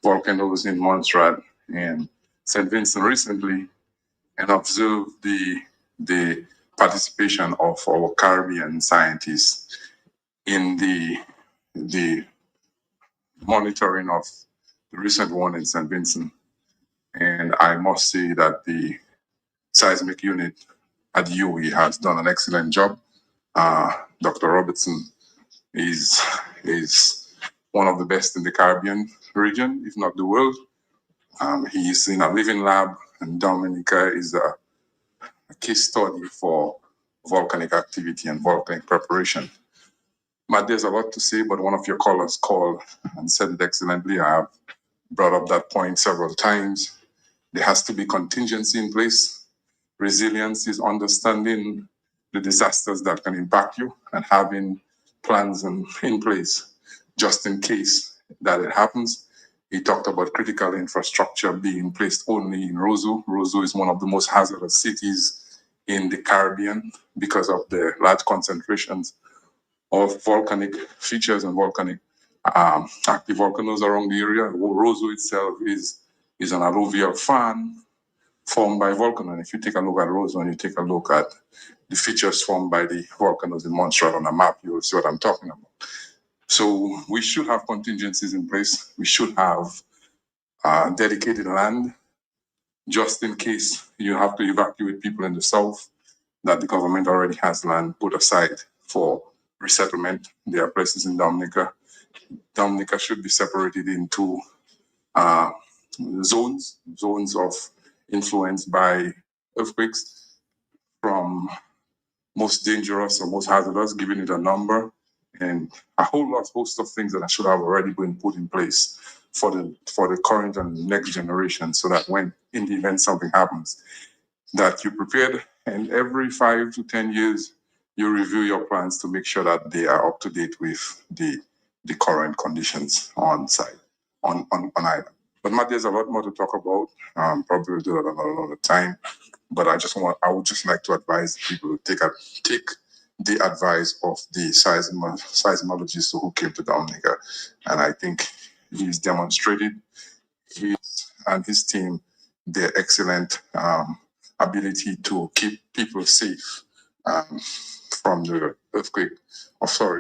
volcanoes in Montserrat and St. Vincent recently, and observed the participation of our Caribbean scientists in the monitoring of the recent one in St. Vincent. And I must say that the seismic unit at UWI has done an excellent job. Dr. Robertson is one of the best in the Caribbean region, if not the world. He's in a living lab, and Dominica is a case study for volcanic activity and volcanic preparation. Matt, there's a lot to say, but one of your callers called and said it excellently. I have brought up that point several times. There has to be contingency in place. Resilience is understanding the disasters that can impact you and having plans in place just in case that it happens. He talked about critical infrastructure being placed only in Roseau. Roseau is one of the most hazardous cities in the Caribbean because of the large concentrations of volcanic features and volcanic active volcanoes around the area. Roseau itself is an alluvial fan formed by volcanoes. And if you take a look at Roseau and you take a look at the features formed by the volcanoes in Montserrat on a map, you will see what I'm talking about. So we should have contingencies in place. We should have dedicated land just in case you have to evacuate people in the south, that the government already has land put aside for resettlement. There are places in Dominica. Dominica should be separated into zones of influence by earthquakes, from most dangerous or most hazardous, giving it a number, and a whole host of things that should have already been put in place for the current and next generation, so that when in the event something happens, that you're prepared. And every 5 to 10 years, you review your plans to make sure that they are up to date with the current conditions on site, on island. But Matt, there's a lot more to talk about. Probably we'll do that another time. But I would just like to advise people to take the advice of the seismologist who came to Dominica. And I think he's demonstrated, and his team, their excellent ability to keep people safe from the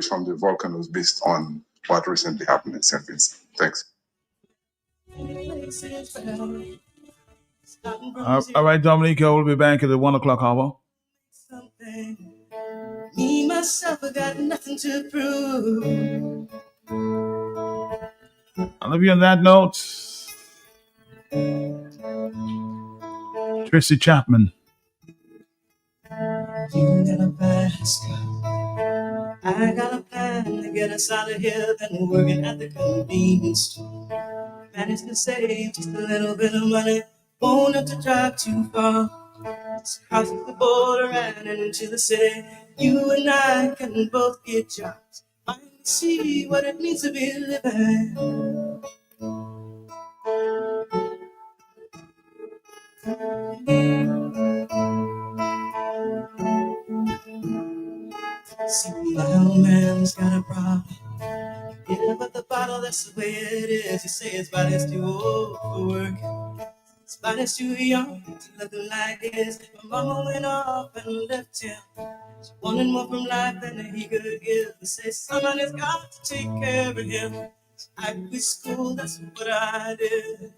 from the volcanoes based on what recently happened in St. Vincent. Thanks. All right, Dominica, we'll be back at the 1 o'clock hour. myself, I got nothing to prove. I'll leave you on that note. Tracy Chapman. You got a past. I got a plan to get us out of here. Then we're working at the convenience store. Managed to save just a little bit of money. Won't have to drive too far. Just cross the border and into the city. You and I can both get jobs. Finally see what it means to be living. See, my old man's got a problem. Yeah, but the bottle, that's the way it is. You say his body's too old for work. His body's too young to look like his. My mama went off and left him. She wanted more from life than he could give. They say somebody's got to take care of him. So I quit school, that's what I did.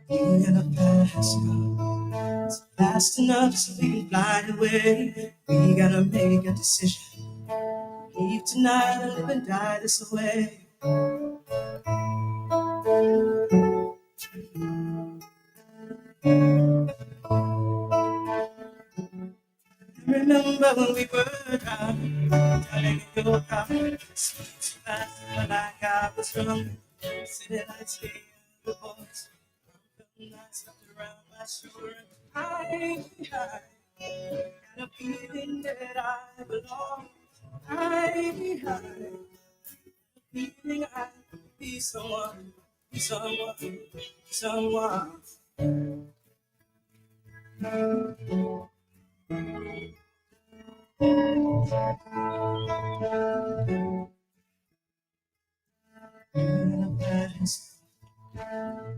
You got a fast car. It's fast enough so we can fly away. We gotta make a decision. Leave tonight or live and die this way. Remember when we were driving, driving in your car, speed so fast, but like I was drunk. City lights gave the voice, nights wrapped around my shoulder. I got a feeling that I belong. I got a feeling I could be someone, be someone, be someone.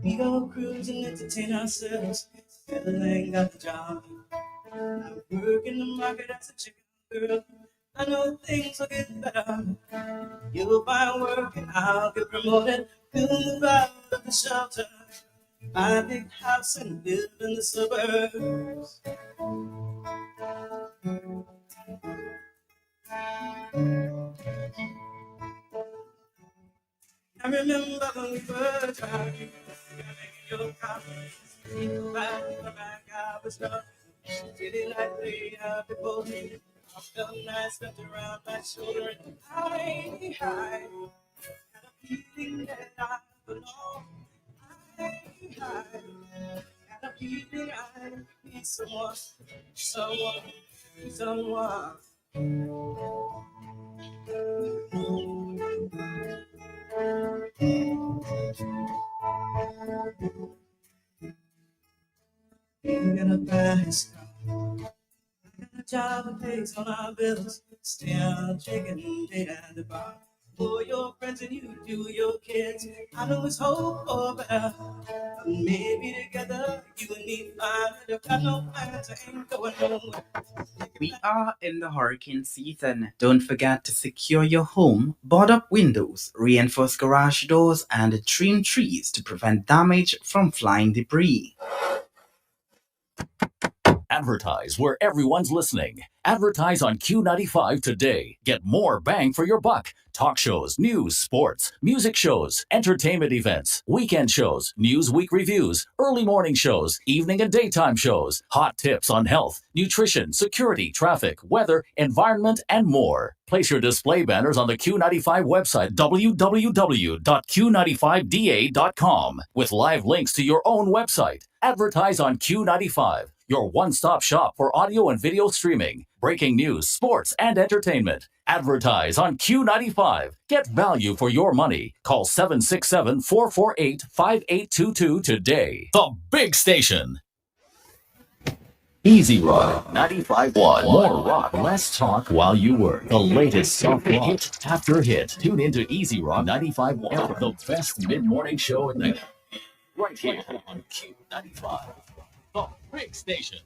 We go cruise and entertain ourselves. Still ain't got the job. I work in the market as a chicken girl. I know things will get better. You'll find work and I'll get promoted. We'll move out of the shelter, buy a big house and live in the suburbs. I remember when we were driving in your car. Speak back I was drunk. City light lay out before me. I felt nice wrapped around my shoulder. And I had a feeling that I belong. I had a feeling I could be someone, someone, someone. You got a fast car. I got a job that pays all our bills. Still drinking day at the bar. For your friends and you do your kids. I know it's hope for better. Maybe together you and me find it. Got no plans, I ain't going nowhere. We are in the hurricane season. Don't forget to secure your home, board up windows, reinforce garage doors, and trim trees to prevent damage from flying debris. Advertise where everyone's listening. Advertise on Q95 today. Get more bang for your buck. Talk shows, news, sports, music shows, entertainment events, weekend shows, Newsweek reviews, early morning shows, evening and daytime shows, hot tips on health, nutrition, security, traffic, weather, environment, and more. Place your display banners on the Q95 website, www.q95da.com, with live links to your own website. Advertise on Q95, your one-stop shop for audio and video streaming, breaking news, sports, and entertainment. Advertise on Q95. Get value for your money. Call 767-448-5822 today. The Big Station. Easy Rock 95.1. More rock, less talk while you work. The latest soft rock, hit after hit. Tune into Easy Rock 95.1, the best mid-morning show in the right here on Q95. The Big Station.